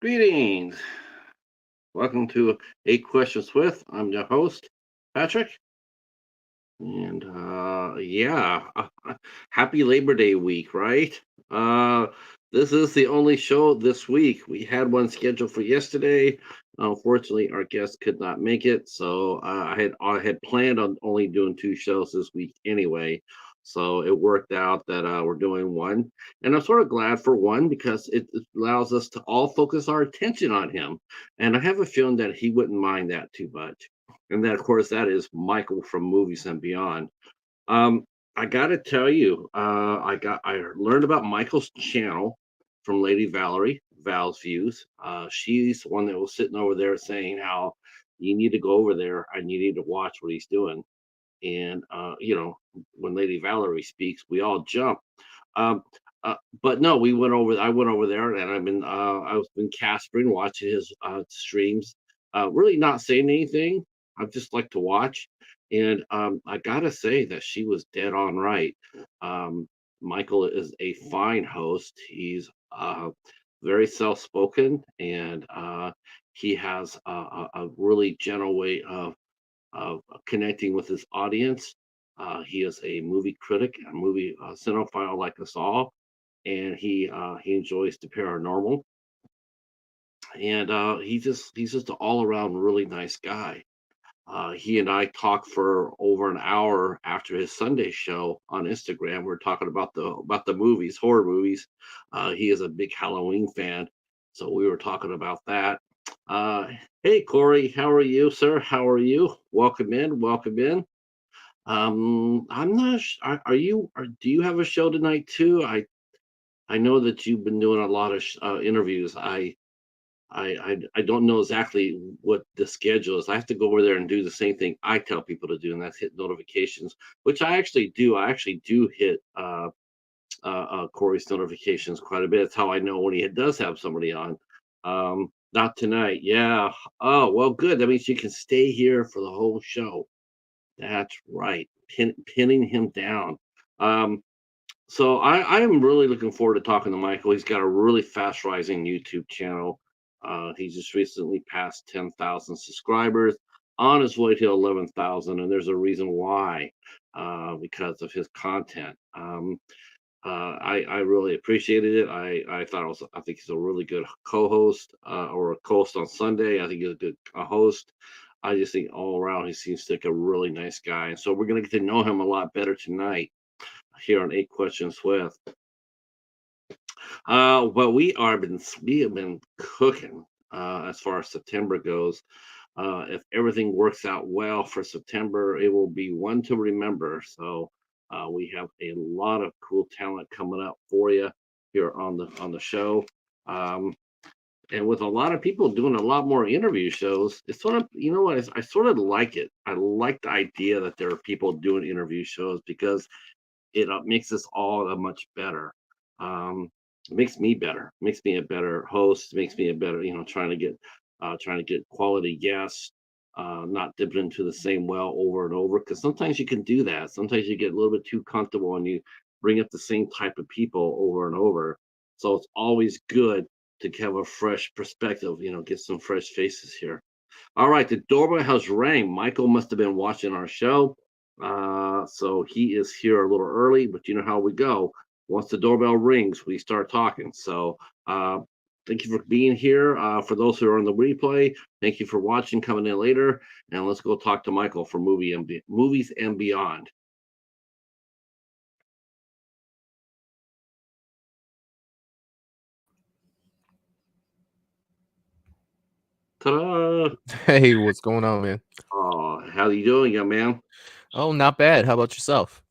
Greetings. Welcome to Eight Questions with. I'm your host, Patrick. And happy Labor Day week, right? Uh, this is the only show this week. We had one scheduled for yesterday. Unfortunately, our guest could not make it, so I had planned on only doing two shows this week anyway. So it worked out that we're doing one, and I'm sort of glad for one because it allows us to all focus our attention on him. And I have a feeling that he wouldn't mind that too much. And then, of course, that is Michael from Movies and Beyond. Um, I gotta tell you, I learned about Michael's channel from Lady Valerie, Val's Views. She's the one that was sitting over there saying how you need to go over there and you need to watch what he's doing. And when Lady Valerie speaks, we all jump. Um, but no, we went over. I went over there, and I've been Caspering, watching his streams. Really not saying anything. I just like to watch, and I gotta say that she was dead on right. Um, Michael is a fine host. He's very self-spoken, and he has a really gentle way of connecting with his audience. He is a movie critic, a movie cinephile like us all, and he enjoys the paranormal. And he's just an all around really nice guy. He and I talked for over an hour after his Sunday show on Instagram. We're talking about the movies, horror movies. He is a big Halloween fan, so we were talking about that. Uh, hey Corey, how are you, sir? How are you? Welcome in, welcome in. I'm not. Do you have a show tonight too? I know that you've been doing a lot of interviews. I don't know exactly what the schedule is. I have to go over there and do the same thing I tell people to do, and that's hit notifications, which I actually do. I actually do hit Corey's notifications quite a bit. It's how I know when he does have somebody on. Not tonight. Yeah. Oh well, good. That means you can stay here for the whole show. That's right. Pinning him down. Um, so I am really looking forward to talking to Michael. He's got a really fast rising YouTube channel. He just recently passed 10,000 subscribers, on his way to 11,000, and there's a reason why, because of his content. I really appreciated it. I think he's a really good co-host, or a co-host on Sunday. I think he's a good host. I just think all around he seems like a really nice guy. And so we're gonna get to know him a lot better tonight here on Eight Questions with. Well, we have been cooking as far as September goes. If everything works out well for September, it will be one to remember. So we have a lot of cool talent coming up for you here on the show. Um, and with a lot of people doing a lot more interview shows, it's sort of, you know what, I sort of like it. I like the idea that there are people doing interview shows because it makes us all a much better. Um, it makes me better, makes me a better host, makes me a better, trying to get quality guests, not dipping into the same well over and over. Because sometimes you can do that. Sometimes you get a little bit too comfortable and you bring up the same type of people over and over. So it's always good to have a fresh perspective, get some fresh faces here. All right, the doorbell has rang. Michael must have been watching our show. So he is here a little early, but you know how we go. Once the doorbell rings, we start talking. So thank you for being here. For those who are on the replay, thank you for watching, coming in later. And let's go talk to Michael for Movies and Beyond. Ta-da! Hey, what's going on, man? Oh, how you doing, young man? Oh, not bad. How about yourself?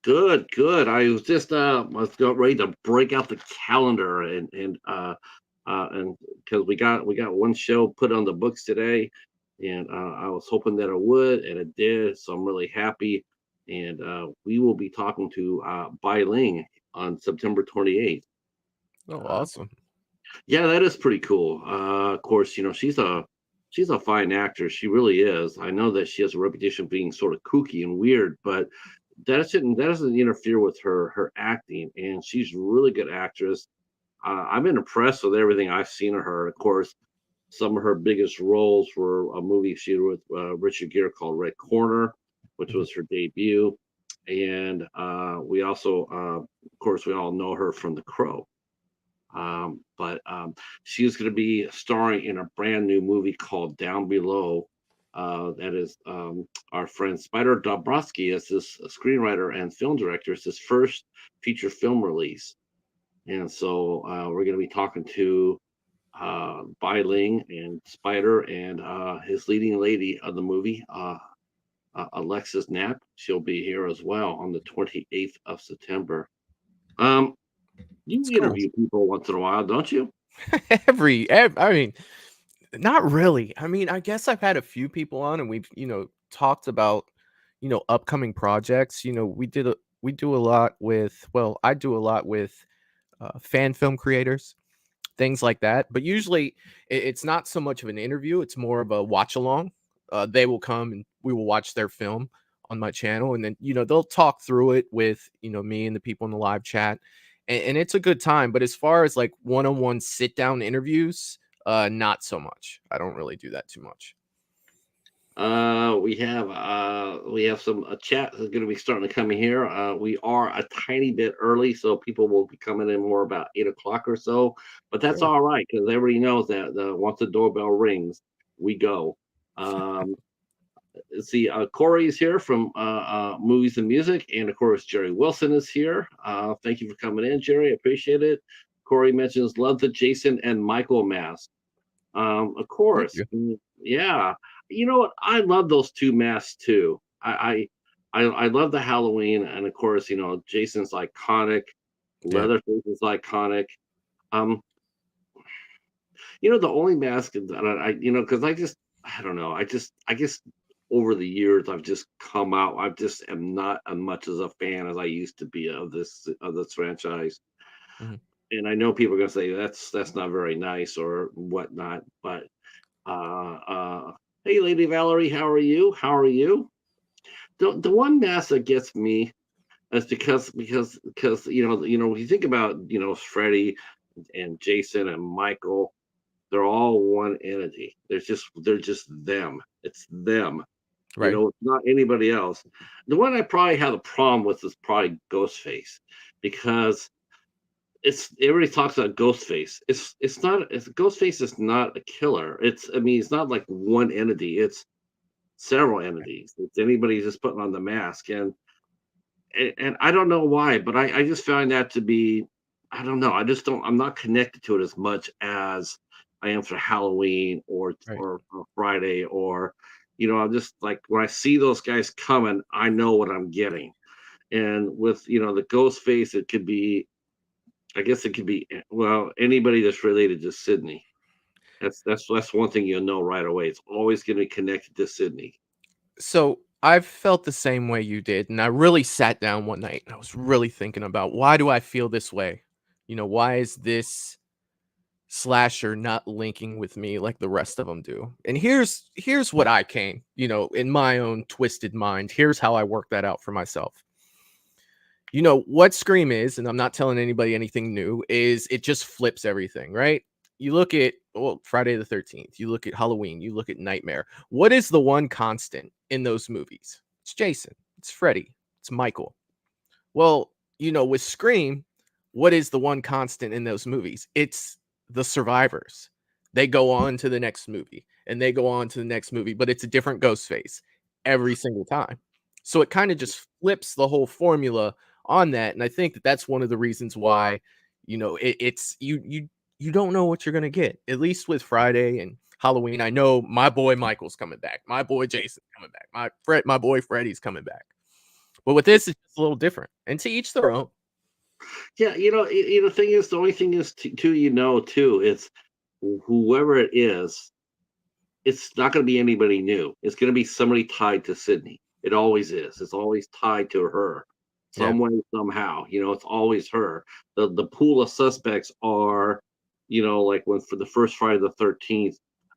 Good, good. I was just was got ready to break out the calendar and because we got one show put on the books today, and I was hoping that it would, and it did. So I'm really happy. And we will be talking to Bai Ling on September 28th. Oh, Uh, awesome. yeah, that is pretty cool. Of course, she's a fine actress. She really is. I know that she has a reputation of being sort of kooky and weird, but that doesn't interfere with her acting, and she's a really good actress. I've been impressed with everything I've seen of her. Of course, some of her biggest roles were a movie she did with Richard Gere called Red Corner, which Mhm. was her debut. And we also, of course, we all know her from The Crow. But she is going to be starring in a brand new movie called Down Below. That is our friend Spider Dabrowski is this screenwriter and film director. It's his first feature film release. And so we're going to be talking to Bai Ling and Spider and his leading lady of the movie, Alexis Knapp. She'll be here as well on the 28th of September. Um, you It's cool. interview people once in a while, don't you? I mean, not really. I mean, I guess I've had a few people on and we've, talked about, upcoming projects. We do a lot with, well, I do a lot with fan film creators, things like that. But usually it's not so much of an interview, it's more of a watch along. They will come and we will watch their film on my channel. And then, they'll talk through it with, me and the people in the live chat. And it's a good time. But as far as like one on one sit down interviews, not so much. I don't really do that too much. We have some a chat that's going to be starting to come in here. We are a tiny bit early, so people will be coming in more about 8 o'clock or so. But that's Sure. all right because everybody knows that once the doorbell rings, we go. Um, let's see, Corey is here from Movies and Music, and of course Jerry Wilson is here. Thank you for coming in, Jerry. I appreciate it. Corey mentions love the Jason and Michael mask. Of Thank course. you. Yeah. You know what? I love those two masks too. I love the Halloween, and of course, Jason's iconic. Yeah. Leatherface is iconic. Um, the only mask that because I don't know. I guess over the years I've just come out. I just am not as much as a fan as I used to be of this franchise. Mhm. And I know people are gonna say that's not very nice or whatnot, but hey, Lady Valerie, how are you? How are you? The one mask that gets me is because when you think about Freddy and Jason and Michael, they're all one entity. They're just them. It's them. Right. It's not anybody else. The one I probably have a problem with is probably Ghostface because everybody talks about Ghostface. Ghostface is not a killer. It's not like one entity. It's several entities. It's anybody just putting on the mask, and I don't know why, but I just find that to be, I don't know. I just don't. I'm not connected to it as much as I am for Halloween Right. or Friday or, I'm just like when I see those guys coming, I know what I'm getting. And with the ghost face, it could be. I guess it could be well anybody that's related to Sydney. That's one thing you'll know right away. It's always going to be connected to Sydney. So I've felt the same way you did. And I really sat down one night and I was really thinking about why do I feel this way? Why is this slasher not linking with me like the rest of them do? And here's what I came, in my own twisted mind. Here's how I work that out for myself. What Scream is, and I'm not telling anybody anything new, is it just flips everything, right? You look at, well, Friday the 13th, you look at Halloween, you look at Nightmare. What is the one constant in those movies? It's Jason, it's Freddy, it's Michael. Well, with Scream, what is the one constant in those movies? It's the survivors. They go on to the next movie and they go on to the next movie, but it's a different ghost face every single time. So it kind of just flips the whole formula on that. And I think that that's one of the reasons why, it's you don't know what you're gonna get. At least with Friday and Halloween, I know my boy Michael's coming back, my boy Jason's coming back, my boy Freddy's coming back. But with this, it's just a little different, and to each their own. Yeah, the only thing is too, too, it's whoever it is, it's not going to be anybody new. It's going to be somebody tied to Sydney. It always is. It's always tied to her, Yeah, some way, somehow. It's always her. The pool of suspects are, like when for the first Friday the 13th,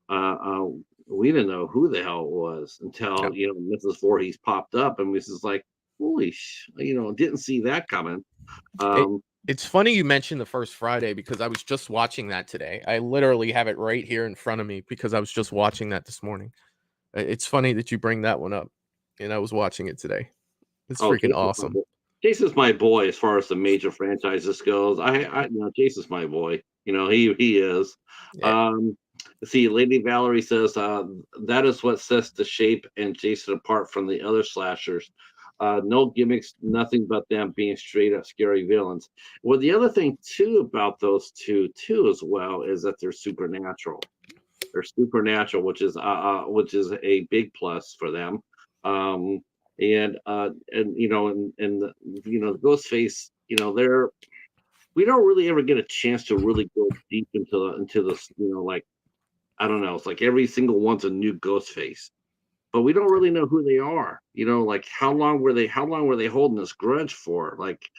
uh, uh, we didn't know who the hell it was yeah, until Mrs. Voorhees popped up, and this is like, holy, didn't see that coming. it Um, It's funny you mentioned the first Friday because I was just watching that today. I literally have it right here in front of me because I was just watching that this morning. It's funny that you bring that one up, and I was watching it today. It's Oh, freaking awesome. Jason's my boy as far as the major franchises goes. Jason's my boy. He is. Yeah, Um, see, Lady Valerie says that is what sets the shape and Jason apart from the other slashers. No gimmicks, nothing but them being straight up scary villains. Well, the other thing too about those two too as well is that they're supernatural. They're supernatural, which is a big plus for them. Um, and Ghostface, we don't really ever get a chance to really go deep into this, like I don't know, it's like every single one's a new Ghostface, but we don't really know who they are. Like how long were they holding this grudge for? Like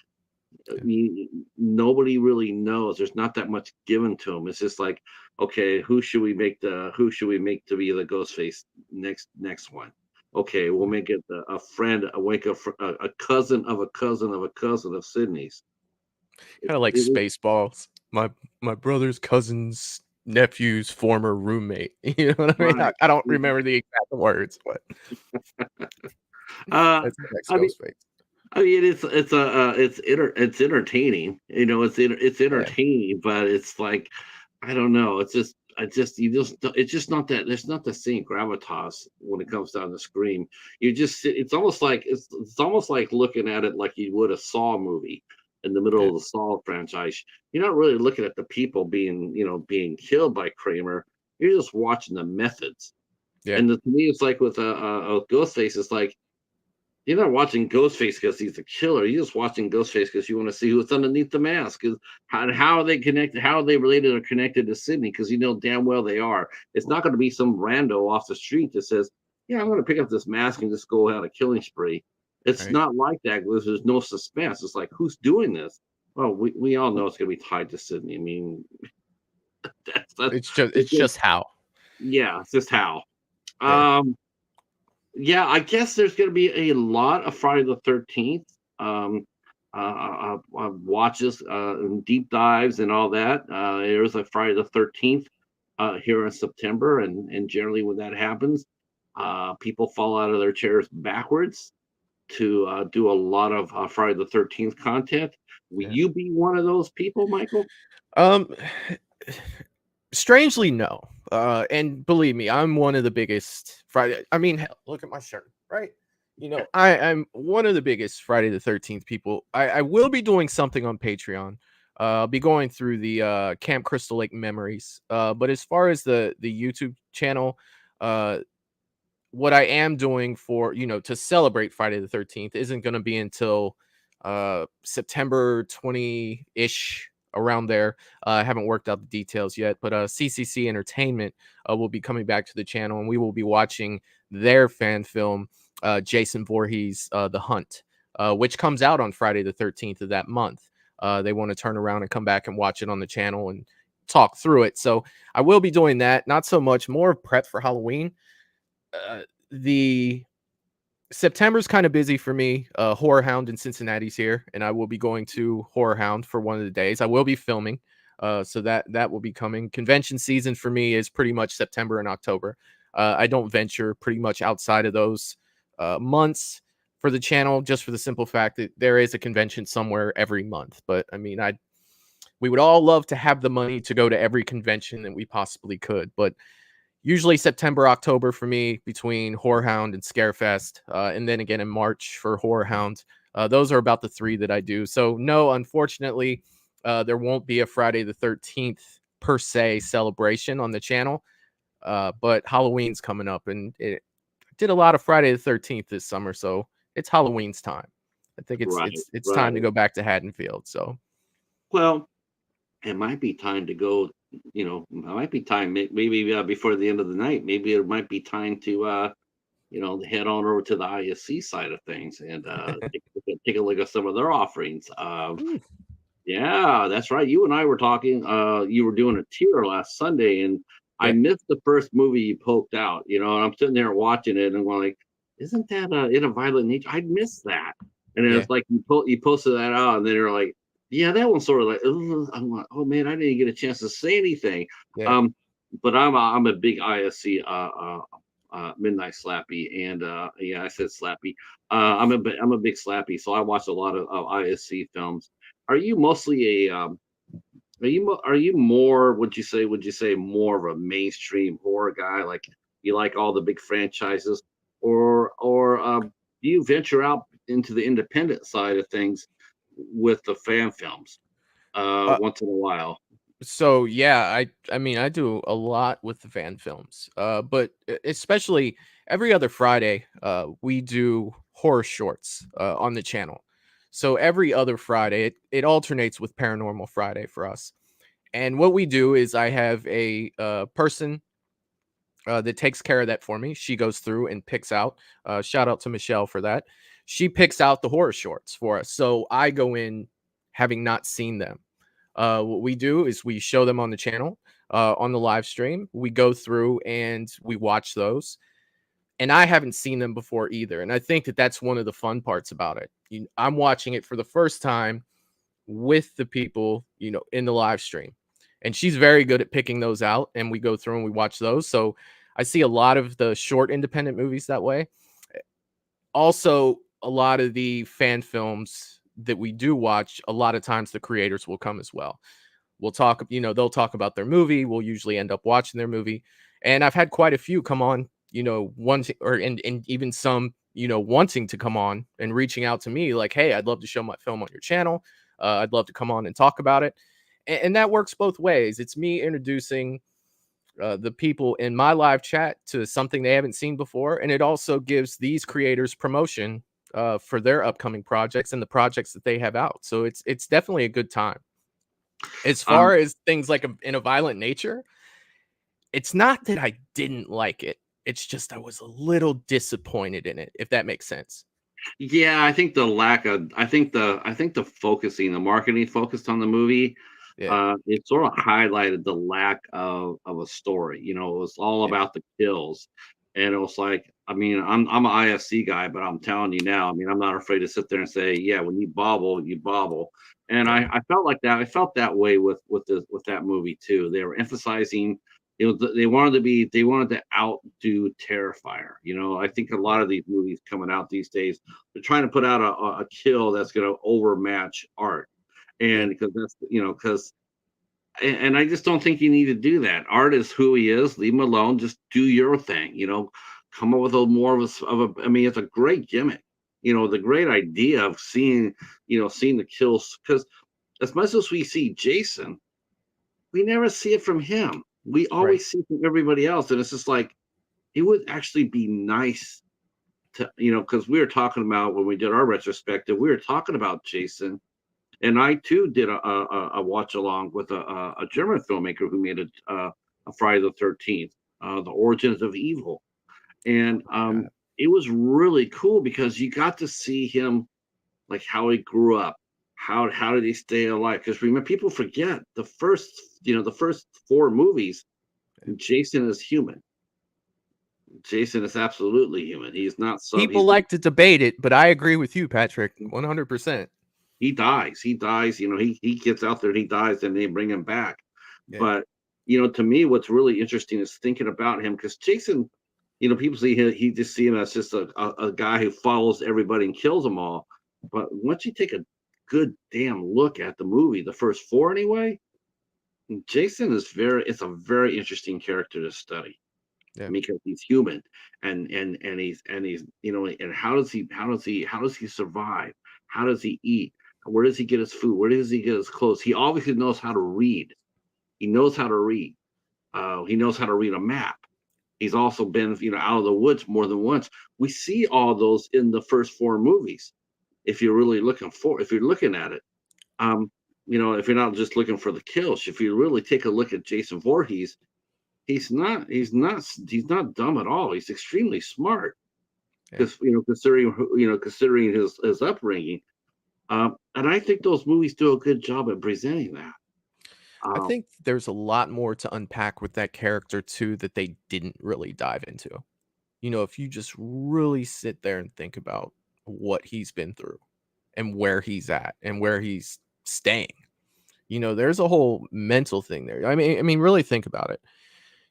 yeah. nobody really knows. There's not that much given to them. It's just like, okay, who should we make to be the ghost face next one? Okay, we'll make it a friend, a cousin of a cousin of a cousin of Sydney's. It, Kind of like it, Spaceballs. My brother's cousin's nephew's former roommate. You know what I mean? I, right. I don't remember the exact words, but Uh, that's the next I mean, Ghostface. it's entertaining. It's Yeah, entertaining, but it's like I don't know. It's just not that. There's not the same gravitas when it comes down to Scream. It's almost like looking at it like you would a Saw movie in the middle yeah, of the Saw franchise. You're not really looking at the people being killed by Kramer. You're just watching the methods. yeah. And to me, it's like with a Ghostface. It's like you're not watching Ghostface because he's a killer. You're just watching Ghostface because you want to see what's underneath the mask. Because how are they connected? How are they related or connected to Sydney? Because you know damn well they are. It's not going to be some rando off the street that says, "Yeah, I'm going to pick up this mask and just go out a killing spree." It's Right. not like that because there's no suspense. It's like who's doing this? Well, we all know it's going to be tied to Sydney. I mean, that's It's it's just how. yeah, it's just how. Yeah, Um, yeah, I guess there's going to be a lot of Friday the 13th watches and deep dives and all that. There's a Friday the 13th here in September, and generally when that happens, people fall out of their chairs backwards to do a lot of Friday the 13th content. Will yeah. you be one of those people, Michael? Um, strangely, no. And believe me, I'm one of the biggest Friday. I mean, hell, look at my shirt, right? I'm one of the biggest Friday the 13th people. I will be doing something on Patreon. I'll be going through the Camp Crystal Lake memories. But as far as the YouTube channel, uh, what I am doing for, to celebrate Friday the 13th isn't going to be until September 20-ish, around there. I haven't worked out the details yet, but CCC Entertainment will be coming back to the channel, and we will be watching their fan film, Jason Voorhees' The Hunt, which comes out on Friday the 13th of that month. They want to turn around and come back and watch it on the channel and talk through it. So I will be doing that. Not so much, more prep for Halloween. The September's kind of busy for me. Horror Hound in Cincinnati's here, and I will be going to Horror Hound for one of the days. I will be filming, so that will be coming. Convention season for me is pretty much September and October. I don't venture pretty much outside of those months for the channel, just for the simple fact that there is a convention somewhere every month. But I mean, we would all love to have the money to go to every convention that we possibly could, but usually September, October for me between Horrorhound and Scarefest, and then again in March for Horrorhound. Those are about the three that I do. So no, unfortunately, there won't be a Friday the 13th per se celebration on the channel. But Halloween's coming up, and it did a lot of Friday the 13th this summer, so it's Halloween's time. I think it's Right, it's it's time to right. go back to Haddonfield. So Well, it might be time to go. It might be time. Maybe before the end of the night. Maybe it might be time to head on over to the ISC side of things and take a look at some of their offerings. Ooh, Yeah, that's right. You and I were talking. You were doing a tier last Sunday, and I yeah, missed the first movie you poked out. And I'm sitting there watching it, and I'm like, "Isn't that In a Violent Nature?" I missed that, and it yeah, was like you posted that out, and then you're like. Yeah, that one's sort of like, "Ugh," I'm like, "Oh, man, I didn't get a chance to say anything." Yeah. Um, but I'm a big ISC, Midnight Slappy, and, yeah, I said Slappy. I'm a big Slappy, so I watch a lot of ISC films. Are you mostly are you more, would you say more of a mainstream horror guy, like, you like all the big franchises? Or do you venture out into the independent side of things with the fan films, Uh, once in a while? so yeah, I mean I do a lot with the fan films. But especially every other Friday, we do horror shorts on the channel. So every other Friday, it alternates with Paranormal Friday for us. And what we do is I have a person that takes care of that for me. She goes through and picks out. Shout out to Michelle for that. She picks out the horror shorts for us. So I go in having not seen them. What we do is we show them on the channel, on the live stream. We go through and we watch those. And I haven't seen them before either. And I think that that's one of the fun parts about it. I'm watching it for the first time with the people, in the live stream. And she's very good at picking those out. And we go through and we watch those. So I see a lot of the short independent movies that way. Also, a lot of the fan films that we do watch, a lot of times the creators will come as well. We'll talk, they'll talk about their movie. We'll usually end up watching their movie. And I've had quite a few come on, wanting, or and even some, wanting to come on and reaching out to me like, hey, I'd love to show my film on your channel. I'd love to come on and talk about it. And that works both ways. It's me introducing the people in my live chat to something they haven't seen before. And it also gives these creators promotion for their upcoming projects and the projects that they have out. So it's definitely a good time. As Um, far as things like in a violent nature, it's not that I didn't like it. It's just I was a little disappointed in it, if that makes sense. yeah, I think the focusing, the marketing focused on the movie, Yeah, it sort of highlighted the lack of a story. It was all yeah, about the kills, and it was like, I mean, I'm an IFC guy, but I'm telling you now, I mean, I'm not afraid to sit there and say, yeah, when you bobble, you bobble. And yeah, I felt like that. I felt that way with that movie too. They were emphasizing, they wanted to outdo Terrifier. I think a lot of these movies coming out these days, they're trying to put out a kill that's going to overmatch art, yeah, and because and I just don't think you need to do that. Art is who he is. Leave him alone. Just do your thing. Come up with a more of a. I mean, it's a great gimmick. The great idea of seeing the kills, because as much as we see Jason, we never see it from him. We right, always see it from everybody else, and it's just like, it would actually be nice to, because we were talking about, when we did our retrospective, we were talking about Jason, and I too did a watch along with a German filmmaker who made a Friday the 13th, the Origins of Evil, and God, it was really cool because you got to see him, like, how he grew up, how did he stay alive? Because remember, people forget the first four movies. yeah. Jason is human. Jason is absolutely human. He's not sub. People He's like to debate it, but I agree with you, Patrick, 100%. He dies. He dies. He gets out there and he dies, and they bring him back. Yeah, But to me, what's really interesting is thinking about him, because Jason, people see him, he just see him as just a guy who follows everybody and kills them all. But once you take a good damn look at the movie, the first four anyway, Jason is it's a very interesting character to study, yeah, because he's human, and he's and how does he survive? How does he eat? Where does he get his food? Where does he get his clothes? He obviously knows how to read. He knows how to read. He knows how to read a map. He's also been, out of the woods more than once. We see all those in the first four movies. If you're looking at it, um, if you're not just looking for the kills, if you really take a look at Jason Voorhees, he's not dumb at all. He's extremely smart, yeah. because considering his upbringing. And I think those movies do a good job at presenting that. I Um, think there's a lot more to unpack with that character too that they didn't really dive into. If you just really sit there and think about what he's been through and where he's at and where he's staying. There's a whole mental thing there. I mean, really think about it.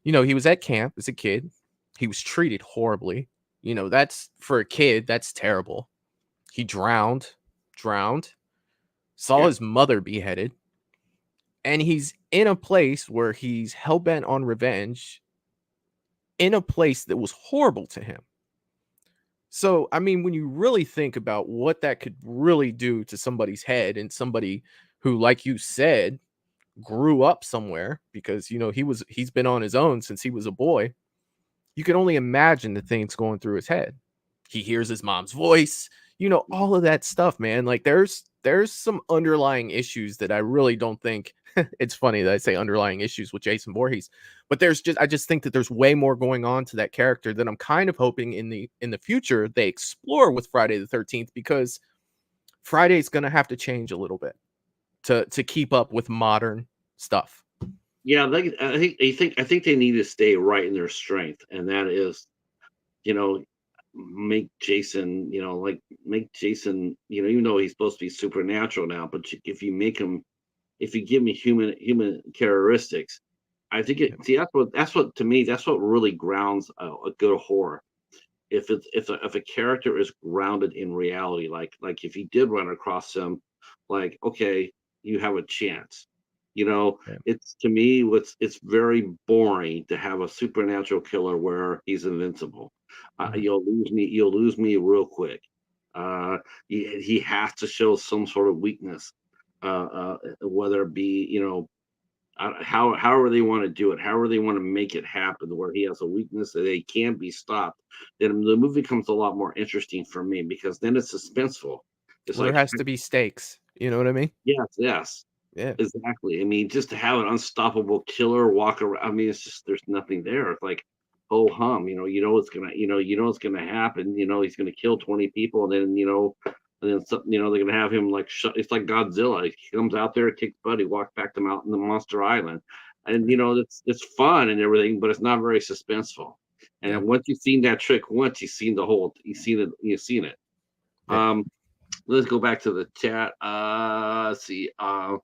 He was at camp as a kid. He was treated horribly. That's for a kid, that's terrible. He drowned, saw Yeah. his mother beheaded, and he's in a place where he's hell bent on revenge in a place that was horrible to him. So, I mean, when you really think about what that could really do to somebody's head and somebody who, like you said, grew up somewhere because he's been on his own since he was a boy. You can only imagine the things going through his head. He hears his mom's voice, all of that stuff, man. Like there's some underlying issues that I really don't think it's funny that I say underlying issues with Jason Voorhees, but I just think that there's way more going on to that character that I'm kind of hoping in the future they explore with Friday the 13th, because Friday's going to have to change a little bit to keep up with modern stuff. Yeah, I think they need to stay right in their strength, and that is, you know, make Jason, like make Jason, even though he's supposed to be supernatural now, but if you give me human characteristics, I think Yeah. see that's what to me that's what really grounds a good horror. If a character is grounded in reality, like if you did run across them, like, okay, you have a chance. Yeah. It's to me what's it's very boring to have a supernatural killer where he's invincible. Mhm. You'll lose me real quick. He has to show some sort of weakness, whether it be, however they want to do it, however they want to make it happen, where he has a weakness that they can't be stopped, then the movie becomes a lot more interesting for me because then it's suspenseful. It's Well, there like, has to be stakes. You know what I mean? yes, yes, Yeah. exactly. I mean, just to have an unstoppable killer walk around, I mean, it's just there's nothing there. It's like, oh hum, it's gonna happen. He's gonna kill 20 people, and then something, they're gonna have him like it's like Godzilla. He comes out there, takes Buddy, walks back to Mountain the Monster Island, and it's fun and everything, but it's not very suspenseful. And Yeah. then once you've seen that trick, once you've seen it. Yeah. Um, let's go back to the chat. Let's see. Uh,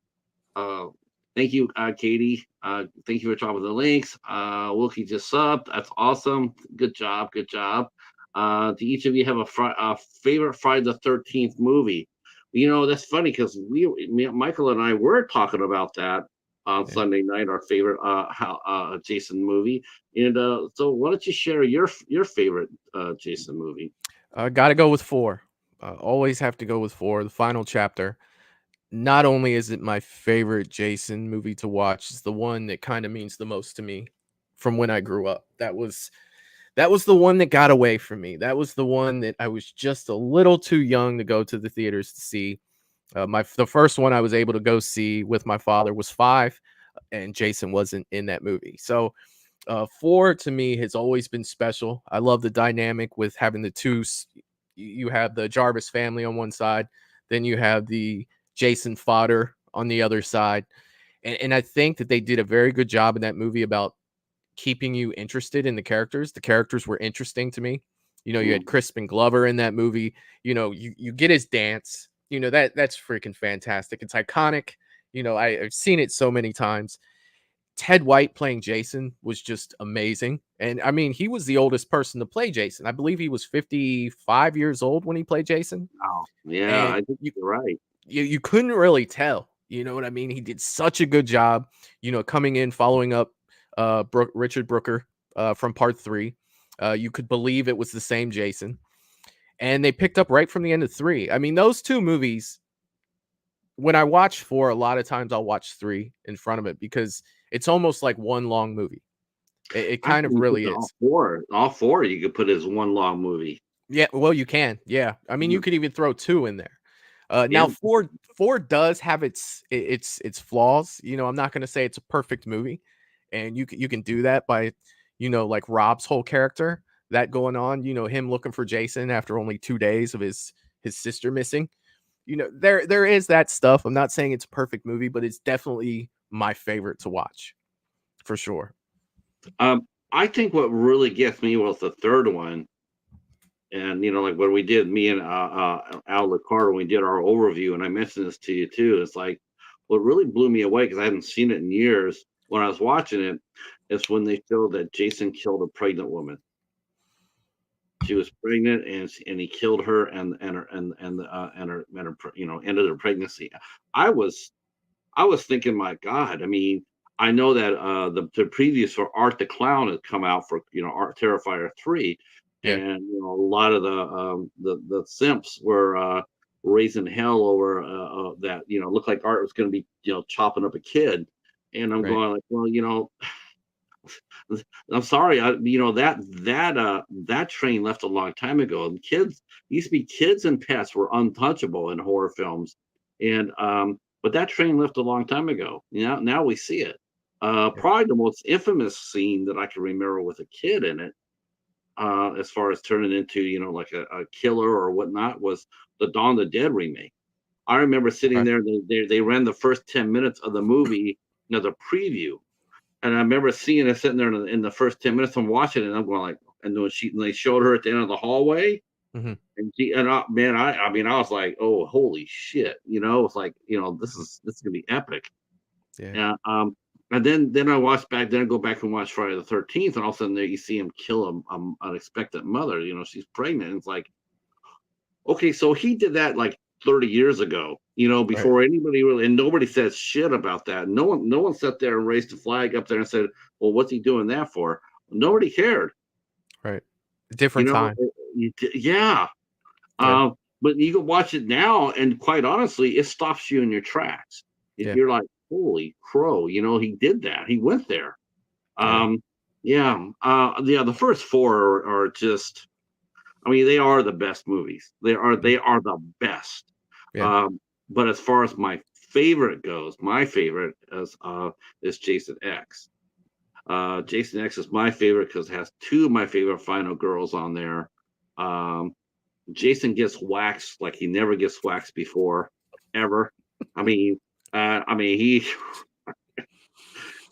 Thank you, Katie. Thank you for dropping the links. Wilkie just subbed. That's awesome. Good job. Good job. Do each of you have a favorite Friday the 13th movie? That's funny because Michael and I were talking about that on Yeah. Sunday night, our favorite Jason movie. And so, why don't you share your favorite Jason movie? Gotta go with 4. Always have to go with 4, the final chapter. Not only is it my favorite Jason movie to watch, it's the one that kinda means the most to me from when I grew up. That was the one that got away from me. That was the one that I was just a little too young to go to the theaters to see. The first one I was able to go see with my father was 5, and Jason wasn't in that movie. So 4 to me has always been special. I love the dynamic with having the you have the Jarvis family on one side, then you have the Jason fodder on the other side. And I think that they did a very good job in that movie about keeping you interested in the characters. The characters were interesting to me. You had Mm. Crispin Glover in that movie. You get his dance. That's freaking fantastic. It's iconic. I've seen it so many times. Ted White playing Jason was just amazing. And I mean, he was the oldest person to play Jason. I believe he was 55 years old when he played Jason. Wow. Yeah, And I think you're right. you couldn't really tell. You know what I mean? He did such a good job, coming in, following up Richard Brooker from part 3. You could believe it was the same Jason. And they picked up right from the end of 3. I mean, those two movies, when I watch 4, a lot of times I'll watch 3 in front of it because it's almost like one long movie. It I kind think of you put really the all is. four, all four you could put as one long movie. Yeah, well, you can. Yeah. I mean, you Mhm. could even throw 2 in there. Now Yeah. 4 does have its flaws. I'm not going to say it's a perfect movie, and you can do that by, like Rob's whole character that going on. Him looking for Jason after only 2 days of his sister missing. There is that stuff. I'm not saying it's a perfect movie, but it's definitely my favorite to watch for sure. I think what really gets me was the third one. And like what we did, me and Al Ricardo, we did our overview, and I mentioned this to you too. It's like what really blew me away because I hadn't seen it in years. When I was watching it, it's when they showed that Jason killed a pregnant woman. She was pregnant, and he killed her, and her ended her pregnancy. I was I was thinking, my God, I mean, I know that the previews for Art the Clown had come out for Art Terrifier 3, Yeah. and a lot of the simps were raising hell over that looked like Art was going to be chopping up a kid, and I'm Right. going like, well, I'm sorry, that train left a long time ago. And kids used to be kids and pets were untouchable in horror films, and but that train left a long time ago. Now we see it. Yeah. Probably the most infamous scene that I can remember with a kid in it, as far as turning into like a killer or whatnot, was the Dawn of the Dead remake. I remember sitting Okay. there. They ran the first 10 minutes of the movie, the preview, and I remember seeing her sitting there in the first 10 minutes. I'm watching it, and I'm going like, and when they showed her at the end of the hallway, Hmm. man, I mean, I was like, oh, holy shit, it's like, this is gonna be epic. Yeah. Yeah. And then I watched back. Then I go back and watch Friday the 13th, and all of a sudden there you see him kill a unexpected mother. She's pregnant. And it's like, okay, so he did that like 30 years ago, Right. before anybody really, and nobody said shit about that. No one sat there and raised a flag up there and said, well, what's he doing that for? Nobody cared, Right. you Different know. time. Yeah. Yeah. Uh, but you can watch it now, and quite honestly, it stops you in your tracks. Yeah. You're like, holy crow, he did that. He went there. Yeah. Um, yeah. Yeah. The first four are just, I mean, they are the best movies. They are Mhm. they are the best. Yeah. Um, but as far as my favorite goes, my favorite is Jason X. Jason X is my favorite because it has two of my favorite final girls on there. Um, Jason gets waxed like he never gets waxed before, ever. I mean,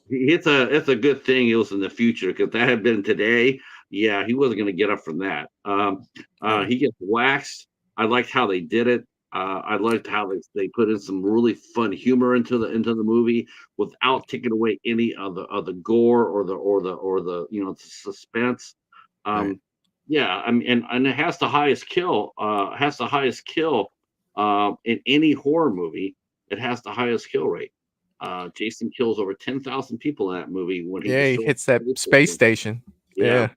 it's a good thing it was in the future, because that had been today, yeah, he wasn't going to get up from that. Yeah. He gets waxed. I liked how they did it. I liked how they put in some really fun humor into the movie without taking away any of the gore or the suspense. Right. Um, yeah, I mean, and it has the highest kill. In any horror movie. It has the highest kill rate. Jason kills over 10,000 people in that movie when he Yeah. He destroys hits that the space space station. station. Yeah.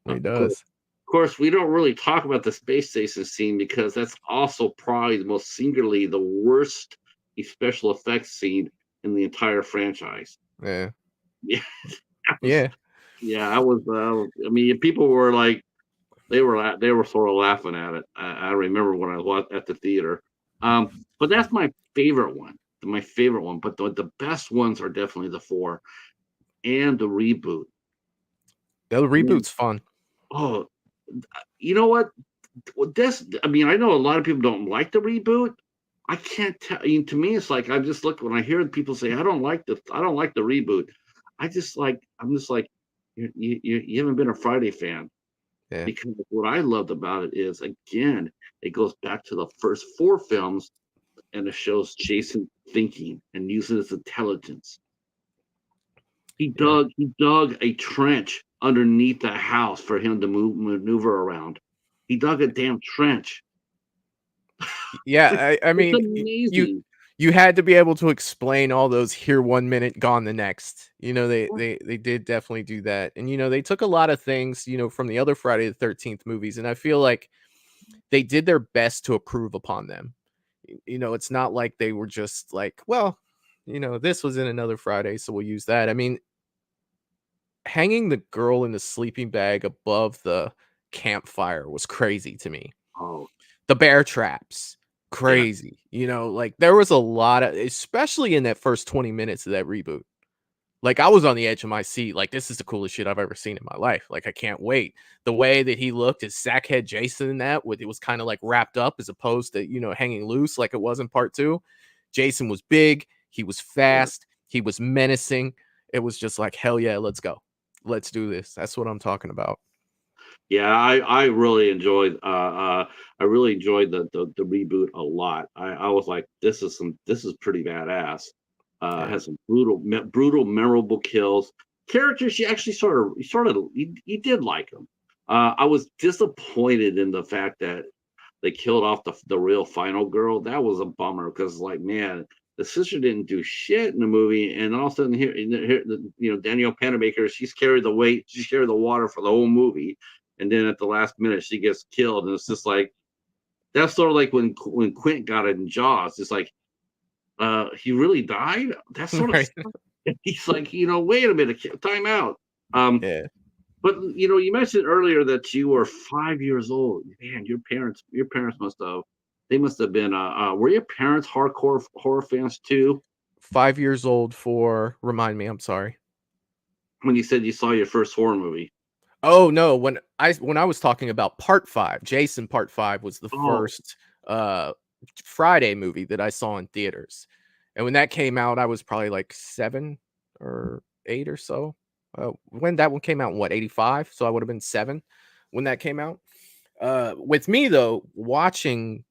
Yeah. He Of course, does. we don't really talk about the space station scene because that's also probably the most singularly the worst special effects scene in the entire franchise. Yeah. Yeah, that was, Yeah. yeah, I was. I mean, people were like, they were sort of laughing at it. I remember when I was at the theater. But that's my favorite one. My favorite one. But the best ones are definitely the four and the reboot. The Man, reboot's fun. oh, you know what? This, I mean, I know a lot of people don't like the reboot. I can't tell. I mean, to me, it's like I just look when I hear people say, I don't like the reboot." I'm just like, you haven't been a Friday fan, Yeah. because what I loved about it is, again, it goes back to the first four films, and it shows Jason thinking and using his intelligence. Yeah. He dug a trench underneath the house for him to maneuver around. He dug a damn trench. Yeah. I It's mean, you amazing. you had to be able to explain all those here 1 minute, gone the next. They did definitely do that. And they took a lot of things, from the other Friday the 13th movies, and I feel like they did their best to improve upon them. It's not like they were just like, well, this was in another Friday, so we'll use that. I mean, hanging the girl in the sleeping bag above the campfire was crazy to me. Oh, The bear traps, yeah. crazy. Like there was a lot of, especially in that first 20 minutes of that reboot. Like I was on the edge of my seat. Like this is the coolest shit I've ever seen in my life. Like I can't wait. The way that he looked as Sackhead Jason in that, with it was kind of like wrapped up as opposed to hanging loose like it was in part two. Jason was big. He was Yeah. fast. He was menacing. It was just like hell yeah, let's go, let's do this. That's what I'm talking about. Yeah, I really enjoyed I really enjoyed the reboot a lot. I was like, this is pretty badass. Yeah. Has some brutal, memorable kills. Characters you actually you did like them. I was disappointed in the fact that they killed off the real final girl. That was a bummer because like man, the sister didn't do shit in the movie, and all of a sudden Danielle Panabaker, she's carried the weight, she's carried the water for the whole movie, and then at the last minute she gets killed, and it's just like that's sort of like when Quint got it in Jaws. It's like he really died. That's sort of Right. he's like wait a minute, time out. Um, Yeah. but you mentioned earlier that you were 5 years old. Man, your parents must have been. Were your parents hardcore horror fans too? 5 years old for remind me, I'm sorry. When you said you saw your first horror movie. Oh, no, when I was talking about part 5, Jason Part 5 was the Oh, first, Friday movie that I saw in theaters, and when that came out, I was probably, like, 7 or 8 or so, when that one came out in what, '85? So I would've been 7 when that came out. With me, though, watching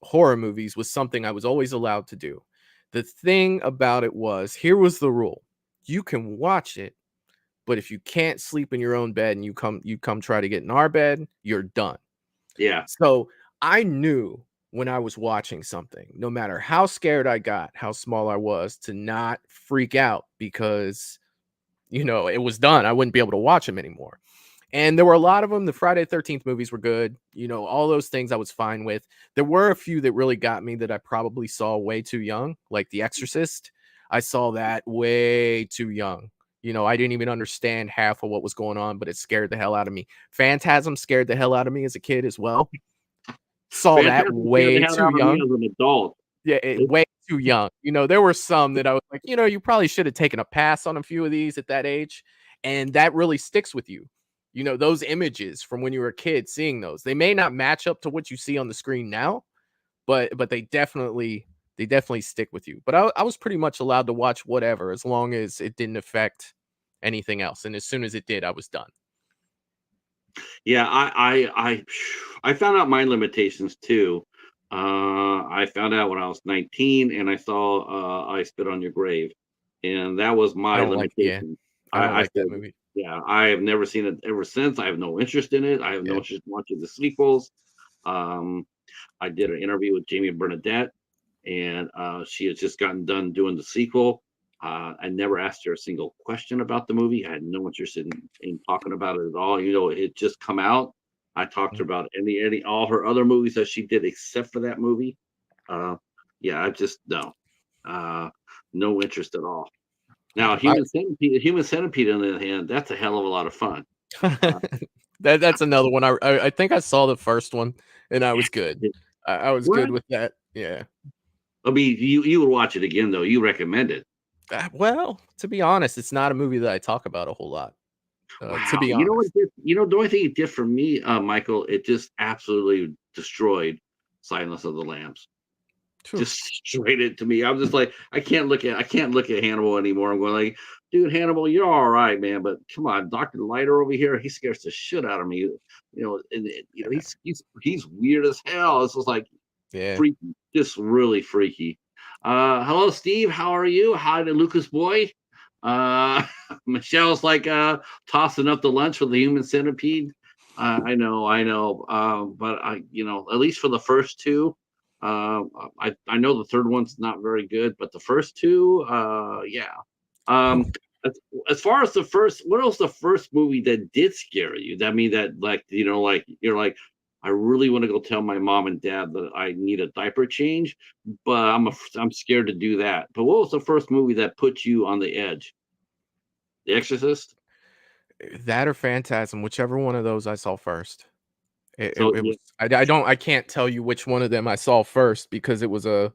horror movies was something I was always allowed to do. The thing about it was, here was the rule: you can watch it, but if you can't sleep in your own bed and you come try to get in our bed, you're done. yeah, So I knew when I was watching something, no matter how scared I got, how small I was, to not freak out because it was done. I wouldn't be able to watch them anymore. And there were a lot of them. The Friday the 13th movies were good. All those things I was fine with. There were a few that really got me that I probably saw way too young, like The Exorcist. I saw that way too young. I didn't even understand half of what was going on, but it scared the hell out of me. Phantasm scared the hell out of me as a kid as well. Saw that Phantasm scared the way hell too out of me young. as an adult. Yeah, It, way too young. There were some that I was like, you probably should have taken a pass on a few of these at that age. And that really sticks with you. Those images from when you were a kid, seeing those, they may not match up to what you see on the screen now, but they definitely stick with you. But I was pretty much allowed to watch whatever as long as it didn't affect anything else. And as soon as it did, I was done. yeah, I found out my limitations too. I found out when I was 19, and I saw I Spit on Your Grave, and that was I my don't like, yeah, limitation. I don't I like that said, movie. yeah, I have never seen it ever since. I have no interest in it. I have no Yeah. interest in watching the sequels. Um, I did an interview with Jamie Bernadette, and she has just gotten done doing the sequel. I never asked her a single question about the movie. I had no interest in talking about it at all. It just come out. I talked to her about any all her other movies that she did except for that movie. Uh, yeah, I just no, uh, no interest at all. Now, I Human Centipede, on the other hand, that's a hell of a lot of fun. Uh, that's another one. I think I saw the first one and I was good. it- I was what? good with that. Yeah. I mean, you would watch it again though. You recommend it. Well, to be honest, it's not a movie that I talk about a whole lot. To Wow. be You know what honest. it did? The only thing it did for me, Michael, it just absolutely destroyed Silence of the Lambs. Phew. Just destroyed it to me. I'm just like, I can't look at Hannibal anymore. I'm going like, dude, Hannibal, you're all right, man, but come on, Dr. Leiter over here, he scares the shit out of me. He's weird as hell. It's just like Yeah. freaky, just really freaky. Hello, Steve. How are you? Hi to Lucas Boy. Uh, Michelle's like tossing up the lunch with the human centipede. I know. But at least for the first two, uh, I know the third one's not very good, but the first two, yeah. Um, as, as far as the first, what was the first movie that did scare you? That mean that like you're like, I really want to go tell my mom and dad that I need a diaper change, but I'm scared to do that. But what was the first movie that put you on the edge? The Exorcist. That or Phantasm, whichever one of those I saw first. So It yeah, was I can't tell you which one of them I saw first because it was uh,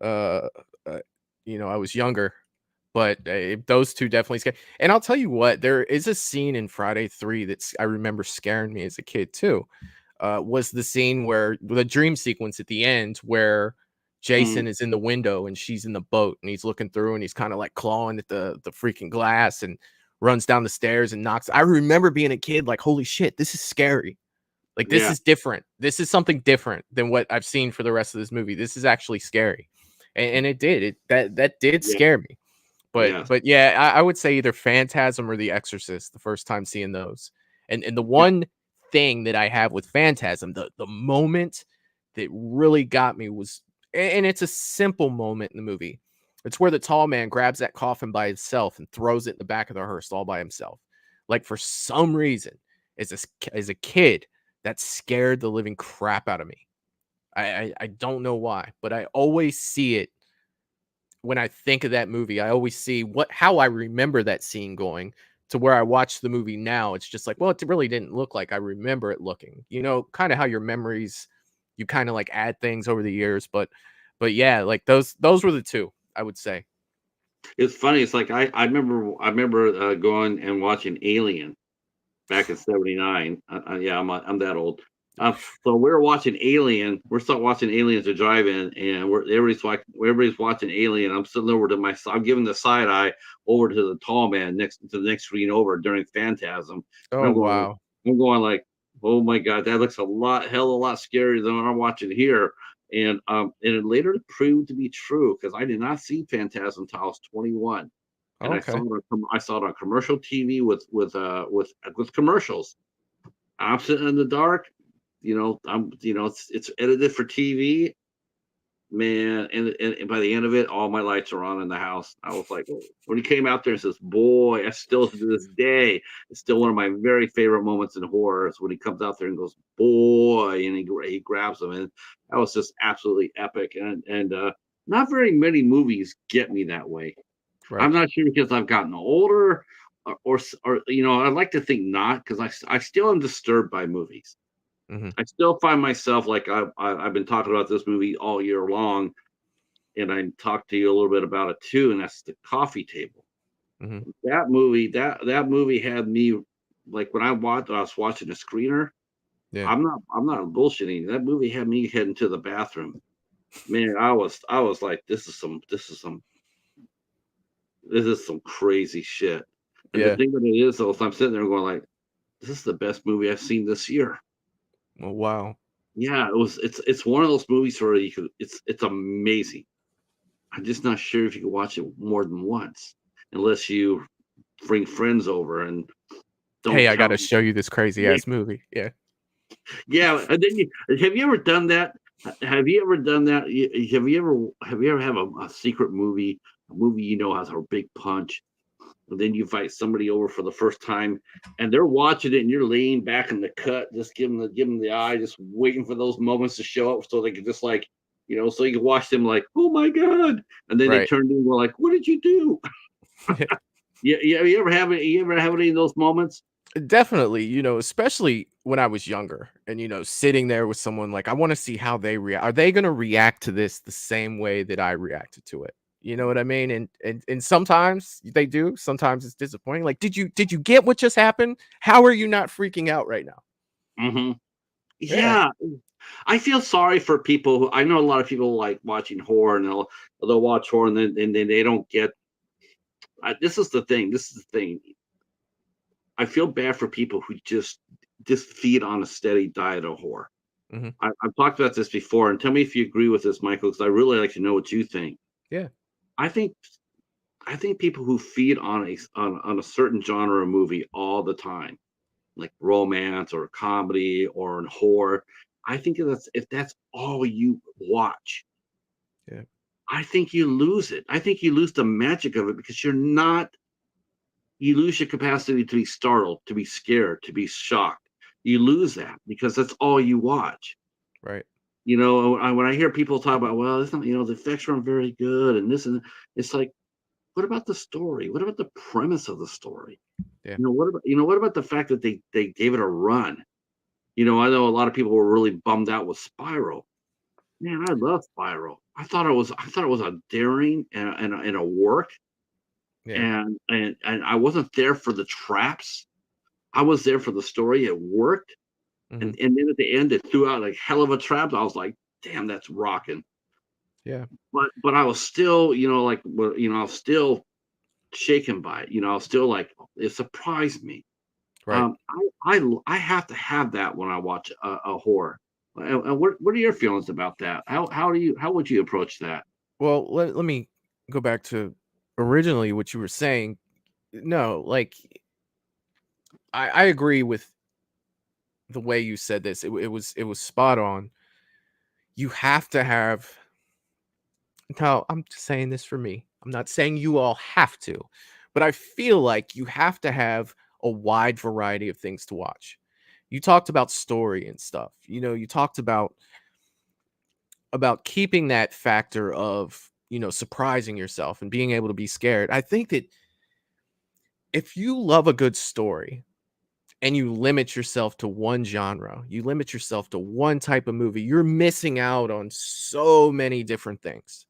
uh I was younger, but those two definitely scared. And I'll tell you what, there is a scene in Friday 3 that's I remember scaring me as a kid too. Was the scene where the dream sequence at the end where mm, Jason is in the window and she's in the boat and he's looking through and he's kind of like clawing at the freaking glass and runs down the stairs and knocks. I remember being a kid, like, holy shit, this is scary. Like, this Yeah, is different. This is something different than what I've seen for the rest of this movie. This is actually scary. And it did. That did yeah, scare me. yes, But yeah, I would say either Phantasm or The Exorcist the first time seeing those. And the yeah. one thing that I have with Phantasm, the moment that really got me was, and it's a simple moment in the movie. It's where the tall man grabs that coffin by himself and throws it in the back of the hearse all by himself. Like, for some reason, as a kid, that scared the living crap out of me. I don't know why, but I always see it when I think of that movie. I always see how I remember that scene going, to where I watch the movie now. It's just like, well, it really didn't look like I remember it looking. Kind of how your memories, you kind of like add things over the years, but yeah, like those were the two I would say. It's funny. It's like I remember going and watching Alien back in '79. Yeah, I'm that old. So we're watching Alien. We're still watching Aliens to drive-in, and everybody's watching Alien. I'm sitting over to I'm giving the side eye over to the tall man next to the next screen over during Phantasm, and Oh wow. I'm going like, oh my god, that looks hell of a lot scarier than what I'm watching here. And it later proved to be true because I did not see Phantasm until I was 21, and Okay. I saw it on commercial TV with commercials. I'm sitting in the dark, it's edited for TV, man, and by the end of it, all my lights are on in the house. I was like, oh. When he came out there and says, "Boy," I still to this day, it's still one of my very favorite moments in horror is when he comes out there and goes, "Boy," and he grabs him, and that was just absolutely epic. And not very many movies get me that way. I'm Right. not sure because I've gotten older, or I'd like to think not because I still am disturbed by movies. Hmm. I still find myself like I've been talking about this movie all year long, and I talked to you a little bit about it too, and that's The Coffee Table. Hmm. That movie had me like when I was watching a screener. Yeah. I'm not bullshitting. That movie had me heading to the bathroom. Man, I was like, this is some crazy shit. And the Yeah. thing that it is though, is I'm sitting there going like, this is the best movie I've seen this year. Oh wow. Yeah, it's one of those movies where it's amazing. I'm just not sure if you can watch it more than once, unless you bring friends over and Hey, don't I got to count. show you this crazy Yeah, ass movie. Yeah. yeah. And then have you ever done that? Have you ever done that? Have you ever have a secret movie, a movie has a big punch, and then you invite somebody over for the first time, and they're watching it, and you're laying back in the cut, just give them the eye, just waiting for those moments to show up, so they could just like, so you can watch them like, oh my god, and then they Right. turn to you and go like, what did you do? Yeah, yeah. You ever have any of those moments? Definitely, especially when I was younger and, sitting there with someone, like, I want to see how they react. Are they going to react to this the same way that I reacted to it? You know what I mean? And sometimes they do. Sometimes it's disappointing. Like, did you get what just happened? How are you not freaking out right now? Hmm. Yeah. Yeah, I feel sorry for people who I know a lot of people like watching horror, and they'll watch horror, and then they don't get. This is the thing. This is the thing. I feel bad for people who just feed on a steady diet of horror. Hmm. I've talked about this before, and tell me if you agree with this, Michael, because I really like to know what you think. Yeah. I think I think people who feed on a certain genre of movie all the time, like romance or comedy or horror, I think if that's all you watch, Yeah. I think you lose it. I think you lose the magic of it because you lose your capacity to be startled, to be scared, to be shocked. You lose that because that's all you watch. Right. When I hear people talk about, well, it's not, the effects aren't very good and this and it's like, what about the story? What about the premise of the story? Yeah. What about the fact that they gave it a run? I know a lot of people were really bummed out with Spiral. Man, I love Spiral. I thought it was a daring and a work, Yeah. and I wasn't there for the traps. I was there for the story. It worked, Hmm. and then at the end, it threw out a hell of a trap. I was like, damn, that's rocking. Yeah. But I was still, I was still shaken by it. I was still like, It surprised me. Right. I have to have that when I watch a horror. And what are your feelings about that? How would you approach that? Well, let me go back to originally what you were saying. No, like I agree with the way you said this. It was spot on. You have to have. Now, I'm just saying this for me. I'm not saying you all have to, but I feel like you have to have a wide variety of things to watch. You talked about story and stuff. You talked about keeping that factor of, surprising yourself and being able to be scared. I think that if you love a good story and you limit yourself to one genre, you limit yourself to one type of movie, you're missing out on so many different things.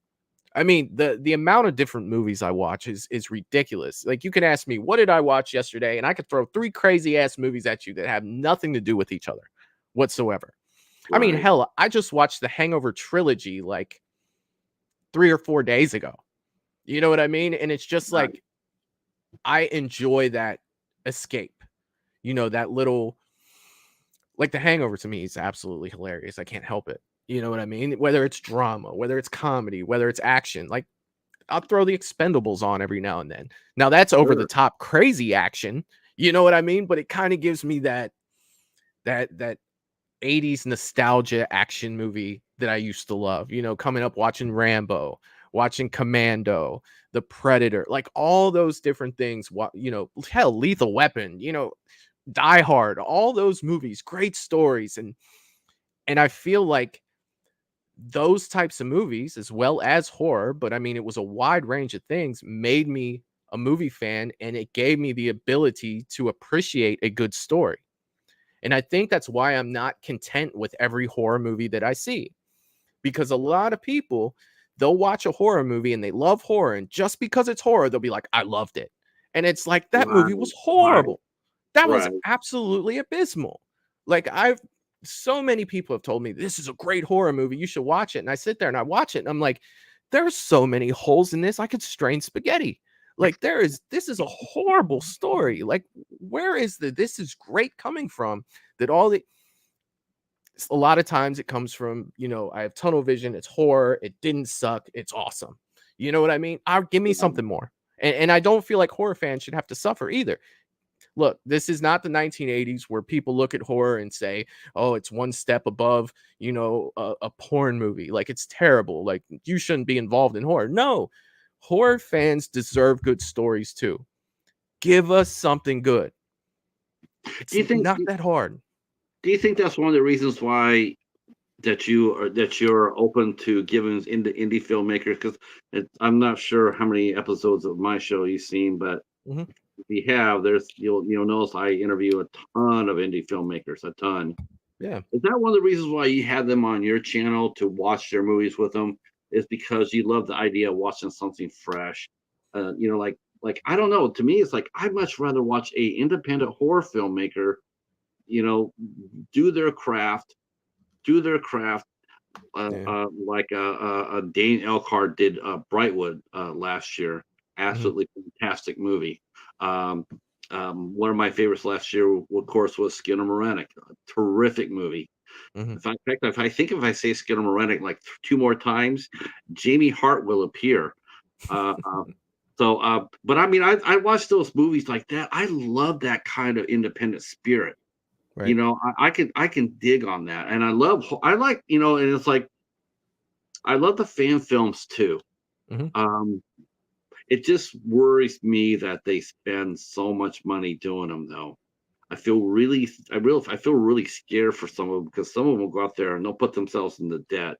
I mean, the amount of different movies I watch is ridiculous. Like, you can ask me, what did I watch yesterday? And I could throw three crazy ass movies at you that have nothing to do with each other whatsoever. I mean, Right, hell, I just watched the Hangover trilogy like 3 or 4 days ago. You know what I mean? And it's just right, like I enjoy that escape. That little, like, the Hangover to me is absolutely hilarious. I can't help it. You know what I mean? Whether it's drama, whether it's comedy, whether it's action, like, I'll throw the Expendables on every now and then. Now that's over the sure, top crazy action, you know what I mean? But it kind of gives me that 80s nostalgia action movie that I used to love, coming up watching Rambo, watching Commando, The Predator, like all those different things. Hell, Lethal Weapon, Die Hard, all those movies, great stories. And I feel like those types of movies, as well as horror, but I mean, it was a wide range of things, made me a movie fan, and it gave me the ability to appreciate a good story. And I think that's why I'm not content with every horror movie that I see, because a lot of people, they'll watch a horror movie and they love horror, and just because it's horror, they'll be like, I loved it. And it's like, that movie right, was right, horrible. That was right. absolutely abysmal. Like, so many people have told me this is a great horror movie. You should watch it. And I sit there and I watch it and I'm like, there's so many holes in this. I could strain spaghetti. Like, this is a horrible story. Like, where is this is great coming from? That all the A lot of times it comes from, I have tunnel vision, it's horror, it didn't suck, it's awesome. You know what I mean? Give me Right. something more. And I don't feel like horror fans should have to suffer either. Look, this is not the 1980s where people look at horror and say, "Oh, it's one step above, a porn movie. Like, it's terrible. Like, you shouldn't be involved in horror." No, horror fans deserve good stories too. Give us something good. Do It's you think not that hard. do you think that's one of the reasons why that you're open to giving indie filmmakers? Because I'm not sure how many episodes of my show you've seen, but Mhm. if you have, there's you'll notice I interview a ton of indie filmmakers, a ton. Yeah. Is that one of the reasons why you have them on your channel to watch their movies with them? Is because you love the idea of watching something fresh? Like I don't know. To me, it's like I'd much rather watch a independent horror filmmaker, you know, do their craft, do their craft, Yeah. like Dane Elkhart did Brightwood last year. Mhm. Absolutely fantastic movie. Um, one of my favorites last year, of course, was Skinnamarink. A terrific movie. Mhm. In fact, if I say Skinamarink like two more times, Jamie Hart will appear. Uh, uh, but I mean, I watch those movies like that. I love that kind of independent spirit. Right. I can dig on that, and I like and it's like I love the fan films too. Mhm. Um, it just worries me that they spend so much money doing them, though. I feel really scared for some of them because some of them will go out there and they'll put themselves in the debt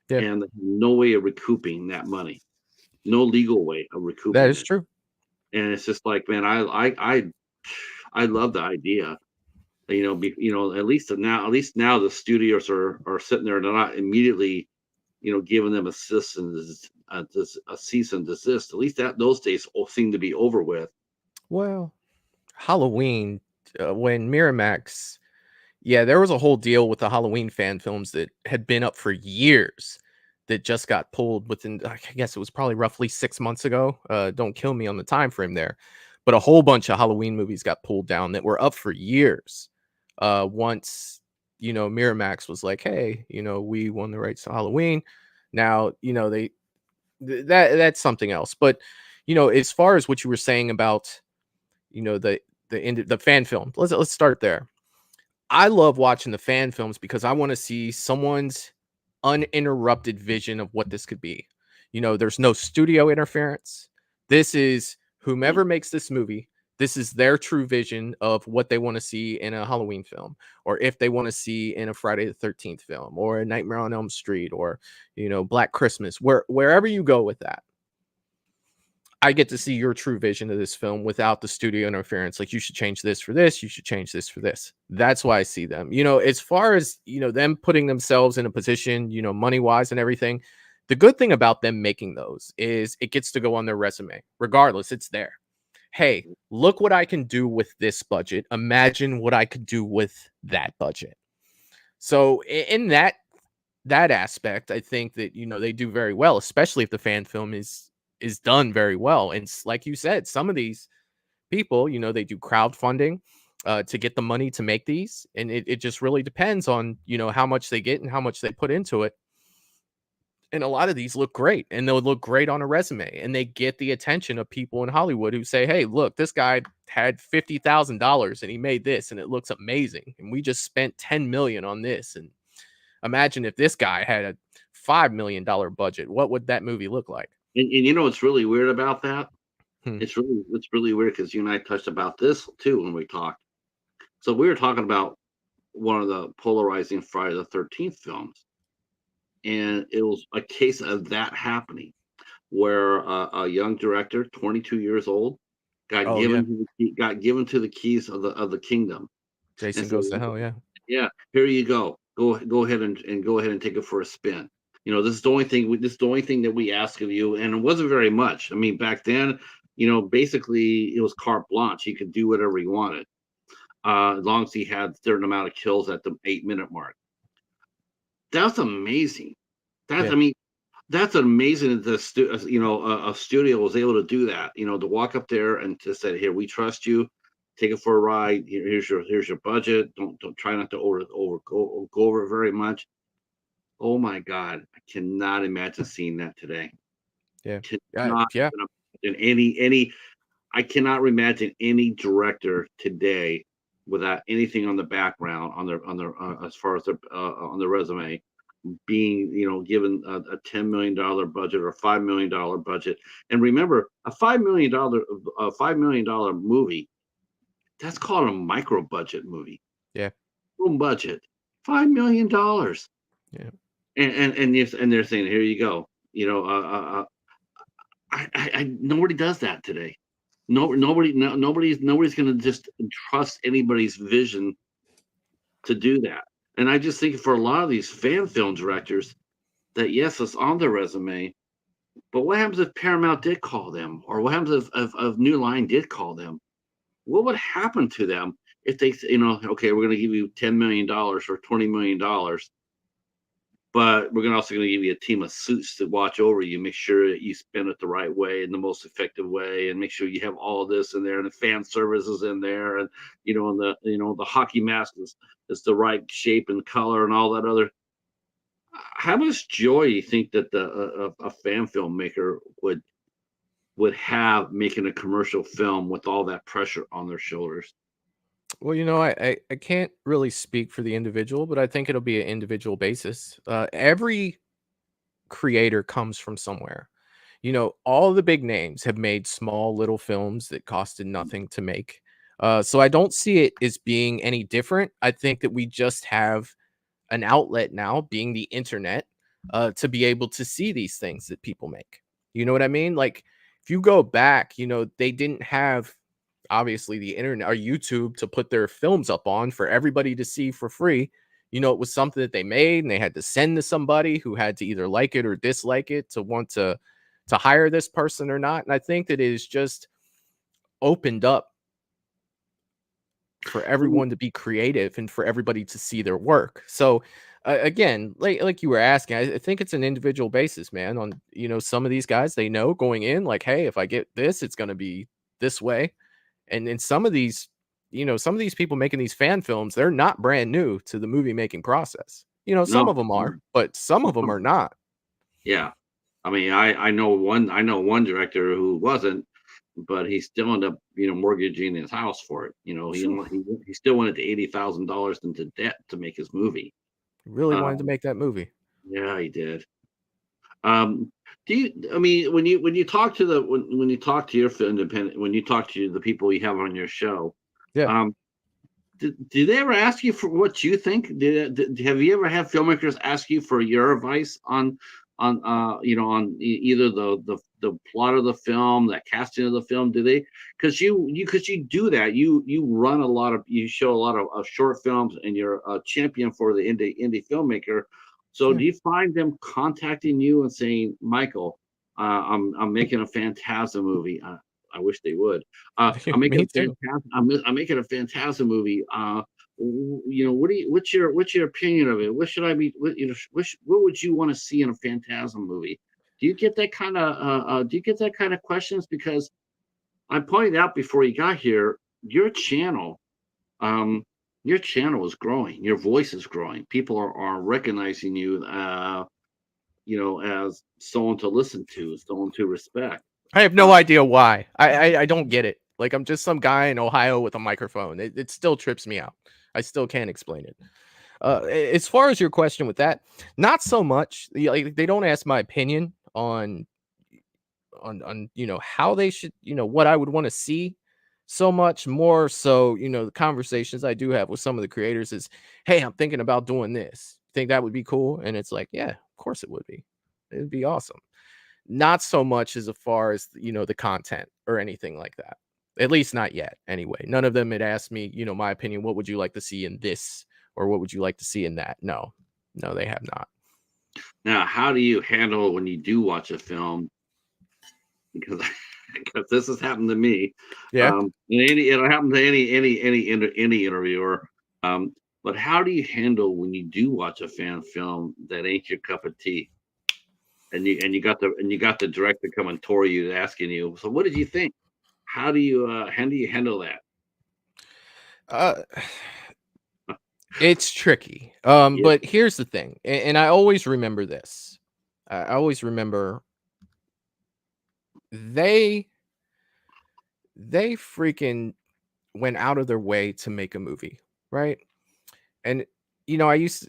Yeah. and no way of recouping that money, no legal way of That recouping is it. true. And it's just like, man, I love the idea. At least now the studios are sitting there. They're not immediately, giving them a cease and desist. At least that those days all seem to be over with. Well, Halloween, when Miramax, yeah, there was a whole deal with the Halloween fan films that had been up for years that just got pulled within, I guess it was probably roughly 6 months ago. Don't kill me on the time frame there. but a whole bunch of Halloween movies got pulled down that were up for years. Once, Miramax was like, "Hey, we won the rights to Halloween." Now, that's something else. But, as far as what you were saying about, the fan film, let's start there. I love watching the fan films because I want to see someone's uninterrupted vision of what this could be. There's no studio interference. This is whomever makes this movie. This is their true vision of what they want to see in a Halloween film, or if they want to see in a Friday the 13th film, or a Nightmare on Elm Street, or Black Christmas. Wherever you go with that, I get to see your true vision of this film without the studio interference. Like, you should change this for this. You should change this for this. That's why I see them. As far as, them putting themselves in a position, money wise and everything. The good thing about them making those is it gets to go on their resume. Regardless, it's there. Hey, look what I can do with this budget. Imagine what I could do with that budget. So in that aspect, I think that they do very well, especially if the fan film is done very well. And like you said, some of these people, they do crowdfunding to get the money to make these, and it just really depends on how much they get and how much they put into it. And a lot of these look great, and they'll look great on a resume, and they get the attention of people in Hollywood who say, "Hey, look, this guy had $50,000 and he made this, and it looks amazing, and we just spent 10 million on this, and imagine if this guy had a $5 million budget. What would that movie look like?" And what's really weird about that? Hmm. It's really weird because you and I touched about this too when we talked. So we were talking about one of the polarizing Friday the 13th films, and it was a case of that happening where a young director, 22 years old, got Oh yeah, given to the keys of the kingdom and Jason said, Goes to Hell. Yeah, "Yeah, here you go. Go ahead and go ahead and take it for a spin. This is the only thing that we ask of you." And it wasn't very much. I mean, back then, basically it was carte blanche. He could do whatever he wanted, as long as he had a certain amount of kills at the 8-minute mark. That's amazing. That's yeah. I mean, that's amazing that a studio was able to do that. To walk up there and to say, "Here, we trust you. Take it for a ride. Here's your budget. Don't try not to go over it very much." Oh my god, I cannot imagine seeing that today. Yeah. Cannot Yeah. even imagine any I cannot imagine any director today without anything on the background as far as their on their resume being, given a $10 million budget or a $5 million budget. And remember, a $5 million movie, that's called a micro budget movie. Yeah. Room budget, $5 million. Yeah. And they're saying, "Here you go." Nobody does that today. Nobody's going to just trust anybody's vision to do that. And I just think for a lot of these fan film directors, that yes, it's on their resume, but what happens if Paramount did call them, or what happens if New Line did call them? What would happen to them if they, okay, we're going to give you $10 million or $20 million, but we're also going to give you a team of suits to watch over you, make sure that you spend it the right way and the most effective way, and make sure you have all this in there, and the fan services in there, and and the hockey mask is the right shape and color and all that other. How much joy do you think that a fan filmmaker would have making a commercial film with all that pressure on their shoulders? Well, I can't really speak for the individual, but I think it'll be an individual basis. Every creator comes from somewhere. All the big names have made small little films that costed nothing to make. So I don't see it as being any different. I think that we just have an outlet now, being the internet, to be able to see these things that people make. You know what I mean? Like, if you go back, they didn't have obviously the internet or YouTube to put their films up on for everybody to see for free. It was something that they made, and they had to send to somebody who had to either like it or dislike it to want to hire this person or not. And I think that it is just opened up for Well, everyone to be creative and for everybody to see their work. So again, like you were asking, I think it's an individual basis, man. On some of these guys, they know going in, like, hey, if I get this, it's going to be this way. And some of these, some of these people making these fan films, they're not brand new to the movie making process. Some No, of them are, no, but some of them are not. yeah. I mean, I know one director who wasn't, but he still ended up, mortgaging his house for it. He Phew, only he still went into $80,000 into debt to make his movie. really wanted to Um, make that movie. yeah, he did. Um, do you? I mean, when you talk to when you talk to your independent, when you talk to the people you have on your show, Yeah. um, do they ever ask you for what you think? Have you ever had filmmakers ask you for your advice on either the plot of the film, the casting of the film? Do they? Because you do that. You run a lot of you show a lot of short films, and you're a champion for the indie filmmaker. So Yeah. do you find them contacting you and saying, Michael, I'm making a Phantasm movie. I wish they would. I'm making Me a too. fantastic. I'm making a Phantasm movie. What's your opinion of it? What should I be? What would you want to see in a Phantasm movie? Do you get that kind of questions? Because I pointed out before you got here, um, your channel is growing. Your voice is growing. People are recognizing you, as someone to listen to, someone to respect. I have Uh, no idea why. I don't get it. Like, I'm just some guy in Ohio with a microphone. It still trips me out. I still can't explain it. As far as your question with that, not so much. Like, they don't ask my opinion on how they should, what I would want to see. So much more so, the conversations I do have with some of the creators is, hey, I'm thinking about doing this. Think that would be cool? And it's like, yeah, of course it would be. It'd be awesome. Not so much as far as, the content or anything like that. At least not yet, anyway. None of them had asked me, my opinion, what would you like to see in this or what would you like to see in that? No. No, they have not. Now, how do you handle when you do watch a film? Because because this has happened to me, Yeah. and it'll happen to any interviewer. Um, but how do you handle when you do watch a fan film that ain't your cup of tea, and you got the director coming toward you asking you, so what did you think? How do you handle that? Uh it's tricky. Yeah. But here's the thing, and I always remember this. I always remember they they freaking went out of their way to make a movie, right? And I used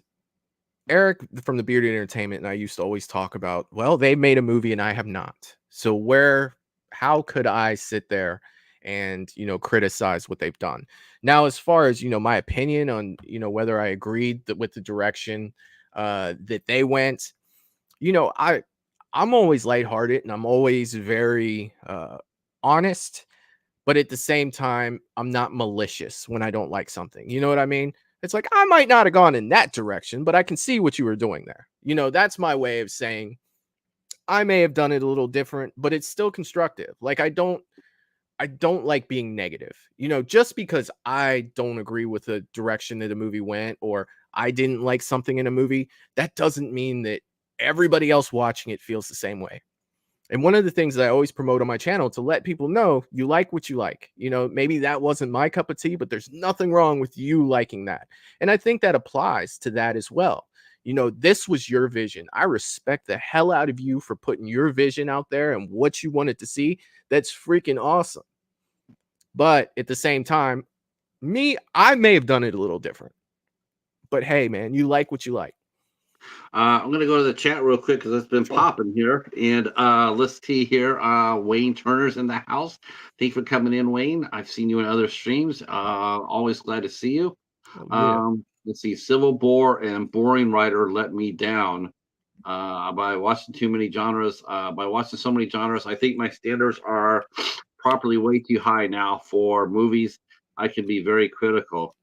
Eric from the Bearded Entertainment and I used to always talk about, well, they made a movie and I have not. So how could I sit there and, criticize what they've done? Now, as far as, my opinion on, whether I agreed with the direction that they went, I'm always lighthearted and I'm always very honest, but at the same time, I'm not malicious when I don't like something. You know what I mean? It's like I might not have gone in that direction, but I can see what you were doing there. That's my way of saying I may have done it a little different, but it's still constructive. Like I don't like being negative. Just because I don't agree with the direction that a movie went or I didn't like something in a movie, that doesn't mean that everybody else watching it feels the same way. And one of the things that I always promote on my channel to let people know you like what you like. Maybe that wasn't my cup of tea, but there's nothing wrong with you liking that. And I think that applies to that as well. This was your vision. I respect the hell out of you for putting your vision out there and what you wanted to see. That's freaking awesome. But at the same time, I may have done it a little different. But hey, man, you like what you like. I'm gonna go to the chat real quick because it's been Sure. popping here. And let's see here. Wayne Turner's in the house. Thanks for coming in, Wayne. I've seen you in other streams. Always glad to see you. Oh, yeah. Let's see. Civil Bore and Boring Writer Let Me Down. By watching too many genres. By watching so many genres, I think my standards are properly way too high now for movies. I can be very critical.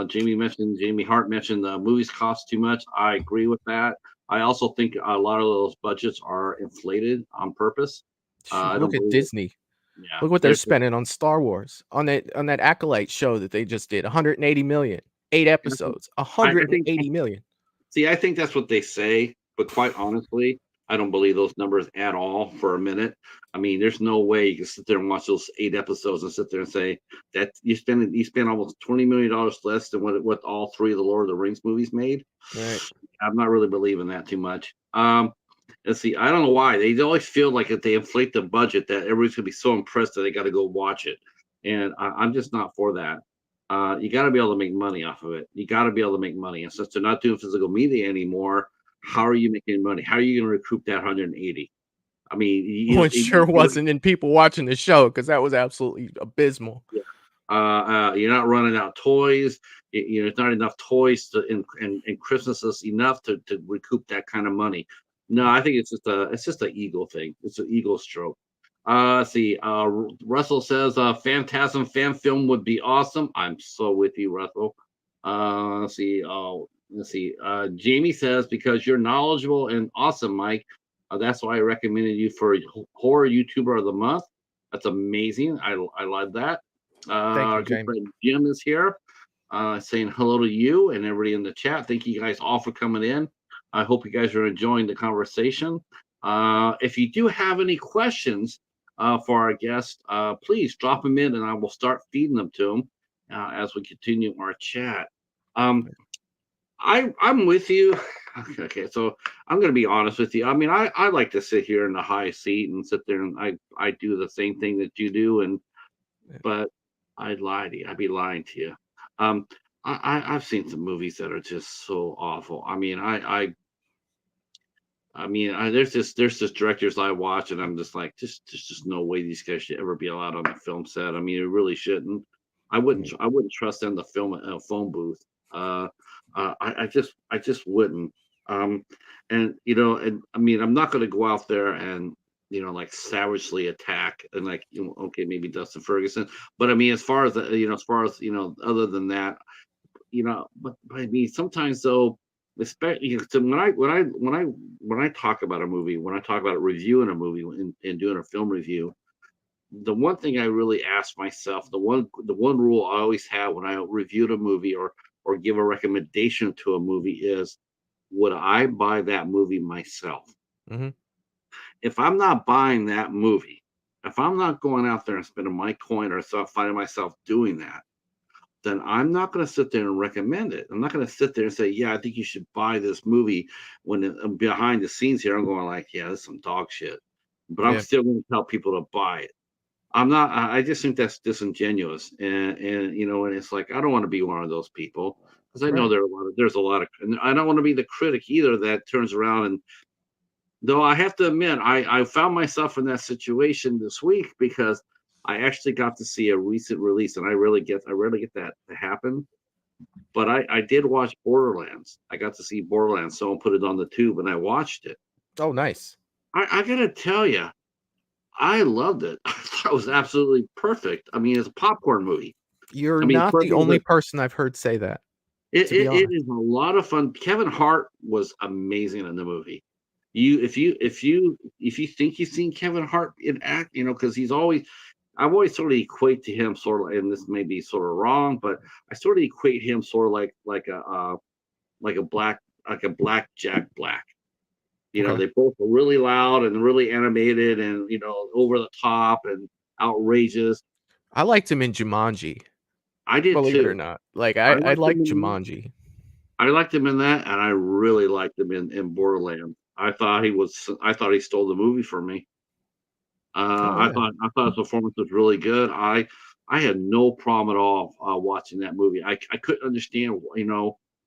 Jamie Hart mentioned the movies cost too much. I agree with that. I also think a lot of those budgets are inflated on purpose. Shoot, I don't look at believe it. Disney. Yeah, Look what they're spending on Star Wars, on that Acolyte show that they just did, 180 million, 8 episodes, I think 180 million. see, I think that's what they say, but quite honestly, I don't believe those numbers at all for a minute. I mean, there's no way you can sit there and watch those 8 episodes and sit there and say that you spend almost $20 million less than what all three of the Lord of the Rings movies made. Right. I'm not really believing that too much. Let's see. I don't know why they always feel like if they inflate the budget, that everybody's gonna be so impressed that they got to go watch it, and I'm just not for that. You got to be able to make money off of it. You got to be able to make money, and since they're not doing physical media anymore, how are you making money? How are you going to recoup that 180? I mean, Well, it sure wasn't in people watching the show because that was absolutely abysmal. yeah. You're not running out toys. It's not enough toys in Christmas is enough to recoup that kind of money. No, I think it's just an ego thing. It's an ego stroke. Let's see. Russell says, "Phantasm fan film would be awesome." I'm so with you, Russell. Let's see. Let's see. Jamie says, "Because you're knowledgeable and awesome, Mike. That's why I recommended you for horror YouTuber of the month. That's amazing. I love that." Thank you, Good Jamie. friend Jim is here, saying hello to you and everybody in the chat. Thank you guys all for coming in. I hope you guys are enjoying the conversation. If you do have any questions for our guest, please drop them in and I will start feeding them to them as we continue our chat. Um, I'm with you. Okay, so I'm going to be honest with you. I mean, I like to sit here in the high seat and sit there and I do the same thing that you do, and Yeah. but I'd lie to you. I'd be lying to you. Um, I've seen some movies that are just so awful. There's just directors I watch, and I'm just like, there's just no way these guys should ever be allowed on the film set. I mean, it really shouldn't. Mm, I wouldn't trust them to film in a phone booth. I just wouldn't. Um, and and I mean, I'm not going to go out there and like savagely attack and like okay, maybe Dustin Ferguson, but I mean, as far as other than that, but I mean, sometimes though, especially so when I talk about a movie, when I talk about reviewing a movie and doing a film review, the one thing I really ask myself, the one rule I always have when I reviewed a movie or give a recommendation to a movie is, would I buy that movie myself? mhm. If I'm not buying that movie, if I'm not going out there and spending my coin or finding myself doing that, then I'm not going to sit there and recommend it. I'm not going to sit there and say, yeah, I think you should buy this movie when behind the scenes here, I'm going like, yeah, this is some dog shit. But I'm Yeah. still going to tell people to buy it. I'm not, I just think that's disingenuous. And it's like, I don't want to be one of those people because I know Right. there's a lot of, and I don't want to be the critic either that turns around and, though I have to admit, I found myself in that situation this week because I actually got to see a recent release, and I rarely get that to happen. But I did watch Borderlands. I got to see Borderlands. Someone put it on the tube, and I watched it. Oh, nice. I gotta tell you, I loved it. I thought it was absolutely perfect. I mean, it's a popcorn movie. You're I mean, not the perfect. only person I've heard say that, to be It honest. is a lot of fun. Kevin Hart was amazing in the movie. If you think you've seen Kevin Hart in act, because I've always sort of equate to him sort of, and this may be sort of wrong, but I sort of equate him sort of like a black Jack Black. Okay. They both are really loud and really animated and over the top and outrageous. I liked him in Jumanji, I did believe it or too. not. Like, I I liked him like in Jumanji. I liked him in that, and I really liked him in Borderlands. I thought he stole the movie for me. Oh, yeah. I thought his performance was really good. I had no problem at all watching that movie. I couldn't understand,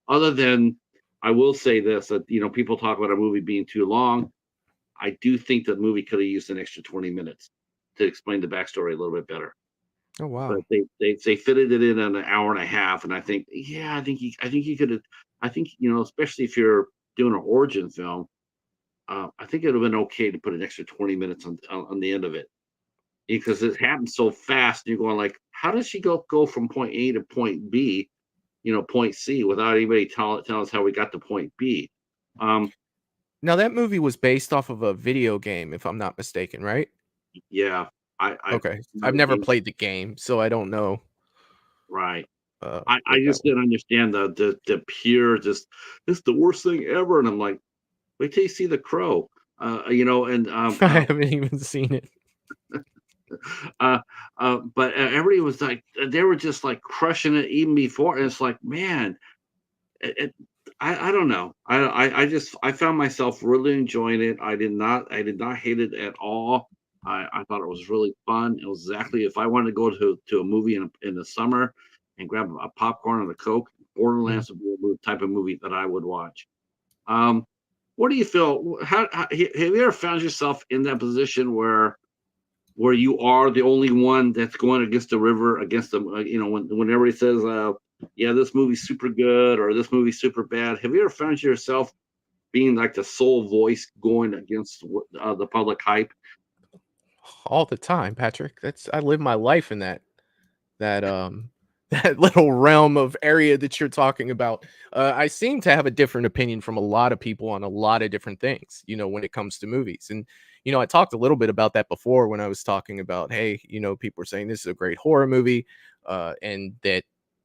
other than I will say this that people talk about a movie being too long. I do think the movie could have used an extra 20 minutes to explain the backstory a little bit better. Oh, But wow. they fitted it in an hour and a half, and I think, yeah, I think you could have. I think especially if you're doing an origin film, I think it would have been okay to put an extra 20 minutes on the end of it because it happens so fast. And you're going like, how does she go from point A to point B, point C without anybody telling us how we got to point B? Um, Now that movie was based off of a video game, if I'm not mistaken, right? yeah, I've Okay. I've never never seen played the game, so I don't know, right. I with that just one. didn't understand the pure just it's the worst thing ever, and I'm like, wait till you see The Crow. and I haven't even seen it. uh, but everybody was like, they were just like crushing it even before. And it's like, man, it, I don't know. I just I found myself really enjoying it. I did not hate it at all. I thought it was really fun. It was exactly if I wanted to go to a movie in the summer and grab a popcorn and a Coke, Mhm. Borderlands would be the type of movie that I would watch. Um, what do you feel? Have you ever found yourself in that position where you are the only one that's going against the river, against the when everybody says, "Yeah, this movie's super good" or "This movie's super bad." Have you ever found yourself being like the sole voice going against the public hype? All the time, Patrick. That's I live my life in that that little realm of area that you're talking about. I seem to have a different opinion from a lot of people on a lot of different things, when it comes to movies. And I talked a little bit about that before when I was talking about, hey, people are saying this is a great horror movie, and that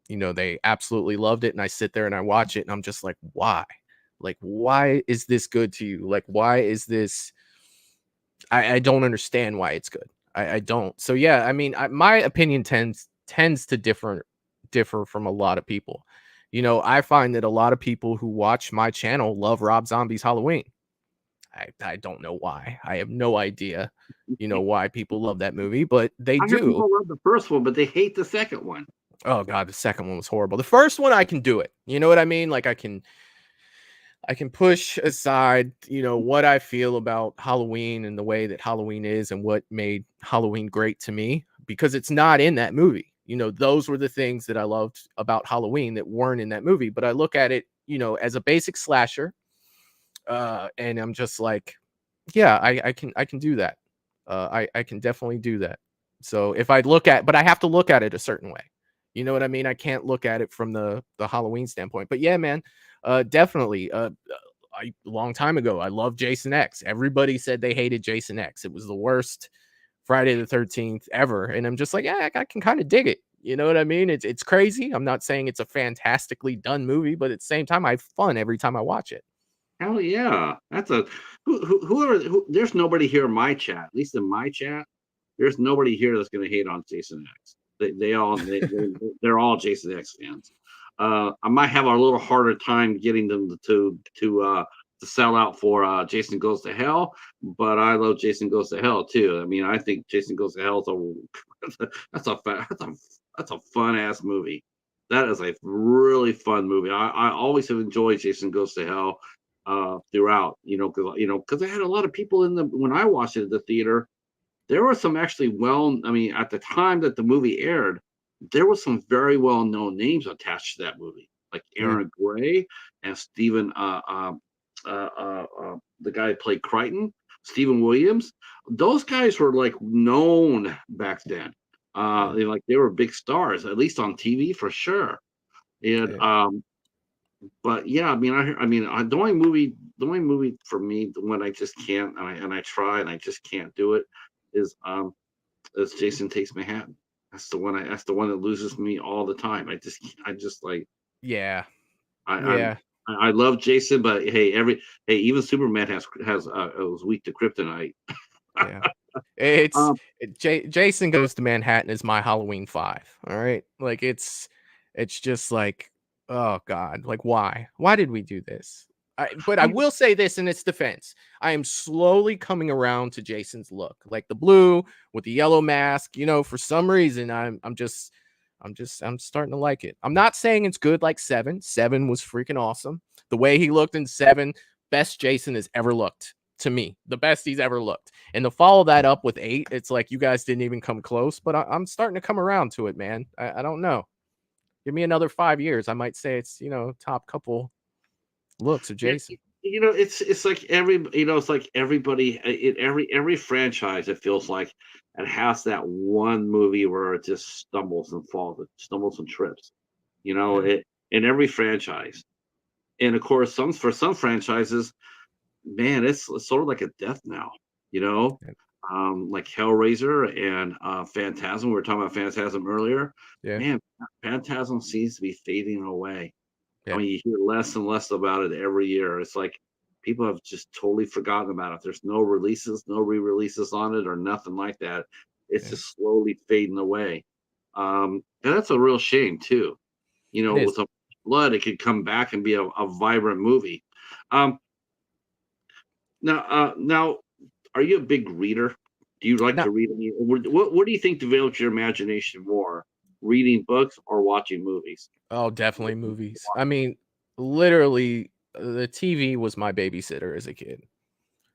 they absolutely loved it. And I sit there and I watch it, and I'm just like, why? Like, why is this good to you? Like, why is this? I don't understand why it's good. I don't. So yeah, I mean, my opinion tends to differ from a lot of people. I find that a lot of people who watch my channel love Rob Zombie's Halloween. I don't know why. I have no idea, why people love that movie, but they I hear do. people love the first one, but they hate the second one. Oh god, the second one was horrible. The first one I can do it. You know what I mean? Like I can push aside, what I feel about Halloween and the way that Halloween is and what made Halloween great to me because it's not in that movie. Those were the things that I loved about Halloween that weren't in that movie. But I look at it, as a basic slasher, and I'm just like, yeah, I can do that. I can definitely do that. So if I look at, but I have to look at it a certain way. You know what I mean? I can't look at it from the Halloween standpoint. But yeah, man, definitely. A long time ago, I loved Jason X. Everybody said they hated Jason X. It was the worst Friday the 13th ever, and I'm just like, yeah, I can kind of dig it. You know what I mean? It's crazy. I'm not saying it's a fantastically done movie, but at the same time, I have fun every time I watch it. Hell yeah, that's a there's nobody here in my chat, at least in my chat. There's nobody here that's going to hate on Jason X. They're all Jason X fans. I might have a little harder time getting them to sell out for Jason Goes to Hell, but I love Jason Goes to Hell too. I mean, I think Jason Goes to Hell is a that's a fun ass movie. That is a really fun movie. I always have enjoyed Jason Goes to Hell throughout. Because I had a lot of people in the when I watched it at the theater there were some actually I mean, at the time that the movie aired, there were some very well-known names attached to that movie, like Yeah, Aaron Gray and Stephen, the guy who played Crichton, Stephen Williams. Those guys were like known back then. yeah, They were big stars, at least on TV for sure. And yeah. but yeah, I mean, the only movie for me, the one I just can't, and I try and I just can't do it, is as Jason Takes Manhattan. That's the one that loses me all the time. I just like Yeah, I yeah, I love Jason, but hey, even Superman has was weak to kryptonite. yeah. It's Um, Jason Goes to Manhattan is my Halloween 5. All right, like it's just like, oh god, like why did we do this? But I I will say this in its defense, I am slowly coming around to Jason's look, like the blue with the yellow mask. For some reason, I'm starting to like it. I'm not saying it's good like Seven. Seven was freaking awesome. The way he looked in Seven, best Jason has ever looked to me, the best he's ever looked. And to follow that up with 8, it's like you guys didn't even come close. But I'm starting to come around to it, man. I don't know. Give me another 5 years, I might say it's top couple looks of Yeah, Jason. it's like it's like everybody in every franchise. It feels like it has that one movie where it just stumbles and trips. Yeah, It in every franchise, and of course, some franchises, man, it's sort of like a death now. You know, yeah, like Hellraiser and Phantasm. We were talking about Phantasm earlier. yeah, Man, Phantasm seems to be fading away. I yeah. mean, you hear less and less about it every year. It's like people have just totally forgotten about it. There's no releases, no re-releases on it or nothing like that. It's Yeah, just slowly fading away. And that's a real shame too. it is. With a blood, it could come back and be a vibrant movie. Um, now, are you a big reader? Do you like Not to read? What do you think develops your imagination more, reading books or watching movies? Oh, definitely movies. I mean, literally, the TV was my babysitter as a kid.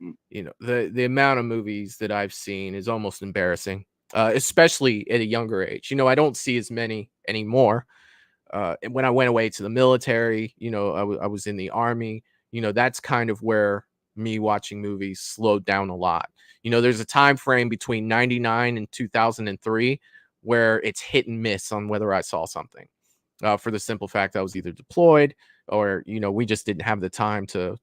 Mm. The amount of movies that I've seen is almost embarrassing, especially at a younger age. I don't see as many anymore. And when I went away to the military, I was in the army. That's kind of where me watching movies slowed down a lot. There's a time frame between 99 and 2003 where it's hit and miss on whether I saw something. For the simple fact I was either deployed or we just didn't have the time to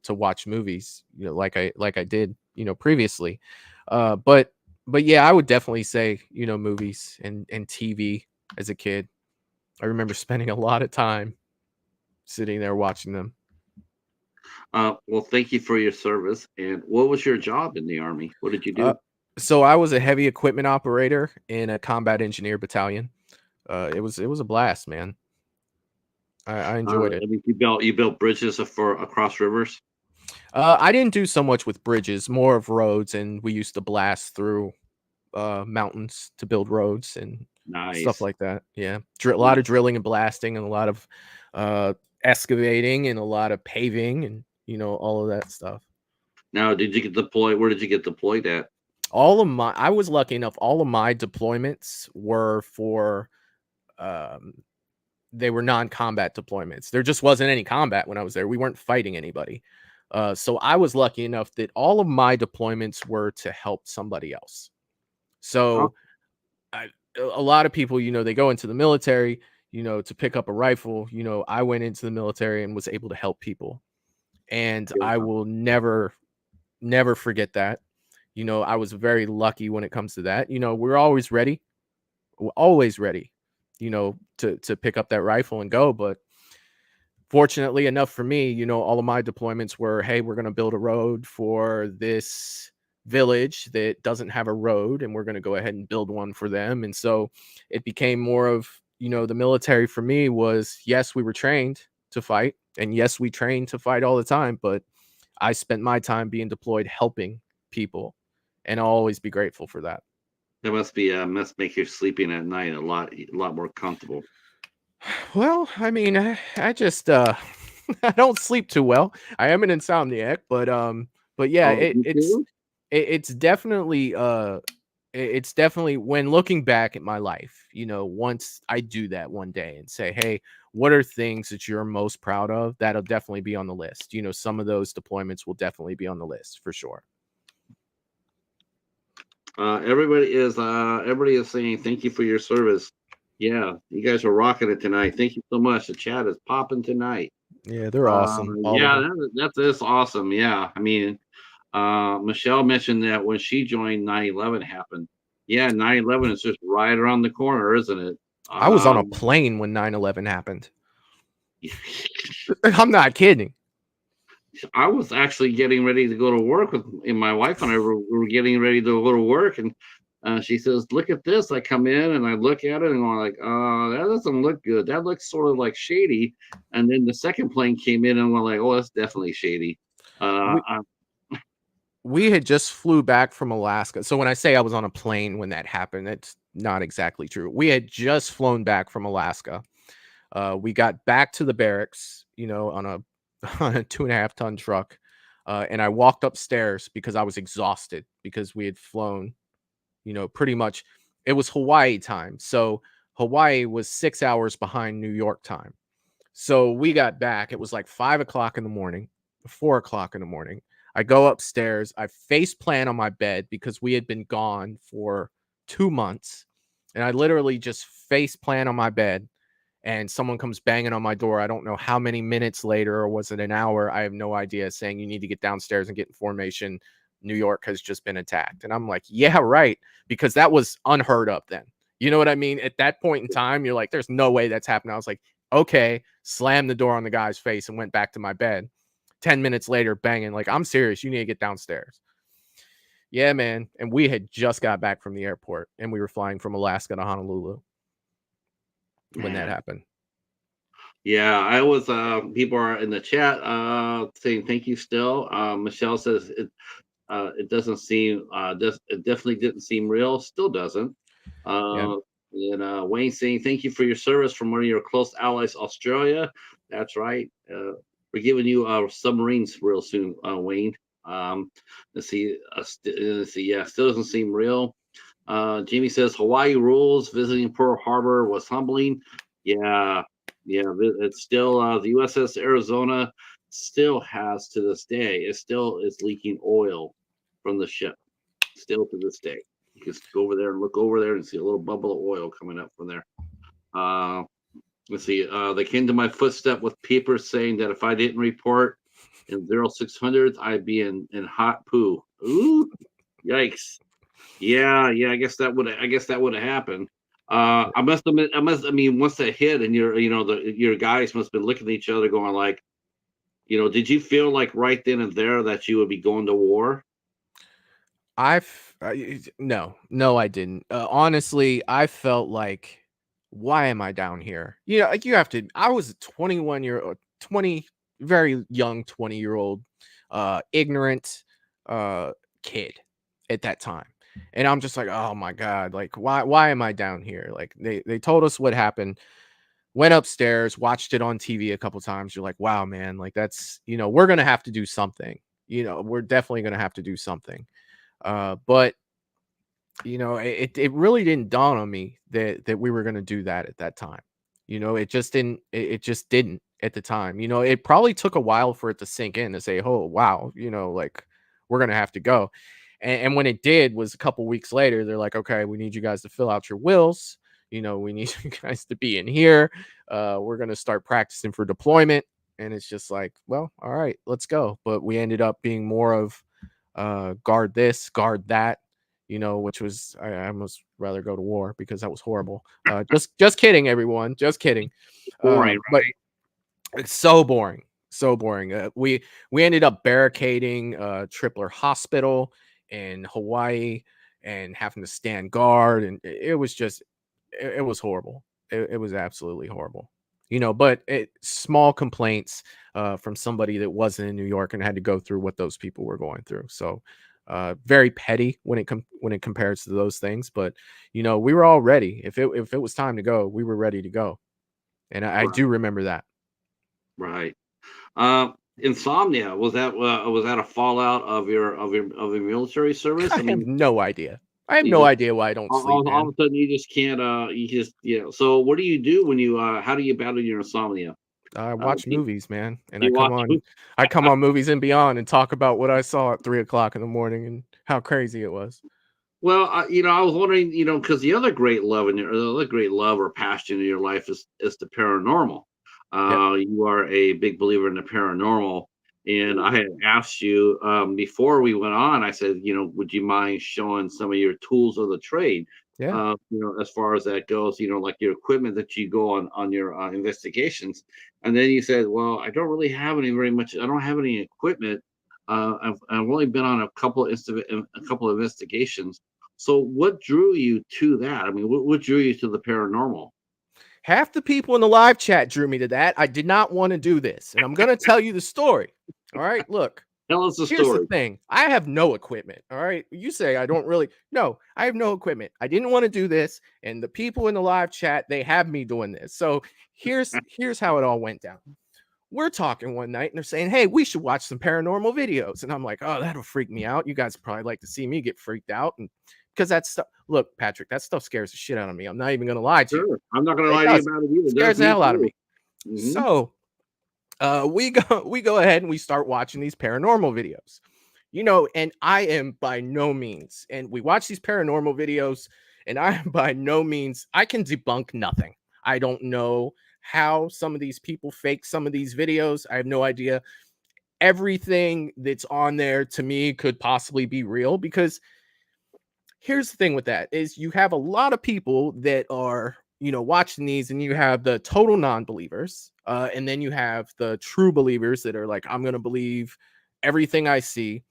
watch movies, like I did, previously. But yeah, I would definitely say, movies and TV as a kid. I remember spending a lot of time sitting there watching them. Well, thank you for your service. And what was your job in the army? What did you Uh, do? so I was a heavy equipment operator in a combat engineer battalion. It was a blast, man. I enjoyed it. I mean, you built bridges for across rivers. I didn't do so much with bridges, more of roads, and we used to blast through mountains to build roads and stuff Nice. like that. Yeah, a lot of Nice. drilling and blasting, and a lot of uh, excavating, and a lot of paving, and all of that stuff. Now, did you get deployed? Where did you get deployed at? I was lucky enough. All of my deployments were for um, they were non-combat deployments. There just wasn't any combat when I was there. We weren't fighting anybody. So I was lucky enough that all of my deployments were to help somebody else. Oh, So I, a lot of people, they go into the military, to pick up a rifle. I went into the military and was able to help people. And I yeah. will never forget that. I was very lucky when it comes to that. We're always ready. We're always ready, to pick up that rifle and go. But fortunately enough for me, all of my deployments were, hey, we're going to build a road for this village that doesn't have a road, and we're going to go ahead and build one for them. And so it became more of, the military for me was, yes, we were trained to fight, and yes, we trained to fight all the time, but I spent my time being deployed helping people, and I'll always be grateful for that. That must make your sleeping at night a lot more comfortable. Well, I mean, I just I don't sleep too well. I am an insomniac, but yeah, Oh, you too? it's definitely it's definitely when looking back at my life, once I do that one day and say, "Hey, what are things that you're most proud of?" That'll definitely be on the list. Some of those deployments will definitely be on the list for sure. Everybody is saying thank you for your service. Yeah, you guys are rocking it tonight. Thank you so much. The chat is popping tonight. Yeah, they're awesome, all of Yeah, them. that's awesome. Yeah, I mean, Michelle mentioned that when she joined, 9/11 happened. Yeah, 9/11 is just right around the corner, isn't it? I was on a Um, plane when 9/11 happened. I'm not kidding. I was actually getting ready to go to work and my wife and I were getting ready to go to work, and she says, "Look at this." I come in and I look at it and I'm like, that doesn't look good. That looks sort of like shady." And then the second plane came in and we're like, "Oh, that's definitely shady." Uh, We we had just flew back from Alaska. So when I say I was on a plane when that happened, it's not exactly true. We had just flown back from Alaska. We got back to the barracks, on a on a 2.5 ton truck, and I walked upstairs because I was exhausted because we had flown, pretty much. It was Hawaii time, so Hawaii was 6 hours behind New York time. So we got back. It was like 5 o'clock in the morning, 4 o'clock in the morning. I go upstairs. I face plant on my bed because we had been gone for 2 months. And I literally just face plant on my bed. And someone comes banging on my door. I don't know how many minutes later, or was it an hour? I have no idea, saying you need to get downstairs and get in formation. New York has just been attacked. And I'm like, yeah, right. Because that was unheard of then. You know what I mean? At that point in time, you're like, there's no way that's happening. I was like, okay, slammed the door on the guy's face and went back to my bed. 10 minutes later banging like, I'm serious, you need to get downstairs. Yeah, man. And we had just got back from the airport and we were flying from Alaska to Honolulu when that Man. happened. Yeah, I was people are in the chat saying thank you still. Michelle says it doesn't seem it definitely didn't seem real, still doesn't. Yeah. Uh and Wayne saying thank you for your service from one of your close allies, Australia. That's right. We're giving you submarines real soon, Wayne. Let's see, let's see, yeah, still doesn't seem real. Jamie says Hawaii rules. Visiting Pearl Harbor was humbling. Yeah, yeah. It's still the USS Arizona still has to this day. It still is leaking oil from the ship. Still to this day, you can go over there and look over there and see a little bubble of oil coming up from there. Uh, let's see. They came to my footstep with papers saying that if I didn't report in 0600, I'd be in hot poo. Ooh, yikes. Yeah, yeah, I guess that would have happened. I must admit, I mean, once that hit and your guys must have been looking at each other going like, did you feel like right then and there that you would be going to war? No, I didn't. Honestly, I felt like, why am I down here? Like you have to. I was a 20, very young 20-year-old, ignorant, uh, kid at that time, and I'm just like, oh my god, like why am I down here? Like they told us what happened. Went upstairs, watched it on TV a couple times. You're like, wow, man, like that's we're gonna have to do something. We're definitely gonna have to do something. But it really didn't dawn on me that we were going to do that at that time. It just didn't. It just didn't at the time. It probably took a while for it to sink in to say, "Oh, wow," like we're going to have to go. And when it did, was a couple weeks later. They're like, "Okay, we need you guys to fill out your wills. We need you guys to be in here. We're going to start practicing for deployment." And it's just like, well, all right, let's go. But we ended up being more of guard this, guard that, which was I almost rather go to war because that was horrible. Just kidding, everyone. Just kidding. Boring, But it's so boring. So boring. We ended up barricading Tripler Hospital in Hawaii and having to stand guard, and it was just it was horrible. It was absolutely horrible. But small complaints from somebody that wasn't in New York and had to go through what those people were going through. So very petty when it compares to those things. But we were all ready. If it was time to go, we were ready to go. And I right, do remember that. right. Insomnia, was that a fallout of your military service? I I have mean, no idea. I have you no just idea why I don't sleep, all man. of a sudden you just can't so what do you do when you how do you battle your insomnia? I Uh, watch do you, movies, man, and do you watch I come on Movies and Beyond and talk about what I saw at 3 o'clock in the morning and how crazy it was. Well, I was wondering, because the other great love the other great love or passion in your life is the paranormal. Yep. You are a big believer in the paranormal, and I had asked you before we went on. I said, would you mind showing some of your tools of the trade? Yeah. As far as that goes, like your equipment that you go on your investigations. And then you said, well, I don't really have any very much. I don't have any equipment. I've only been on a couple of investigations. So what drew you to that? I mean, what drew you to the paranormal? Half the people in the live chat drew me to that. I did not want to do this, and I'm going to tell you the story. All right, look. Tell us the Here's the story. thing. I have no equipment. All right. You say I don't really. No, I have no equipment. I didn't want to do this. And the people in the live chat, they have me doing this. So here's how it all went down. We're talking one night and they're saying, "Hey, we should watch some paranormal videos." And I'm like, "Oh, that'll freak me out. You guys probably like to see me get freaked out." And because that stuff, look, Patrick, that stuff scares the shit out of me. I'm not even gonna lie to you. Sure. I'm not going to It lie to you does. about it either. It It does scares the me hell out of too. me. Hmm. So we go ahead and we start watching these paranormal videos. And I am by no means, and we watch these paranormal videos, and I am by no means, I can debunk nothing. I don't know how some of these people fake some of these videos. I have no idea. Everything that's on there to me could possibly be real because here's the thing with that is you have a lot of people that are, watching these, and you have the total non-believers, and then you have the true believers that are like, I'm gonna believe everything I see.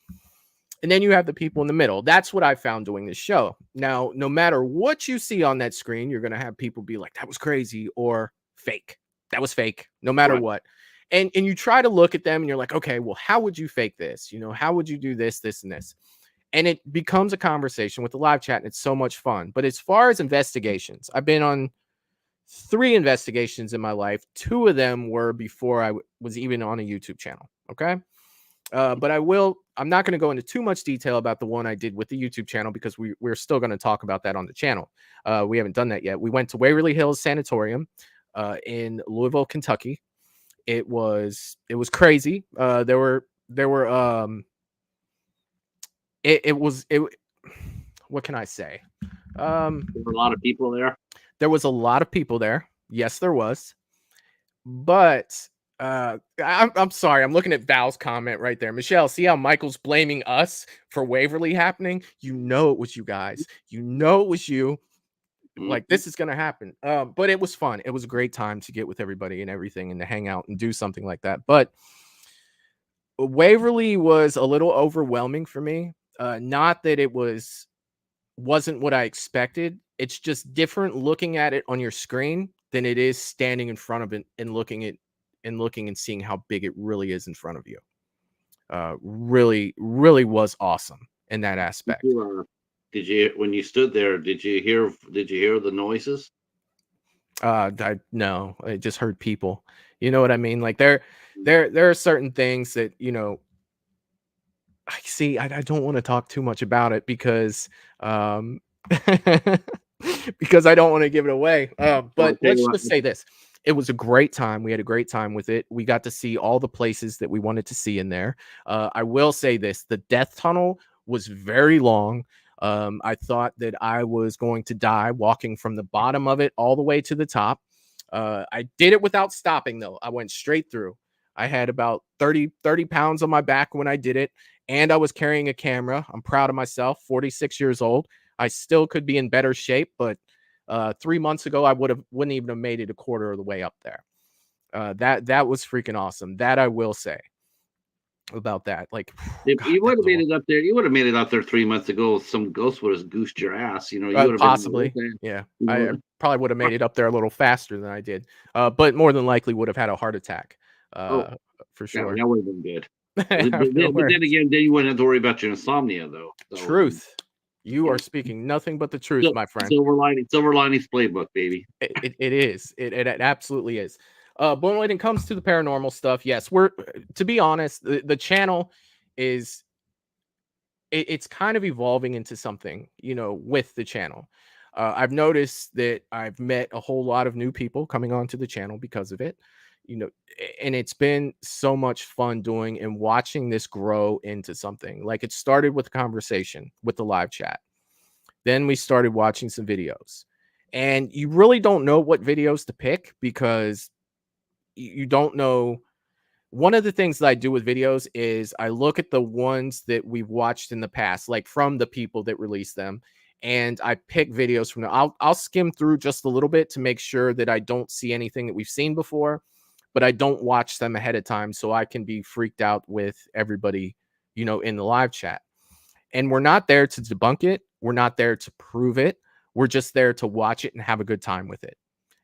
And then you have the people in the middle. That's what I found doing this show. Now, no matter what you see on that screen, you're going to have people be like, that was crazy or fake. That was fake, no matter Right. what. And you try to look at them and you're like, okay, well, how would you fake this? How would you do this, this, and this? And it becomes a conversation with the live chat, and it's so much fun. But as far as investigations, I've been on 3 investigations in my life. 2 of them were before I was even on a YouTube channel. Okay. But I'm not going to go into too much detail about the one I did with the YouTube channel because we're still going to talk about that on the channel. We haven't done that yet. We went to Waverly Hills Sanatorium in Louisville, Kentucky. It was crazy. There were it was it. What can I say? There were a lot of people there. There was a lot of people there. Yes, there was. But I'm sorry. I'm looking at Val's comment right there. Michelle, see how Michael's blaming us for Waverly happening? You know it was you guys. You know it was you. Like Mhm. this is gonna happen. But it was fun. It was a great time to get with everybody and everything and to hang out and do something like that. But Waverly was a little overwhelming for me. Not that it wasn't what I expected. It's just different looking at it on your screen than it is standing in front of it and looking and seeing how big it really is in front of you. Really, really was awesome in that Did aspect. you, did you when you stood there? Did you hear the noises? No, I just heard people. You know what I mean? Like there are certain things that I see. I don't want to talk too much about it because because I don't want to give it away. Well, I But tell you let's what. just say this. It was a great time. We had a great time with it. We got to see all the places that we wanted to see in there. I will say this, the death tunnel was very long. I thought that I was going to die walking from the bottom of it all the way to the top. I did it without stopping, though. I went straight through. I had about 30 pounds on my back when I did it, and I was carrying a camera. I'm proud of myself, 46 years old. I still could be in better shape, but 3 months ago, I wouldn't even have made it a quarter of the way up there. That was freaking awesome. That I will say about that. Like, If God, you that would have was a made long. it up there, you would have made it up there 3 months ago. Some ghost would have goosed your ass. You would have been like, Possibly, okay, yeah. you I know. probably would have made it up there a little faster than I did, but more than likely would have had a heart attack, Oh, uh, for yeah, sure. that would have been good. I have no But then worries. again, then you wouldn't have to worry about your insomnia, though. So, Truth. You yeah. are speaking nothing but the truth, my friend. Silver linings playbook, baby. It is. It absolutely is. But when it comes to the paranormal stuff, yes, we're to be honest, the channel is it's kind of evolving into something, with the channel. I've noticed that I've met a whole lot of new people coming onto the channel because of it, and it's been so much fun doing and watching this grow into something. Like it started with a conversation with the live chat. Then we started watching some videos. And you really don't know what videos to pick because you don't know. One of the things that I do with videos is I look at the ones that we've watched in the past, like from the people that release them, and I pick videos from them. I'll skim through just a little bit to make sure that I don't see anything that we've seen before, but I don't watch them ahead of time so I can be freaked out with everybody, in the live chat. And we're not there to debunk it. We're not there to prove it. We're just there to watch it and have a good time with it.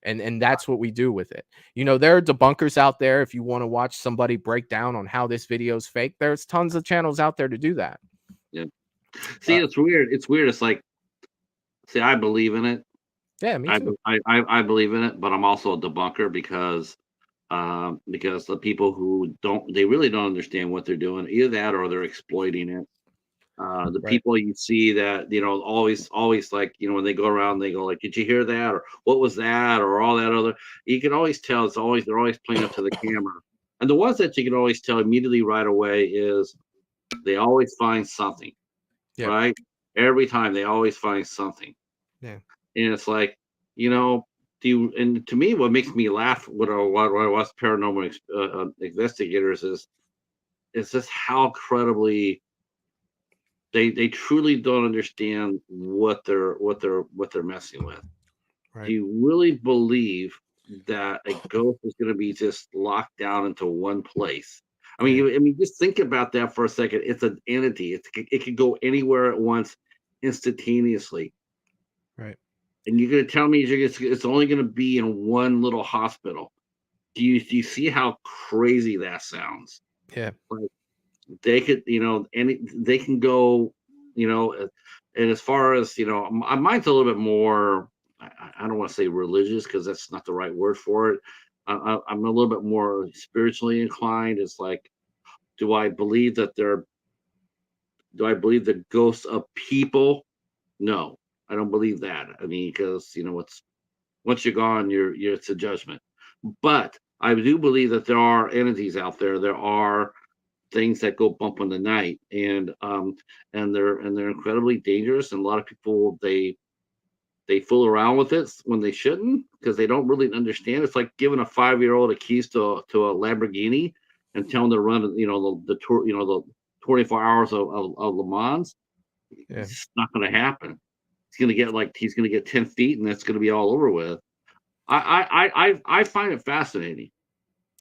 And that's what we do with it. There are debunkers out there. If you want to watch somebody break down on how this video is fake, there's tons of channels out there to do that. Yeah. See, Uh, it's weird. It's weird. It's like, see, I believe in it. yeah, me too. I believe in it, but I'm also a debunker because the people who they really don't understand what they're doing. Either that or they're exploiting it. The Right. people you see that always like when they go around, they go like, "Did you hear that?" or "What was that?" or all that other. You can always tell they're always playing up to the camera. And the ones that you can always tell immediately right away is they always find something, Yeah. right? Every time they always find something. Yeah. And it's like, you know, and to me, what makes me laugh when I watch paranormal investigators is just how incredibly they truly don't understand what they're messing with. Do Right. you really believe that a ghost is going to be just locked down into one place? Yeah. I mean, just think about that for a second. It's an entity. It could go anywhere at once, instantaneously. Right. And you're going to tell me it's only going to be in one little hospital? Do you see how crazy that sounds? Yeah. Like, they could, they can go, and as far as mine's a little bit more. I don't want to say religious because that's not the right word for it. I'm a little bit more spiritually inclined. It's like, do I believe that there? Do I believe the ghosts of people? No, I don't believe that. I mean, because it's once you're gone, it's a judgment. But I do believe that there are entities out there. There are things that go bump in the night, and they're incredibly dangerous. And a lot of people they fool around with it when they shouldn't because they don't really understand. It's like giving a 5-year-old a keys to a Lamborghini and telling them to run the tour, the 24 hours of Le Mans. Yeah. It's not going to happen. He's going to get 10 feet and that's going to be all over with. I find it fascinating.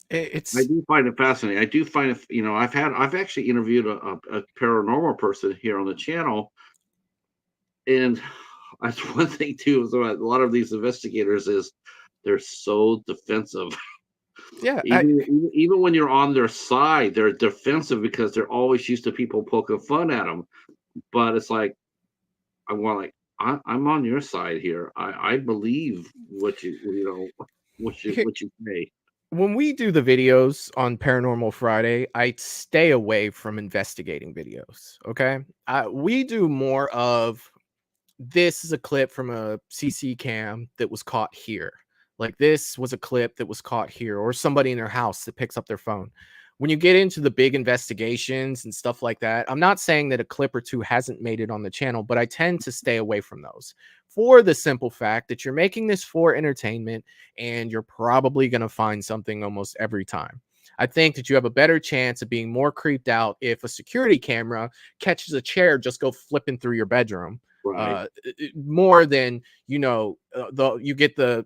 I It's do find it fascinating. I do find it, I've actually interviewed a paranormal person here on the channel, and that's one thing too. Is about a lot of these investigators is they're so defensive. yeah. Even when you're on their side, they're defensive because they're always used to people poking fun at them. But it's like I want like I'm on your side here. I believe what what you say. When we do the videos on Paranormal Friday, I stay away from investigating videos. Okay. We do more of this is a clip from a CC cam that was caught here. Like this was a clip that was caught here, or somebody in their house that picks up their phone. When you get into the big investigations and stuff like that, I'm not saying that a clip or two hasn't made it on the channel, but I tend to stay away from those for the simple fact that you're making this for entertainment and you're probably going to find something almost every time. I think that you have a better chance of being more creeped out if a security camera catches a chair just go flipping through your bedroom Right. more than the you get the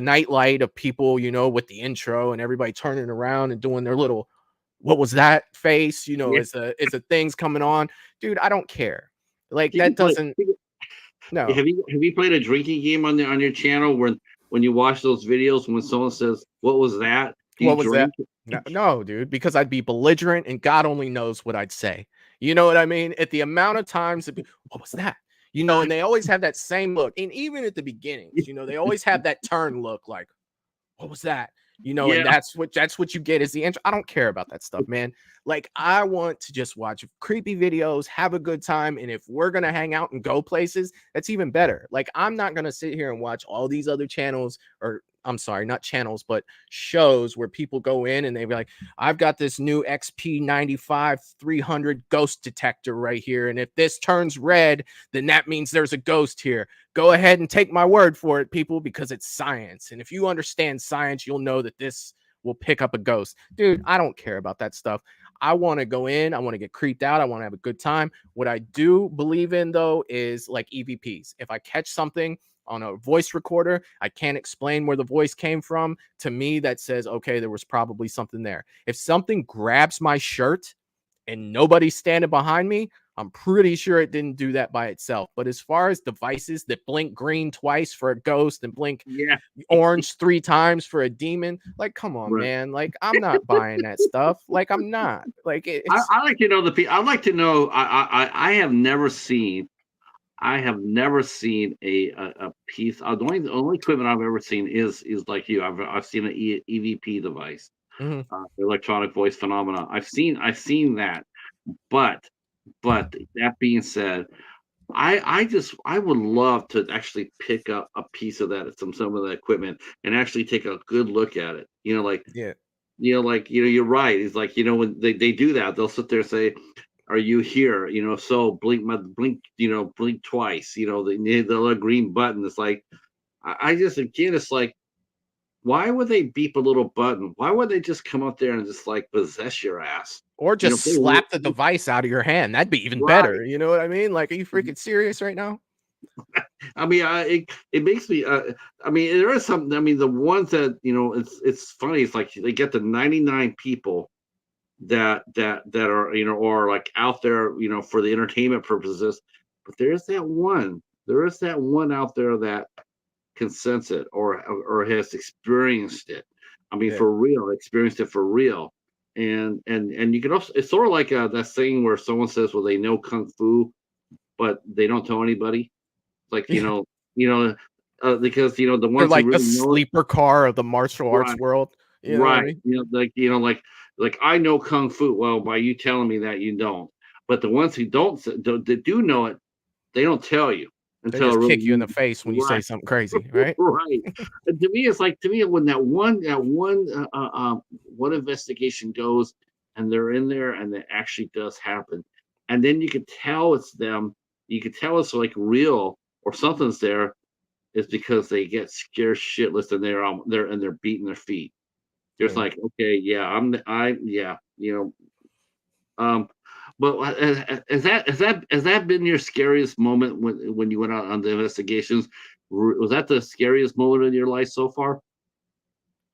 night light of people with the intro and everybody turning around and doing their little what was that face Yeah. as a thing's coming on. Dude, I don't care. Like You can that play. doesn't. No. Have you played a drinking game on your channel when you watch those videos when someone says, "What was that?" Do you What was that? drink? No, no, dude, because I'd be belligerent and God only knows what I'd say. You know what I mean? At the amount of times, what was that? And they always have that same look. And even at the beginnings, they always have that turn look like, what was that? And Yeah, that's what you get is the intro. I don't care about that stuff, man. Like I want to just watch creepy videos, have a good time, and if we're gonna hang out and go places, that's even better. Like I'm not gonna sit here and watch all these other channels, or I'm sorry, not channels, but shows where people go in and they be like, I've got this new XP95 300 ghost detector right here, and if this turns red, then that means there's a ghost here. Go ahead and take my word for it, people, because it's science. And if you understand science, you'll know that this will pick up a ghost. Dude, I don't care about that stuff. I want to go in. I want to get creeped out. I want to have a good time. What I do believe in, though, is like EVPs. If I catch something on a voice recorder, I can't explain where the voice came from. To me, that says, okay, there was probably something there. If something grabs my shirt and nobody's standing behind me, I'm pretty sure it didn't do that by itself. But as far as devices that blink green twice for a ghost and blink yeah, orange 3 times for a demon, like, come on, right. man. Like, I'm not buying that stuff. Like, I'm not. Like, it's I like to know the people. I'd like to know. I have never seen. I have never seen a piece. The only equipment I've ever seen is like you. I've seen an EVP device, mhm, electronic voice phenomena. I've seen that. But that being said, I would love to actually pick up a piece of that, some of that equipment, and actually take a good look at it. yeah. You're right. It's like, when they do that, they'll sit there and say, "Are you here?" So blink twice. The little green button. It's like I just again, it's like, why would they beep a little button? Why would they just come up there and just like possess your ass? Or You know, just play a little- slap the device out of your hand. That'd be even right? better. You know what I mean? Like, are you freaking serious right now? I mean, it makes me. I mean, there is something. I mean, the ones that it's funny. It's like they get the 99 people that are or like out there for the entertainment purposes, but there's that one. There is that one out there that can sense it or has experienced it. I mean, Yeah. for real, experienced it for real. And you can also, it's sort of like that thing where someone says, well, they know kung fu, but they don't tell anybody. Like, Yeah. you know, because the They're ones who like the really know it, sleeper car of the martial arts right, world. You know what I right. mean? Like I know kung fu. Well, by you telling me that, you don't. But the ones who don't, that do know it, they don't tell you They until it just really kick you in the face when you say right. something crazy, right? Right. And to me, it's like when that one investigation goes and they're in there and it actually does happen, and then you can tell it's them. You can tell it's like real or something's there. Is because they get scared shitless and they're beating their feet. Just Yeah. like, okay, yeah, yeah, um, but has that been your scariest moment when you went out on the investigations? Was that the scariest moment in your life so far?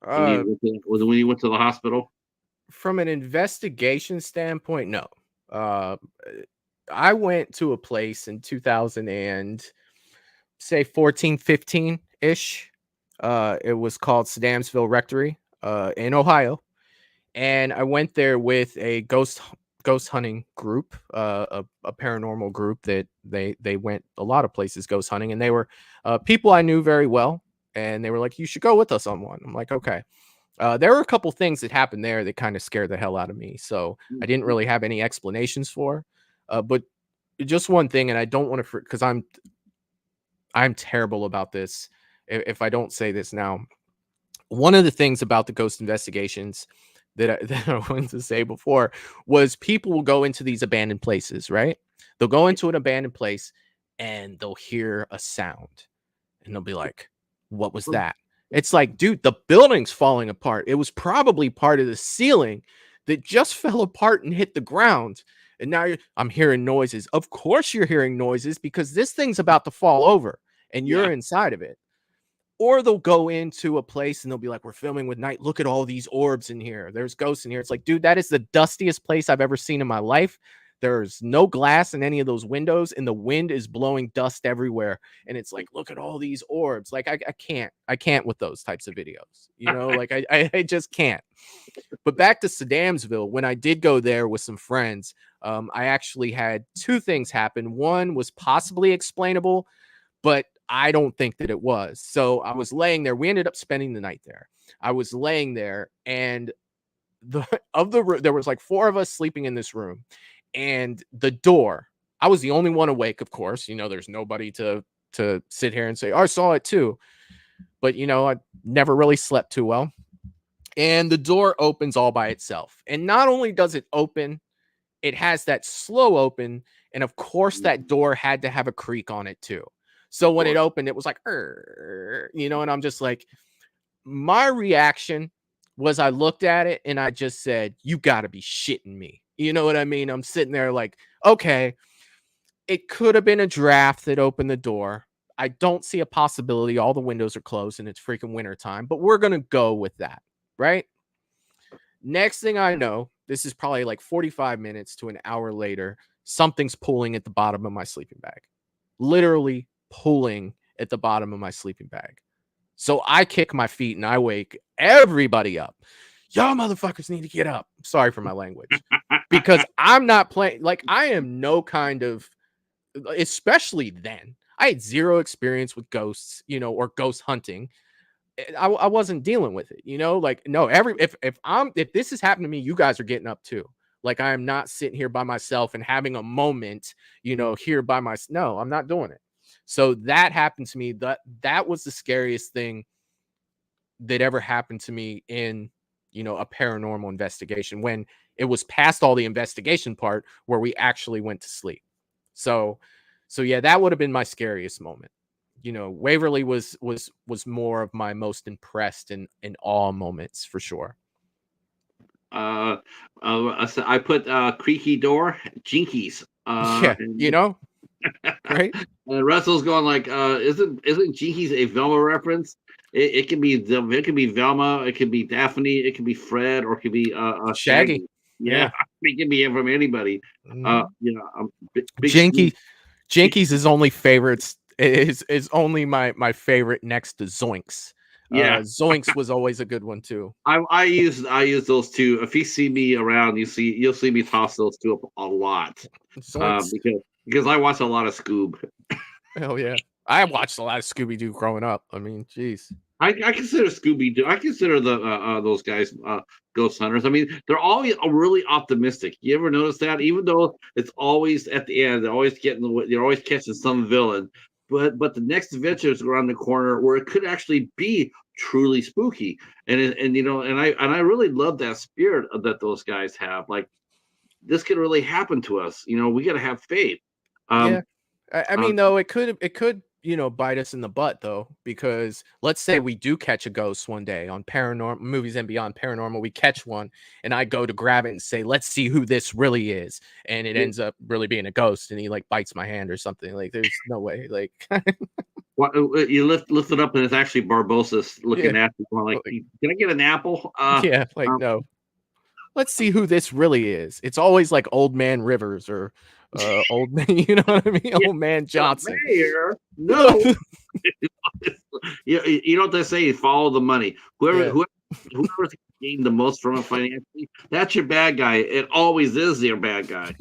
When Uh, you when you went to the hospital? from an investigation standpoint, no. Uh, I went to a place in 2000 and say 14, 15 ish. It was called Sedamsville Rectory, in Ohio, and I went there with a ghost hunting group, a paranormal group that they went a lot of places ghost hunting, and they were people I knew very well, and they were like, "You should go with us on one." I'm like, "Okay." There were a couple things that happened there that kind of scared the hell out of me, so I didn't Mhm. really have any explanations for. But just one thing, and I don't want to because I'm terrible about this. If I don't say this now, one of the things about the ghost investigations that I wanted to say before was people will go into these abandoned places, right? They'll go into an abandoned place and they'll hear a sound and they'll be like, "What was that?" It's like, dude, the building's falling apart. It was probably part of the ceiling that just fell apart and hit the ground. And now I'm hearing noises. Of course, you're hearing noises because this thing's about to fall over and Yeah. you're inside of it. Or they'll go into a place and they'll be like, "We're filming with night. Look at all these orbs in here. There's ghosts in here." It's like, dude, that is the dustiest place I've ever seen in my life. There's no glass in any of those windows, and the wind is blowing dust everywhere. And it's like, look at all these orbs. Like, I can't with those types of videos. Like I just can't. But back to Sedamsville, when I did go there with some friends, I actually had two things happen. One was possibly explainable, but I don't think that it was. So I was laying there. We ended up spending the night there. I was laying there, and the there was like four of us sleeping in this room, and the door. I was the only one awake, of course. There's nobody to sit here and say, "Oh, I saw it too." But I never really slept too well. And the door opens all by itself. And not only does it open, it has that slow open, and of course that Mhm. door had to have a creak on it too. So Of when it course. opened, it was like, and I'm just like, my reaction was I looked at it and I just said, "You got to be shitting me." You know what I mean? I'm sitting there like, okay, it could have been a draft that opened the door. I don't see a possibility. All the windows are closed and it's freaking winter time, but we're going to go with that. Right. Next thing I know, this is probably like 45 minutes to an hour later, something's pulling at the bottom of my sleeping bag. Literally pulling at the bottom of my sleeping bag. So I kick my feet and I wake everybody up. Y'all motherfuckers need to get up. Sorry for my language. Because I'm not playing, like, I am no kind of, especially then. I had zero experience with ghosts, or ghost hunting. I wasn't dealing with it. Like, no, if this has happened to me, you guys are getting up too. Like, I am not sitting here by myself and having a moment, here by myself. No, I'm not doing it. So that happened to me. That was the scariest thing that ever happened to me in, a paranormal investigation, when it was past all the investigation part where we actually went to sleep. So yeah, that would have been my scariest moment. Waverly was more of my most impressed and in awe moments for sure. I put creaky door, jinkies. Yeah, And right? And Russell's going like, isn't Jinkies a Velma reference? It can be it can be Velma, it can be Daphne, it can be Fred, or it can be Shaggy. Shaggy. Yeah, Yeah. it can be from anybody. Mhm. Big Scoob. Jinkies is only favorites is only my favorite next to Zoinks. Yeah, Zoinks was always a good one too. I use those two. If you see me around, you'll see me toss those two up a lot. Zoinks. Because I watch a lot of Scoob. Hell yeah. I watched a lot of Scooby Doo growing up. I mean, jeez. I consider Scooby Doo. I consider those guys ghost hunters. I mean, they're always really optimistic. You ever notice that? Even though it's always at the end, they're always catching some villain. But the next adventure is around the corner where it could actually be truly spooky. And I really love that spirit that those guys have. Like this could really happen to us. We got to have faith. Yeah. Um, I um, mean, though, it could bite us in the butt though, because let's say we do catch a ghost one day on paranormal movies and beyond paranormal, we catch one, and I go to grab it and say, "Let's see who this really is," and it ends up really being a ghost, and he like bites my hand or something. Like, there's no way. Like, you lift it up and it's actually Barbosa yeah, looking at you, going like, like, "Can I get an apple?" yeah, like, Um, no. Let's see who this really is. It's always like Old Man Rivers or old man, you know what I mean? yeah, Old Man the Johnson. mayor. No, you know what they say? Follow the money. Yeah. Whoever's gained the most from it financially, that's your bad guy. It always is your bad guy.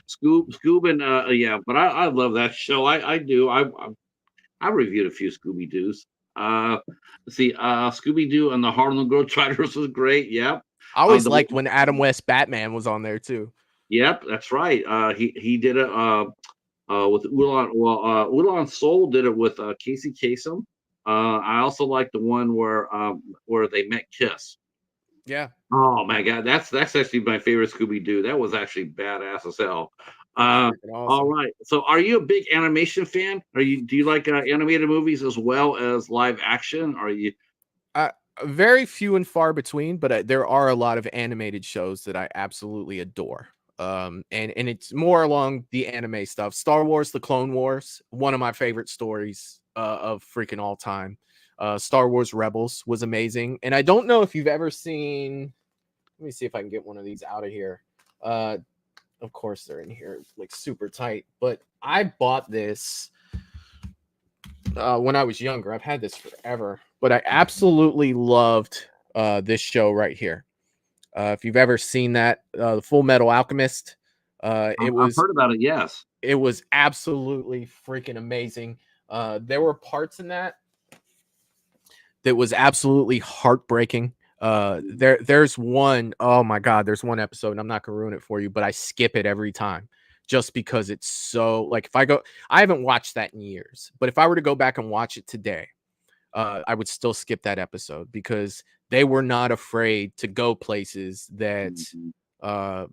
Scoob, and yeah. But I love that show. I do. I reviewed a few Scooby Doo's. Let's see, Scooby Doo and the Harlem Globetrotters was great. Yep. I always The liked when Adam West Batman was on there too. Yep, that's right. He did it with Ulan. Well, Ulan Soul did it with Casey Kasem. I also like the one where they met Kiss. Yeah, Oh my god, that's actually my favorite Scooby Doo. That was actually badass as hell. that's Uh, freaking all awesome. right. So, are you a big animation fan? Do you like animated movies as well as live action? Are you? Uh, Very few and far between, but there are a lot of animated shows that I absolutely adore. And it's more along the anime stuff. Star Wars: The Clone Wars, one of my favorite stories of freaking all time. Star Wars Rebels was amazing, and I don't know if you've ever seen. Let me see if I can get one of these out of here. Uh, of course, they're in here like super tight, but I bought this when I was younger. I've had this forever, but I absolutely loved this show right here. If you've ever seen that, the Full Metal Alchemist, it I've was heard about it. Yes. absolutely freaking amazing. There were parts in that was absolutely heartbreaking. There's one, oh my god, there's one episode, and I'm not gonna ruin it for you, but I skip it every time just because it's so like if I haven't watched that in years, but if I were to go back and watch it today, I would still skip that episode because they were not afraid to go places that Mhm. uh,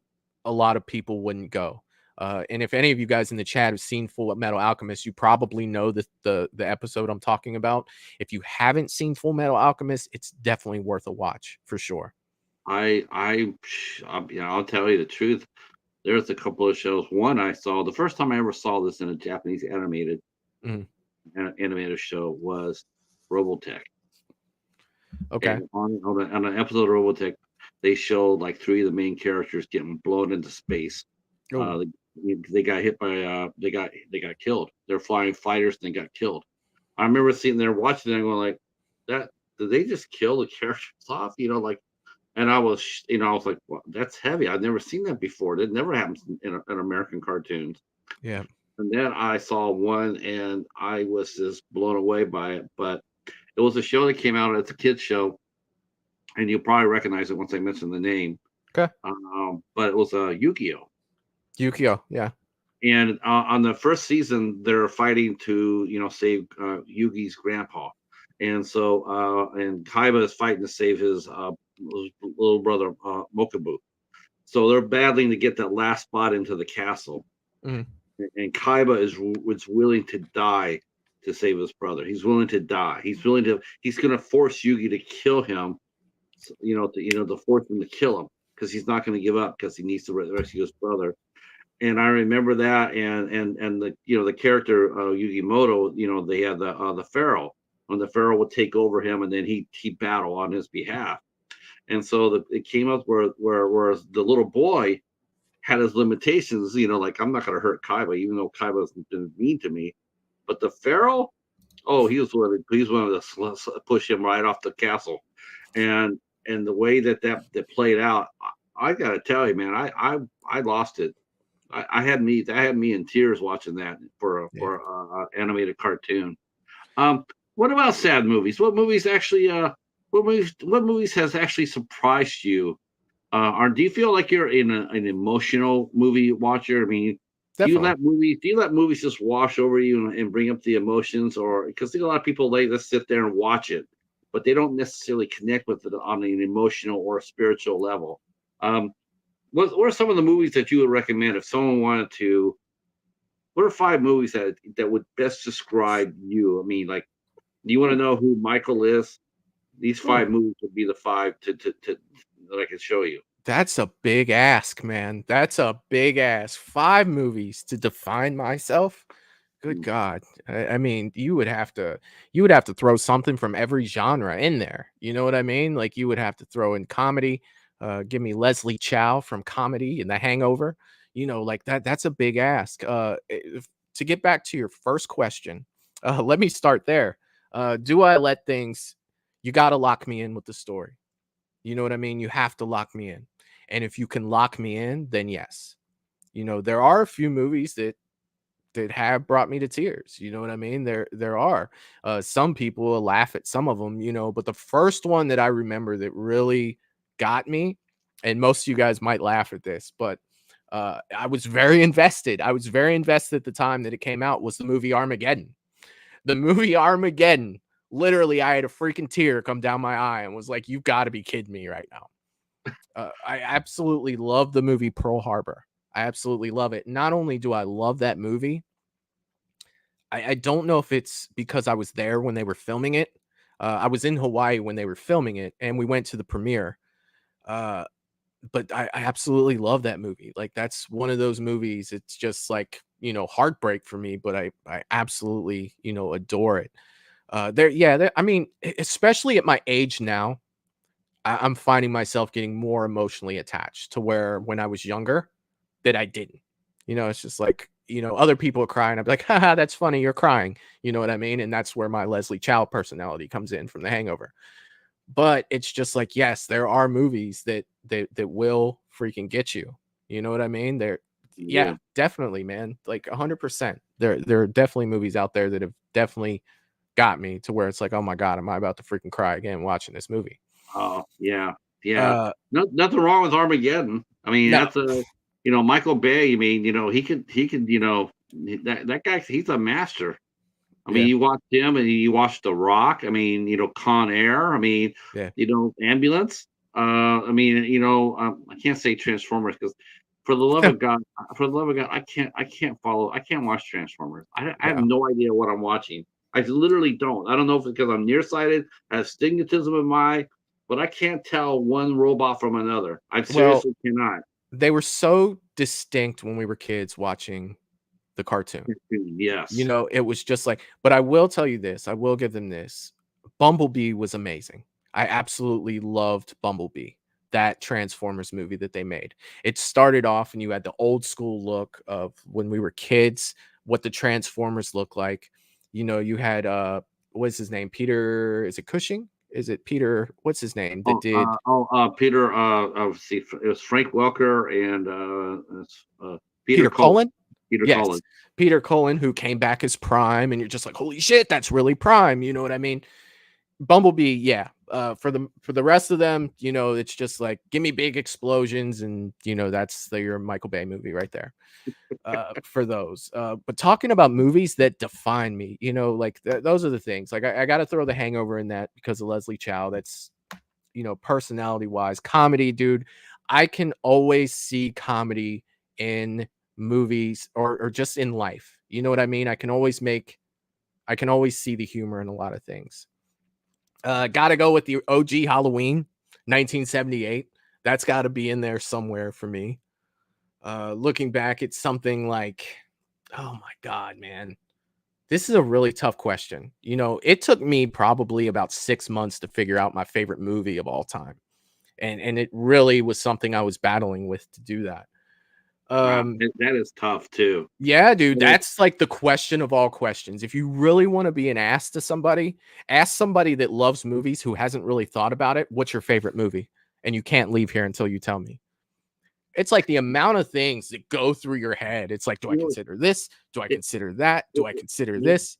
a lot of people wouldn't go. And if any of you guys in the chat have seen Full Metal Alchemist, you probably know the episode I'm talking about. If you haven't seen Full Metal Alchemist, it's definitely worth a watch for sure. I'll tell you the truth. There's a couple of shows. One I saw the first time I ever saw this in a Japanese Mhm. animated show was Robotech. Okay. And on an episode of Robotech, they showed like three of the main characters getting blown into space. Oh, They got hit by they got killed. They're flying fighters and they got killed. I remember sitting there watching it and going like, that did they just kill the characters off? Like, and I was like, well, that's heavy. I've never seen that before. That never happens in American cartoons. yeah. And then I saw one and I was just blown away by it. But it was a show that came out. It's a kids show, and you'll probably recognize it once I mention the name. Okay. But it was Yu-Gi-Oh. Yukio. Yeah. And on the first season, they're fighting to save Yugi's grandpa, and and Kaiba is fighting to save his little brother Mokubu. So they're battling to get that last spot into the castle, Mhm. and Kaiba is willing to die to save his brother. He's willing to die. He's going to force Yugi to kill him. To force him to kill him because he's not going to give up because he needs to rescue his brother. and I remember that, and the the character Yugimoto, they had the pharaoh, when the pharaoh would take over him, and then he battle on his behalf, and so it came up where the little boy had his limitations, like I'm not going to hurt Kaiba, even though Kaiba's been mean to me, but the pharaoh, oh, he's one of the push him right off the castle, and the way that played out, I got to tell you, man, I lost it. I had me in tears watching that Yeah, for animated cartoon. What about sad movies? What movies has actually surprised you? Or do you feel like you're in an emotional movie watcher? I mean, definitely. do you let movies just wash over you and bring up the emotions, or because a lot of people like to sit there and watch it, but they don't necessarily connect with it on an emotional or spiritual level. Um, what are some of the movies that you would recommend if someone wanted to? What are five movies that would best describe you? I mean, like, do you want to Ooh, know who Michael is? These ooh. five movies would be the five that I could show you. That's a big ask, man. That's a big ask. 5 movies to define myself? Good Mm, God. I mean, you would have to throw something from every genre in there. You know what I mean? Like you would have to throw in comedy. Give me Leslie Chow from Comedy and The Hangover. Like that's a big ask. To get back to your first question, let me start there. Do I let things you got to lock me in with the story. You know what I mean? You have to lock me in. And if you can lock me in, then yes. There are a few movies that have brought me to tears. You know what I mean? There are. Some people will laugh at some of them, but the first one that I remember that really got me, and most of you guys might laugh at this, but I was very invested. I was very invested at the time that it came out was the movie Armageddon. The movie Armageddon. Literally, I had a freaking tear come down my eye and was like, "You've got to be kidding me right now." I absolutely love the movie Pearl Harbor. I absolutely love it. Not only do I love that movie, I don't know if it's because I was there when they were filming it. I was in Hawaii when they were filming it, and we went to the premiere. Uh, but I absolutely love that movie. Like that's one of those movies. It's just like heartbreak for me, but I absolutely adore it. I mean, especially at my age now, I'm finding myself getting more emotionally attached to where when I was younger that I didn't. It's just like, other people are crying. I'm like, haha, that's funny. You're crying. You know what I mean? And that's where my Leslie Chow personality comes in from The Hangover. But it's just like, yes, there are movies that will freaking get you. You know what I mean? Yeah, yeah. definitely, man. Like 100%. There are definitely movies out there that have definitely got me to where it's like, oh my God, am I about to freaking cry again watching this movie? Oh, yeah, yeah. Uh, Nothing wrong with Armageddon. I mean, no, that's Michael Bay. I mean, he could, that guy. He's a master. I mean, yeah, you watch him, and you watch The Rock. I mean, Con Air. I mean, yeah. Ambulance. I mean, I can't say Transformers because, for the love of God, I can't follow. I can't watch Transformers. I have No. no idea what I'm watching. I literally don't. I don't know if it's because I'm nearsighted, I have stigmatism in my eye, but I can't tell one robot from another. I Well, seriously cannot. they were so distinct when we were kids watching the cartoon. Yes. It was just like, but I will tell you this, I will give them this. Bumblebee was amazing. I absolutely loved Bumblebee, that Transformers movie that they made. It started off and you had the old school look of when we were kids, what the Transformers look like. You had what's his name? Peter, is it Cushing? Is it Peter? What's his name that did Peter. Let's see. It was Frank Welker and Peter Peter Cullen. Cullen? Peter Yes. Cullen. Peter Cullen, who came back as Prime, and you're just like, "Holy shit, that's really Prime." You know what I mean? Bumblebee, yeah. For the rest of them, it's just like, give me big explosions, and that's your Michael Bay movie right there. For those. But talking about movies that define me, like those are the things. Like I got to throw The Hangover in that because of Leslie Chow. That's personality wise, comedy, dude. I can always see comedy in movies or just in life. You know what I mean? I can always see the humor in a lot of things. Gotta go with the OG Halloween, 1978. That's got to be in there somewhere for me. Looking back, it's something like, oh my god, man. This is a really tough question. You know, it took me probably about 6 months to figure out my favorite movie of all time. And it really was something I was battling with to do that. Wow, Um, that is tough too. yeah, dude, Well, that's like the question of all questions. If you really want to be an ass to somebody, ask somebody that loves movies who hasn't really thought about it, what's your favorite movie? And you can't leave here until you tell me. It's like the amount of things that go through your head. It's like, do I you know, consider this? Do I it, consider that? Do it, I consider it, this?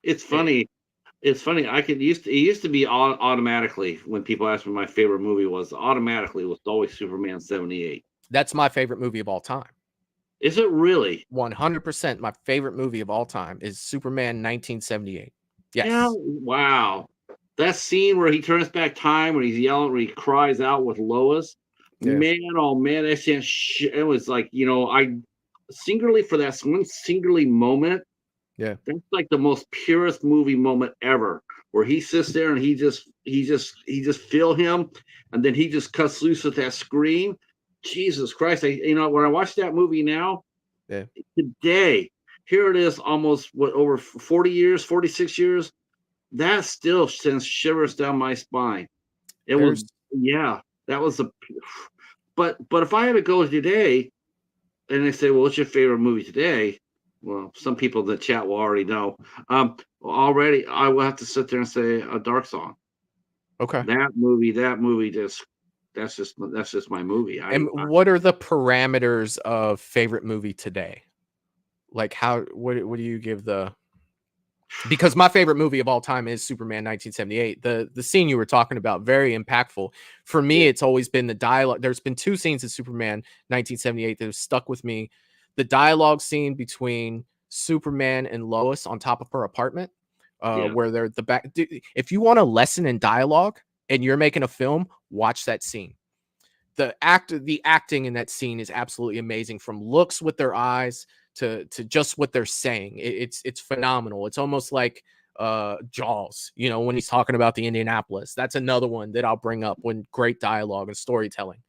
it's It, funny. It's funny. It used to be automatically when people asked me my favorite movie was automatically was always Superman 78. that's my favorite movie of all time. Is it really? 100% my favorite movie of all time is Superman 1978. Yeah. Yes. Wow. That scene where he turns back time, when he's yelling, where he cries out with Lois. Yeah. Man, oh man, that scene, it was like, I singularly for that one singularly moment, Yeah. that's like the most purest movie moment ever, where he sits there and he just feel him, and then he just cuts loose with that scream. Jesus Christ! When I watch that movie now Yeah. today, here it is, almost what, over 40 years, 46 years. That still sends shivers down my spine. It was, There's yeah, that was a. But if I had to go today, and they say, "Well, what's your favorite movie today?" Well, some people in the chat will already know. Already, I will have to sit there and say a Dark Song. okay. That movie that's just my movie. And what are the parameters of favorite movie today? Like how what do you give the because my favorite movie of all time is Superman 1978. The scene you were talking about, very impactful. For me, Yeah, it's always been the dialogue. There's been two scenes in Superman 1978 that have stuck with me. The dialogue scene between Superman and Lois on top of her apartment, yeah, where they're the back. If you want a lesson in dialogue and you're making a film, watch that scene. The acting in that scene is absolutely amazing, from looks with their eyes to just what they're saying. It's phenomenal. It's almost like Jaws, you know, when he's talking about the Indianapolis. That's another one that I'll bring up when great dialogue and storytelling.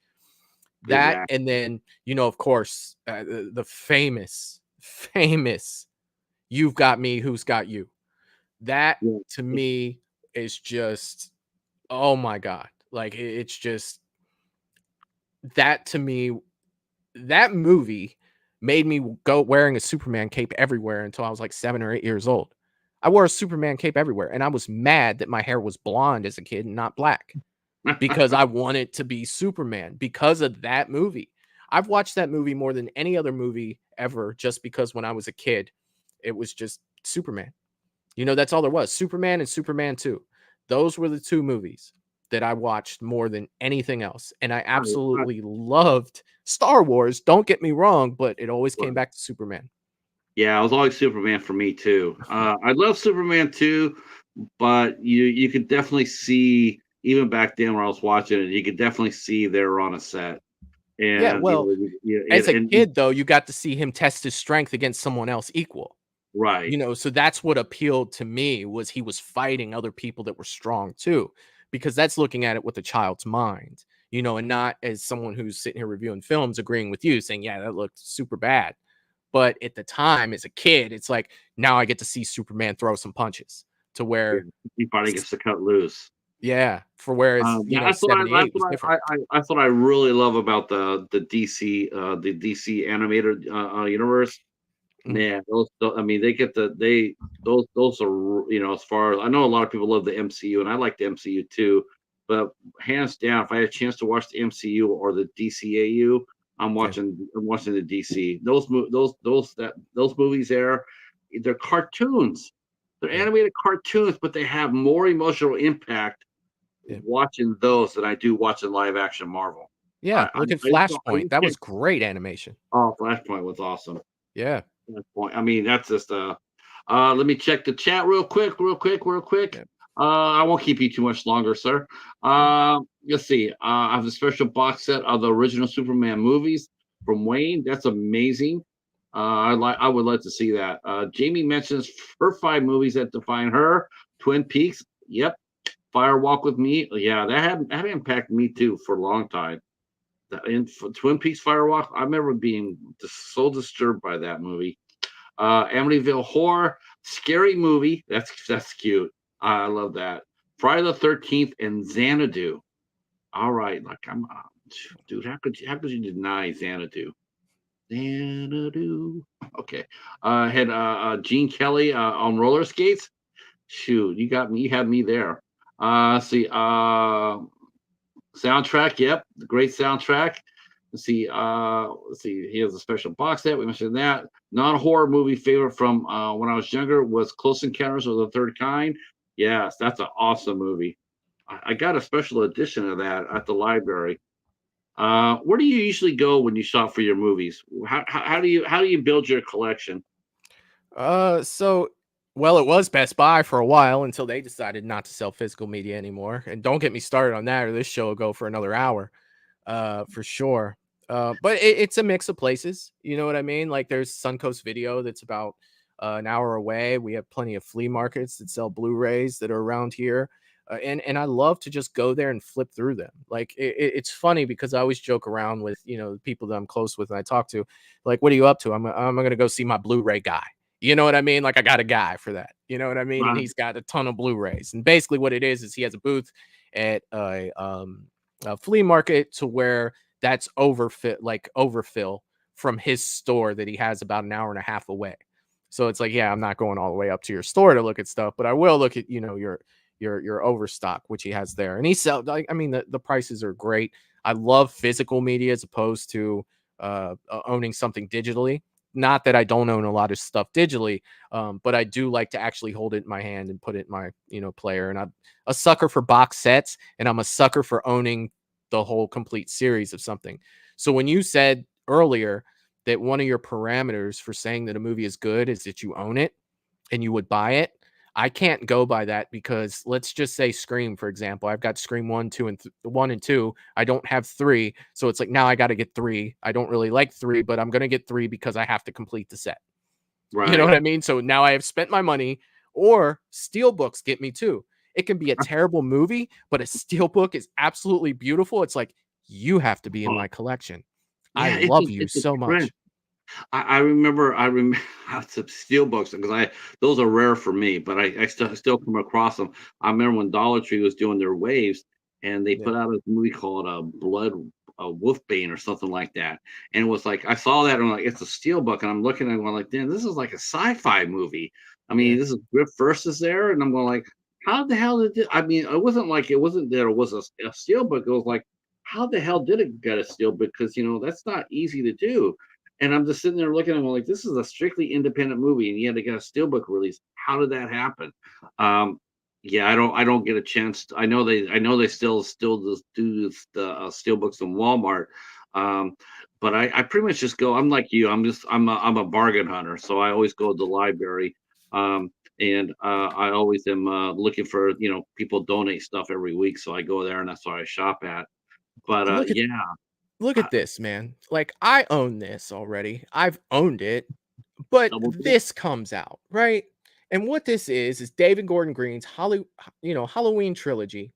That, exactly. and then, you know, of course, the famous "You've Got Me, Who's Got You." That Yeah, to me is just, oh my god, like it's just, that to me, that movie made me go wearing a Superman cape everywhere until I was like 7 or 8 years old. I wore a Superman cape everywhere, and I was mad that my hair was blonde as a kid and not black, because I wanted to be Superman because of that movie. I've watched that movie more than any other movie ever, just because when I was a kid, it was just Superman. You know, that's all there was. Superman and Superman 2. Those were the 2 movies that I watched more than anything else. And I I, I, absolutely loved Star Wars. Don't get me wrong, but it always came back to Superman. yeah, it was always Superman for me too. I love Superman too, but you could definitely see, even back then when I was watching it, you could definitely see they were on a set, Yeah, and well, as a and kid though, you got to see him test his strength against someone else equal. right, You know, so that's what appealed to me, was he was fighting other people that were strong too, because that's looking at it with a child's mind, you know, and not as someone who's sitting here reviewing films agreeing with you saying, yeah, that looked super bad. But at the time, as a kid, it's like, now I get to see Superman throw some punches to yeah, where, he finally gets to cut loose. yeah, for whereas, you know, That's what I that's 78 was what different. that's what I really love about the DC animated universe. Mhm. Man, I mean, they get those are, as far as I know, a lot of people love the MCU, and I like the MCU too. But hands down, if I had a chance to watch the MCU or the DCAU, Yeah, I'm watching the DC. Those movies there, they're cartoons. They're yeah, animated cartoons, but they have more emotional impact yeah. watching those than I do watching live action Marvel. Yeah, I look at I Flashpoint. just That was can't. great animation. Oh, Flashpoint was awesome. Yeah, That point. I mean, that's just let me check the chat real quick, real quick, real quick. yeah, I won't keep you too much longer, sir. yeah. Let's see. I have a special box set of the original Superman movies from Wayne. That's amazing. I would like to see that. Jamie mentions her 5 movies that define her. Twin Peaks. Yep. Fire Walk with Me. Yeah, that had impacted me too for a long time. In Twin Peaks Firewalk, I remember being so disturbed by that movie. Amityville Horror, scary movie. That's cute. I love that. Friday the 13th and Xanadu. All right, like dude. How could you deny Xanadu? Xanadu. Okay. Had Gene Kelly on roller skates. Shoot, you got me. You had me there. See, soundtrack. Yep, the great soundtrack. Let's see. He has a special box set. We mentioned that. Non-horror movie favorite from when I was younger was Close Encounters of the Third Kind. Yes, that's an awesome movie. I got a special edition of that at the library. Where do you usually go when you shop for your movies? How do you build your collection? So well, it was Best Buy for a while until they decided not to sell physical media anymore. And don't get me started on that, or this show will go for another hour, for sure. But it's a mix of places. You know what I mean? Like there's Suncoast Video that's about an hour away. We have plenty of flea markets that sell Blu-rays that are around here. And I love to just go there and flip through them. Like it's funny because I always joke around with the people that I'm close with and I talk to, like, what are you up to? I'm gonna go see my Blu-ray guy. You know what I mean? Like I got a guy for that. You know what I mean? And Right, he's got a ton of Blu-rays. And basically what it is he has a booth at a flea market to where that's overfill from his store that he has about an hour and a half away. So it's like, yeah, I'm not going all the way up to your store to look at stuff, but I will look at, your overstock, which he has there. And he sell like, I mean, the prices are great. I love physical media as opposed to owning something digitally. Not that I don't own a lot of stuff digitally, but I do like to actually hold it in my hand and put it in my, player. And I'm a sucker for box sets, and I'm a sucker for owning the whole complete series of something. So when you said earlier that one of your parameters for saying that a movie is good is that you own it and you would buy it, I can't go by that because let's just say Scream, for example. I've got Scream 1, 2, and 1 and 2. I don't have 3. So it's like now I got to get 3. I don't really like 3, but I'm going to get 3 because I have to complete the set. You know right. what I mean? So now I have spent my money, or steelbooks get me too. It can be a terrible movie, but a steelbook is absolutely beautiful. It's like, you have to be in Oh, my collection. I yeah, love you it's a so trend. much. I remember some steel books because I those are rare for me, but I still come across them. I remember when Dollar Tree was doing their waves, and they Yeah. put out a movie called Blood Wolfbane or something like that. And it was like I saw that and I'm like, it's a steel book, and I'm looking at it going like, damn, this is like a sci-fi movie. I mean, Yeah. this is Griff First is there, and I'm going like, how the hell did I mean, it wasn't that it was a steel book. It was like, how the hell did it get a steel book? Because that's not easy to do. And I'm just sitting there looking at him like, this is a strictly independent movie, and yet it got a steelbook release. How did that happen? Um, yeah, I don't get a chance. I know they still do the steelbooks in Walmart, um, but I pretty much just go. I'm like you. I'm a bargain hunter, so I always go to the library, and I always am looking for people donate stuff every week, so I go there and that's where I shop at. But Look at yeah, look uh, at this, man. Like I own this already. I've owned it, but double dip. this comes out, right? And what this is David Gordon Green's Halloween trilogy,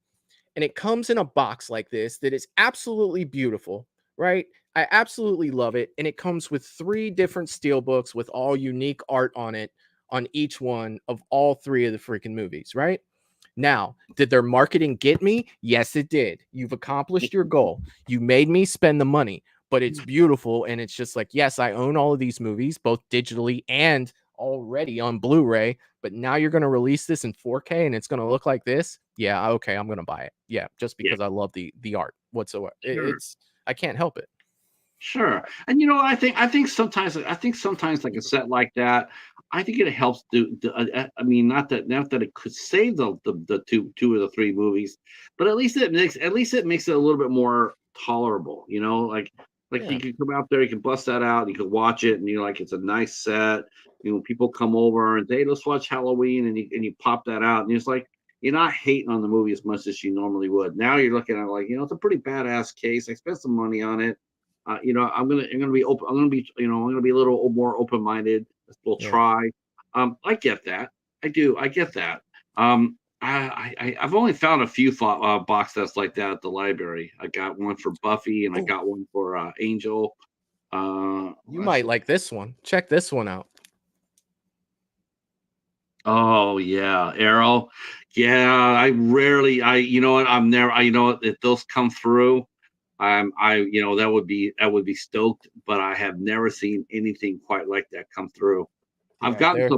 and it comes in a box like this that is absolutely beautiful, right? I absolutely love it, and it comes with 3 different steel books with all unique art on it on each one of all 3 of the freaking movies, right? Now, did their marketing get me? Yes, it did. You've accomplished your goal. You made me spend the money, but it's beautiful. And it's just like, yes, I own all of these movies, both digitally and already on Blu ray. But now you're going to release this in 4K and it's going to look like this. Yeah, okay, I'm going to buy it. Yeah, just Yeah, because I love the art whatsoever. sure. I can't help it. Sure. And I think sometimes like a set like that, I think it helps I mean not that it could save the two of the three movies, but at least it makes it a little bit more tolerable, like Yeah, you can come out there, you can bust that out, you can watch it and you're like it's a nice set. People come over and hey, let's watch Halloween and you pop that out and it's like you're not hating on the movie as much as you normally would. Now you're looking at it like, it's a pretty badass case. I spent some money on it. I'm gonna be open. I'm gonna be a little more open minded. We'll yeah. try. I get that. I do. I get that. I've only found a few box sets like that at the library. I got one for Buffy, and I Oh, got one for Angel. you Let's might see. like this one. Check this one out. Oh yeah, Arrow. Yeah, you know what, I'm never, you know what, if those come through, you know, that would be stoked, but I have never seen anything quite like that come through. Yeah, they're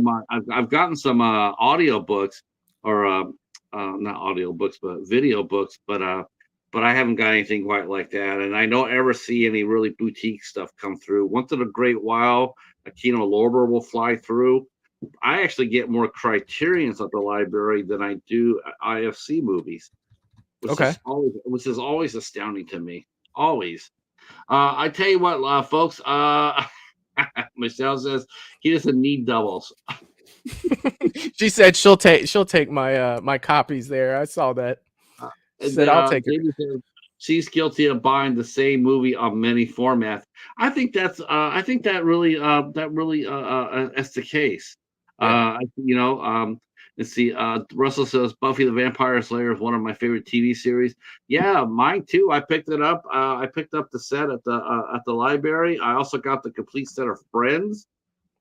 I've gotten some audio books or not audio books, but video books, but I haven't got anything quite like that. And I don't ever see any really boutique stuff come through. Once in a great while, a Kino Lorber will fly through. I actually get more Criterions at the library than I do IFC movies, okay. which is always astounding to me. Always. I tell you what, folks. Michelle says he doesn't need doubles. She said she'll take my copies there. I saw that. Uh, She and said then I'll take it. Jamie says she's guilty of buying the same movie on many formats. I think that really that's the case. Yeah. You know, let's see. Russell says Buffy the Vampire Slayer is one of my favorite TV series. Yeah, mine too. I picked it up. I picked up the set at the library. I also got the complete set of Friends.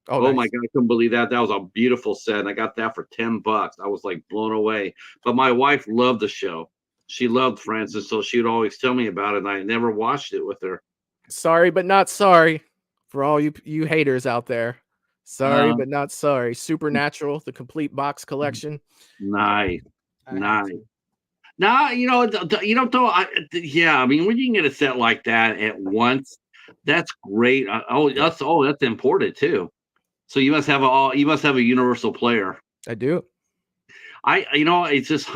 Oh, Oh my nice. God, I couldn't believe that. That was a beautiful set. And I got that for $10. I was like blown away. But my wife loved the show. She loved Friends, and so she would always tell me about it, and I never watched it with her. Sorry, but not sorry for all you haters out there. Sorry, Uh, but not sorry. Supernatural, the complete box collection. Yeah, nice, I had nice. to. Nah, you know, you know, though. Yeah, I mean, when you can get a set like that at once, that's great. Yeah, That's important too. So you must have a universal player. I do. You know, it's just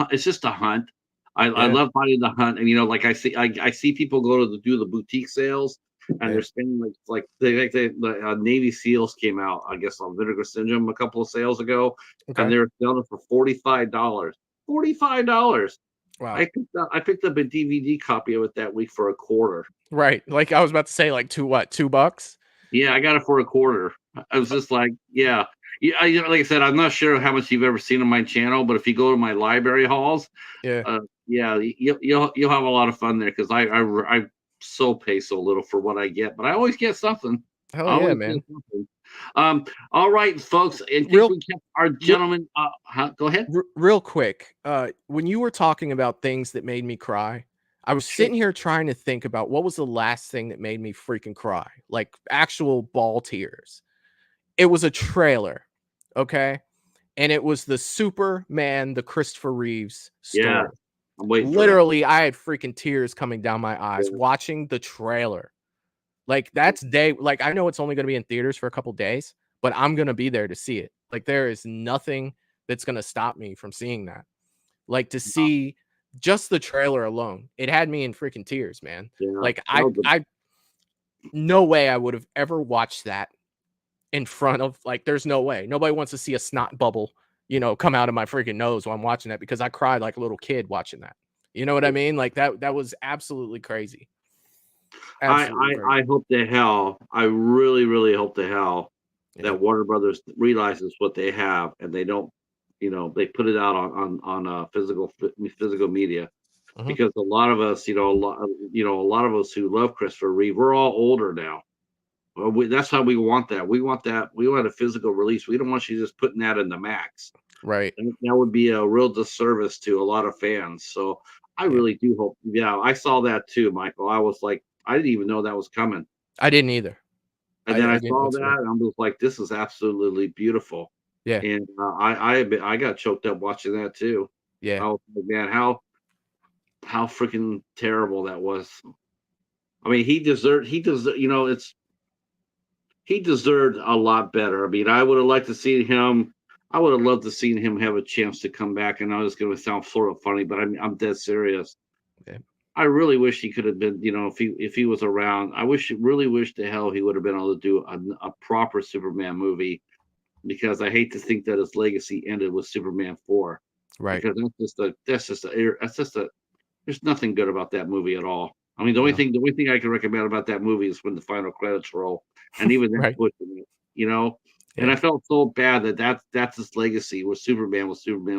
a hunt. I Yeah, love finding the hunt, and you know, like I see people go to do the boutique sales, and yeah. they're spending the Navy SEALs came out, I guess, on Vinegar Syndrome a couple of sales ago, and Okay. they're selling it for $45. $45. Wow. I picked up a DVD copy of it that week for a quarter. Right. Like I was about to say, like $2. Yeah, I got it for a quarter. I was just like, yeah. Yeah, you know, like I said, I'm not sure how much you've ever seen on my channel, but if you go to my library halls, Yeah. yeah, you'll have a lot of fun there because I so pay so little for what I get, but I always get something. Hell I yeah, always get man. something. All right, folks. In case Real, we kept our real, gentleman, go ahead. real quick. When you were talking about things that made me cry, I was Sure. sitting here trying to think about what was the last thing that made me freaking cry, like actual ball tears. It was a trailer, okay, and it was the Superman, the Christopher Reeves Yeah, story. I'm waiting for that. Literally, I had freaking tears coming down my eyes Yeah. watching the trailer. Like that's day like I know it's only going to be in theaters for a couple days, but I'm going to be there to see it. Like there is nothing that's going to stop me from seeing that. Like to see just the trailer alone, it had me in freaking tears, man. Yeah, Like that I was I no way I would have ever watched that in front of like there's no way. Nobody wants to see a snot bubble, come out of my freaking nose while I'm watching that because I cried like a little kid watching that. You know what I mean? Like that was absolutely crazy. Absolutely I crazy. hope to hell, I really, really hope to hell Yeah. that Warner Brothers realizes what they have and they don't, you know, they put it out on physical media Mhm. because a lot of us, a lot of us who love Christopher Reeve, we're all older now. Well, that's how we want that. We want that. We want a physical release. We don't want you just putting that in the max. Right. And that would be a real disservice to a lot of fans. So I Yeah. really do hope. Yeah, I saw that too, Michael. I was like, I didn't even know that was coming. I didn't either. And then I I didn't saw that, whatsoever. and I was like, "This is absolutely beautiful." Yeah. And I got choked up watching that too. Yeah. I was like, "Man, how freaking terrible that was." I mean, he deserved. You know, he deserved a lot better. I mean, I would have liked to see him. I would have loved to seen him have a chance to come back. And I was going to sound sort of funny, but I'm dead serious. Yeah. I really wish he could have been, you know, if he was around. Really wish to hell he would have been able to do a proper Superman movie because I hate to think that his legacy ended with Superman 4 Right. because that's just a there's nothing good about that movie at all. I mean, No. the only thing I can recommend about that movie is when the final credits roll, and even that's Right. pushing it, you know. And Yeah. I felt so bad that that's his legacy was Superman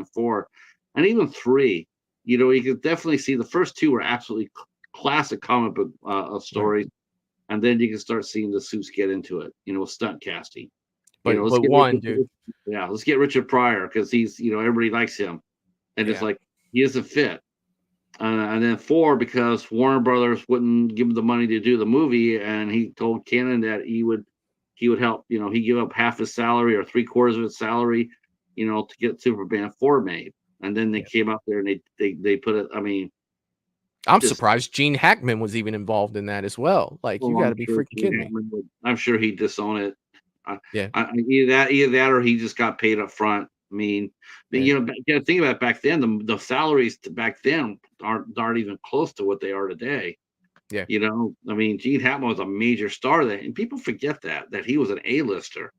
4, and even 3. You could definitely see the first 2 were absolutely classic comic book Right. stories, and then you can start seeing the suits get into it. Stunt casting. Let's But get one, dude. yeah, let's get Richard Pryor because he's everybody likes him, and it's Yeah. like he doesn't fit. And then 4 because Warner Brothers wouldn't give him the money to do the movie, and he told Canon that he would help. He give up half his salary or 3/4 of his salary, to get Superman 4 made. And then they Yeah. came out there and they put it. I mean, I'm just surprised Gene Hackman was even involved in that as well. Like, you well, I'm gotta be sure freaking Gene kidding me. Hackman would. I'm sure he'd disown it. I, Yeah. either that or he just got paid up front. I mean, Yeah. you gotta think about it, back then. The salaries back then aren't even close to what they are today. Yeah. I mean, Gene Hackman was a major star then, and people forget that he was an A-lister.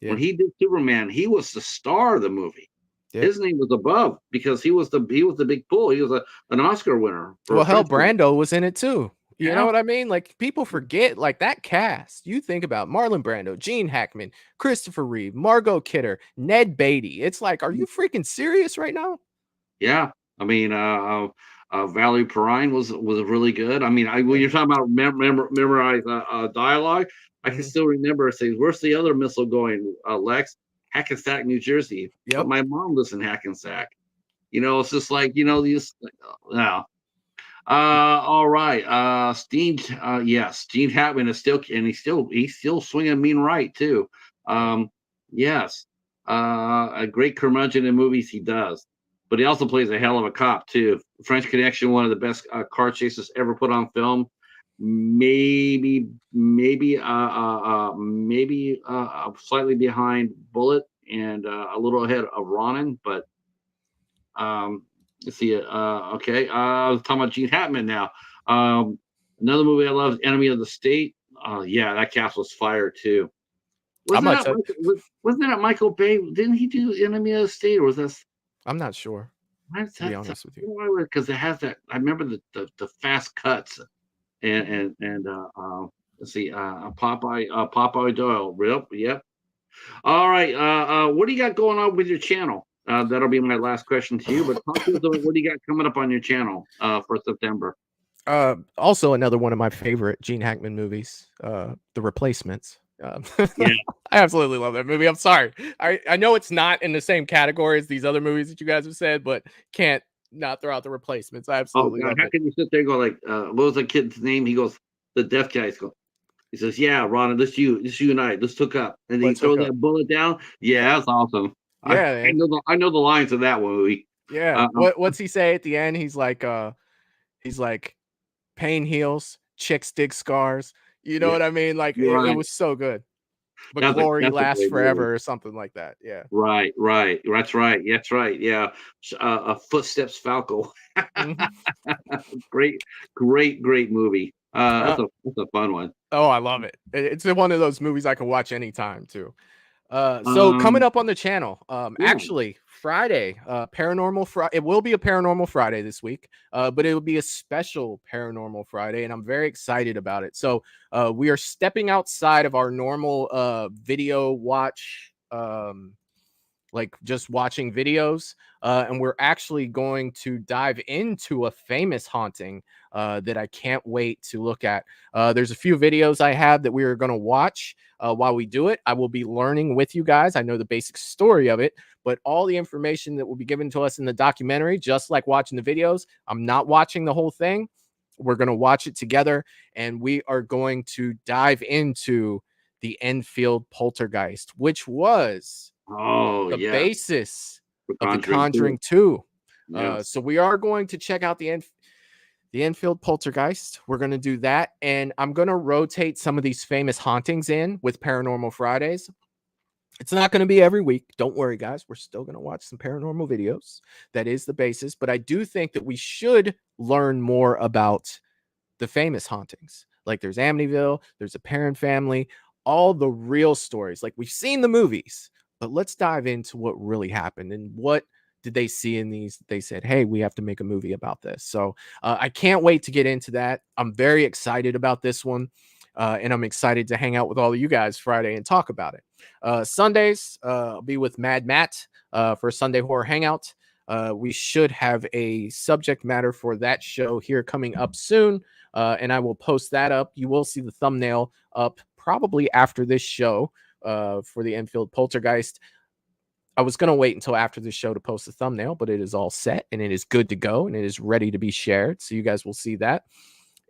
Yeah. When he did Superman, he was the star of the movie. Yeah. His name was above because he was the big pull. He was an Oscar winner for a Well, hell, French movie. Brando was in it too. You know Yeah, what I mean? Like, people forget, like, that cast. You think about Marlon Brando, Gene Hackman, Christopher Reeve, Margot Kidder, Ned Beatty. It's like, are you freaking serious right now? yeah. I mean, Valerie Perrine was really good. I mean, when Yeah. you're talking about memorize dialogue, I can Mhm. still remember saying, "Where's the other missile going, Lex? Hackensack, New Jersey." But Yep. my mom lives in Hackensack. It's just like these. Yeah. All right. Yes, Gene Hackman is still, and he's still swinging mean right too. Yeah. Um, yes. A great curmudgeon in movies he does, but he also plays a hell of a cop too. French Connection, one of the best car chases ever put on film. Maybe slightly behind Bullet and a little ahead of Ronin, but um, let's see. Okay. I was talking about Gene Hackman now. Another movie I love is Enemy of the State. Yeah, that cast was fire too. I'm Wasn't not that sure. wasn't that Michael Bay? Didn't he do Enemy of the State, or was that? I'm not sure, That's to be that's honest with you. because it has that. I remember the fast cuts and Mhm. let's see. Popeye Doyle. Yep, yep. All right. What do you got going on with your channel? That'll be my last question to you. But talk to us about what do you got coming up on your channel for September? Also another one of my favorite Gene Hackman movies, The Replacements. Yeah. I absolutely love that movie. I'm sorry. I know it's not in the same category as these other movies that you guys have said, but can't not throw out The Replacements. I Oh absolutely God, love how it. can you sit there and go like, what was the kid's name? He goes, the deaf guy. He says, "Yeah, Ron, this you and I, let's hook up." And he Let's hook throws up. that bullet down. Yep. Yeah, that's awesome. I, Yeah, I man. know the lines of that one movie. Yeah. Uh, um, What's he say at the end? He's like, pain heals, chicks dig scars. You know yeah, what I mean? Like, you're it right. was so good. But That's a glory that's a lasts great movie. forever or something like that. Yeah. Right, right. That's right. That's right. Yeah. Footsteps Falco. Mhm. Great, great, great movie. Uh, That's a fun one. oh, I love it. It's one of those movies I can watch anytime too. So coming Um, up on the channel, yeah. actually Friday, paranormal Friday. It will be a paranormal Friday this week, but it will be a special paranormal Friday, and I'm very excited about it. So, we are stepping outside of our normal video watch, like just watching videos, and we're actually going to dive into a famous haunting that I can't wait to look at. There's a few videos I have that we are going to watch while we do it. I will be learning with you guys. I know the basic story of it, but all the information that will be given to us in the documentary, just like watching the videos, I'm not watching the whole thing. We're going to watch it together, and we are going to dive into the Enfield poltergeist, which was Oh the yeah. basis For of The Conjuring 2. Conjuring 2. Yes. So we are going to check out the Enfield Poltergeist. We're going to do that, and I'm going to rotate some of these famous hauntings in with Paranormal Fridays. It's not going to be every week. Don't worry, guys. We're still going to watch some paranormal videos. That is the basis, but I do think that we should learn more about the famous hauntings. Like there's Amityville, there's a Parent Family, all the real stories. Like we've seen the movies, but let's dive into what really happened and what did they see in these. They said, hey, we have to make a movie about this. So I can't wait to get into that. I'm very excited about this one. And I'm excited to hang out with all of you guys Friday and talk about it. Sundays, I'll be with Mad Matt for a Sunday horror hangout. We should have a subject matter for that show here coming up soon, and I will post that up. You will see the thumbnail up probably after this show for the Enfield Poltergeist. I was going to wait until after the show to post the thumbnail, but it is all set and it is good to go and it is ready to be shared. So you guys will see that.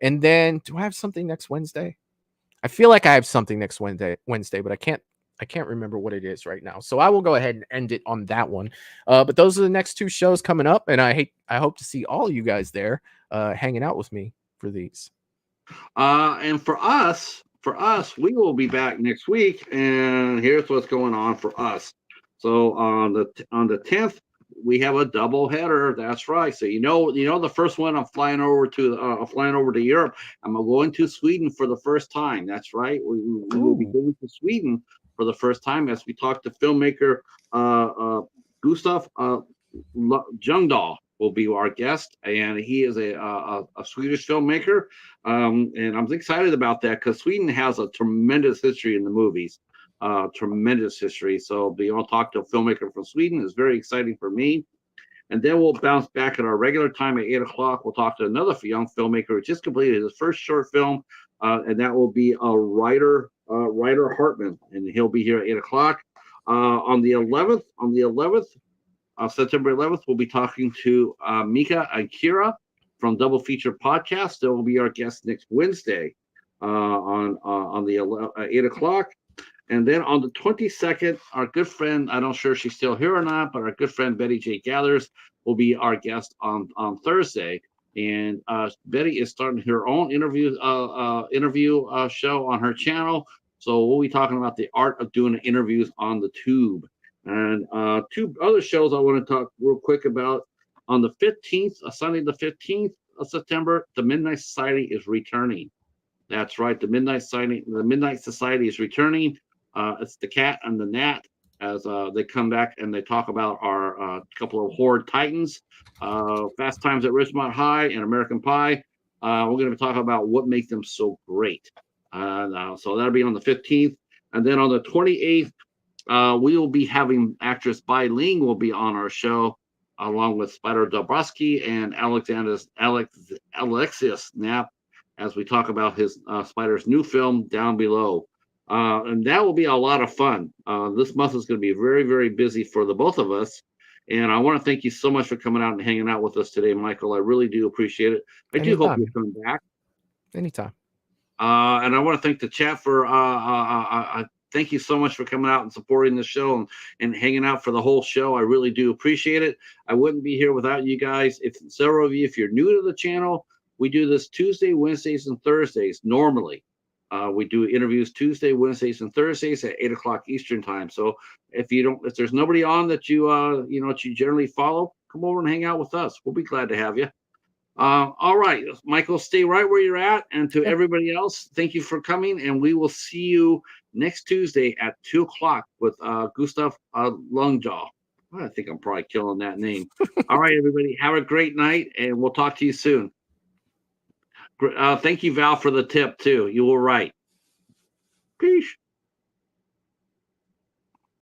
And then do I have something next Wednesday? I feel like I have something next Wednesday, but I can't remember what it is right now. So I will go ahead and end it on that one. But those are the next two shows coming up, and I hope to see all you guys there hanging out with me for these. And for us, we will be back next week, and here's what's going on for us. So on the 10th, we have a double header. That's right. So the first one I'm flying over to Europe. I'm going to Sweden for the first time. That's right. We will be going to Sweden for the first time as we talk to filmmaker Gustav Ljungdahl will be our guest, and he is a Swedish filmmaker, and I'm excited about that because Sweden has a tremendous history in the movies, tremendous history. So being able to talk to a filmmaker from Sweden is very exciting for me. And then we'll bounce back at our regular time at 8 o'clock. We'll talk to another young filmmaker who just completed his first short film, and that will be a Ryder Hartman, and he'll be here at 8 o'clock. On the 11th, September 11th, we'll be talking to Mika and Kira from Double Feature Podcast. They will be our guests next Wednesday on the 8 o'clock. And then on the 22nd, our good friend, I'm not sure if she's still here or not, but our good friend Betty J. Gathers will be our guest on Thursday. And Betty is starting her own interview show on her channel. So we'll be talking about the art of doing interviews on the tube. And two other shows I want to talk real quick about. On the 15th, Sunday the 15th of September, the Midnight Society is returning. That's right, the Midnight Society is returning. It's the Cat and the Nat as they come back and they talk about our couple of Horde Titans, Fast Times at Ridgemont High and American Pie. We're going to be talking about what makes them so great. So that'll be on the 15th. And then on the 28th, we will be having actress Bai Ling will be on our show, along with Spider Dobrowski and Alexius Knapp, as we talk about his Spider's new film, Down Below. And that will be a lot of fun. This month is going to be very, very busy for the both of us. And I want to thank you so much for coming out and hanging out with us today, Michael. I really do appreciate it. I do hope you'll come back. Anytime. And I want to thank the chat for thank you so much for coming out and supporting the show and hanging out for the whole show. I really do appreciate it. I wouldn't be here without you guys. If several of you, if you're new to the channel, we do this Tuesday, Wednesdays, and Thursdays normally. We do interviews Tuesday, Wednesdays, and Thursdays at 8 o'clock Eastern time. So if there's nobody on that you generally follow, come over and hang out with us. We'll be glad to have you. All right, Michael, stay right where you're at. And to everybody else, thank you for coming. And we will see you next Tuesday at 2 o'clock with Gustav Ljungdahl. I think I'm probably killing that name. All right, everybody, have a great night, and we'll talk to you soon. Thank you, Val, for the tip, too. You were right. Peace.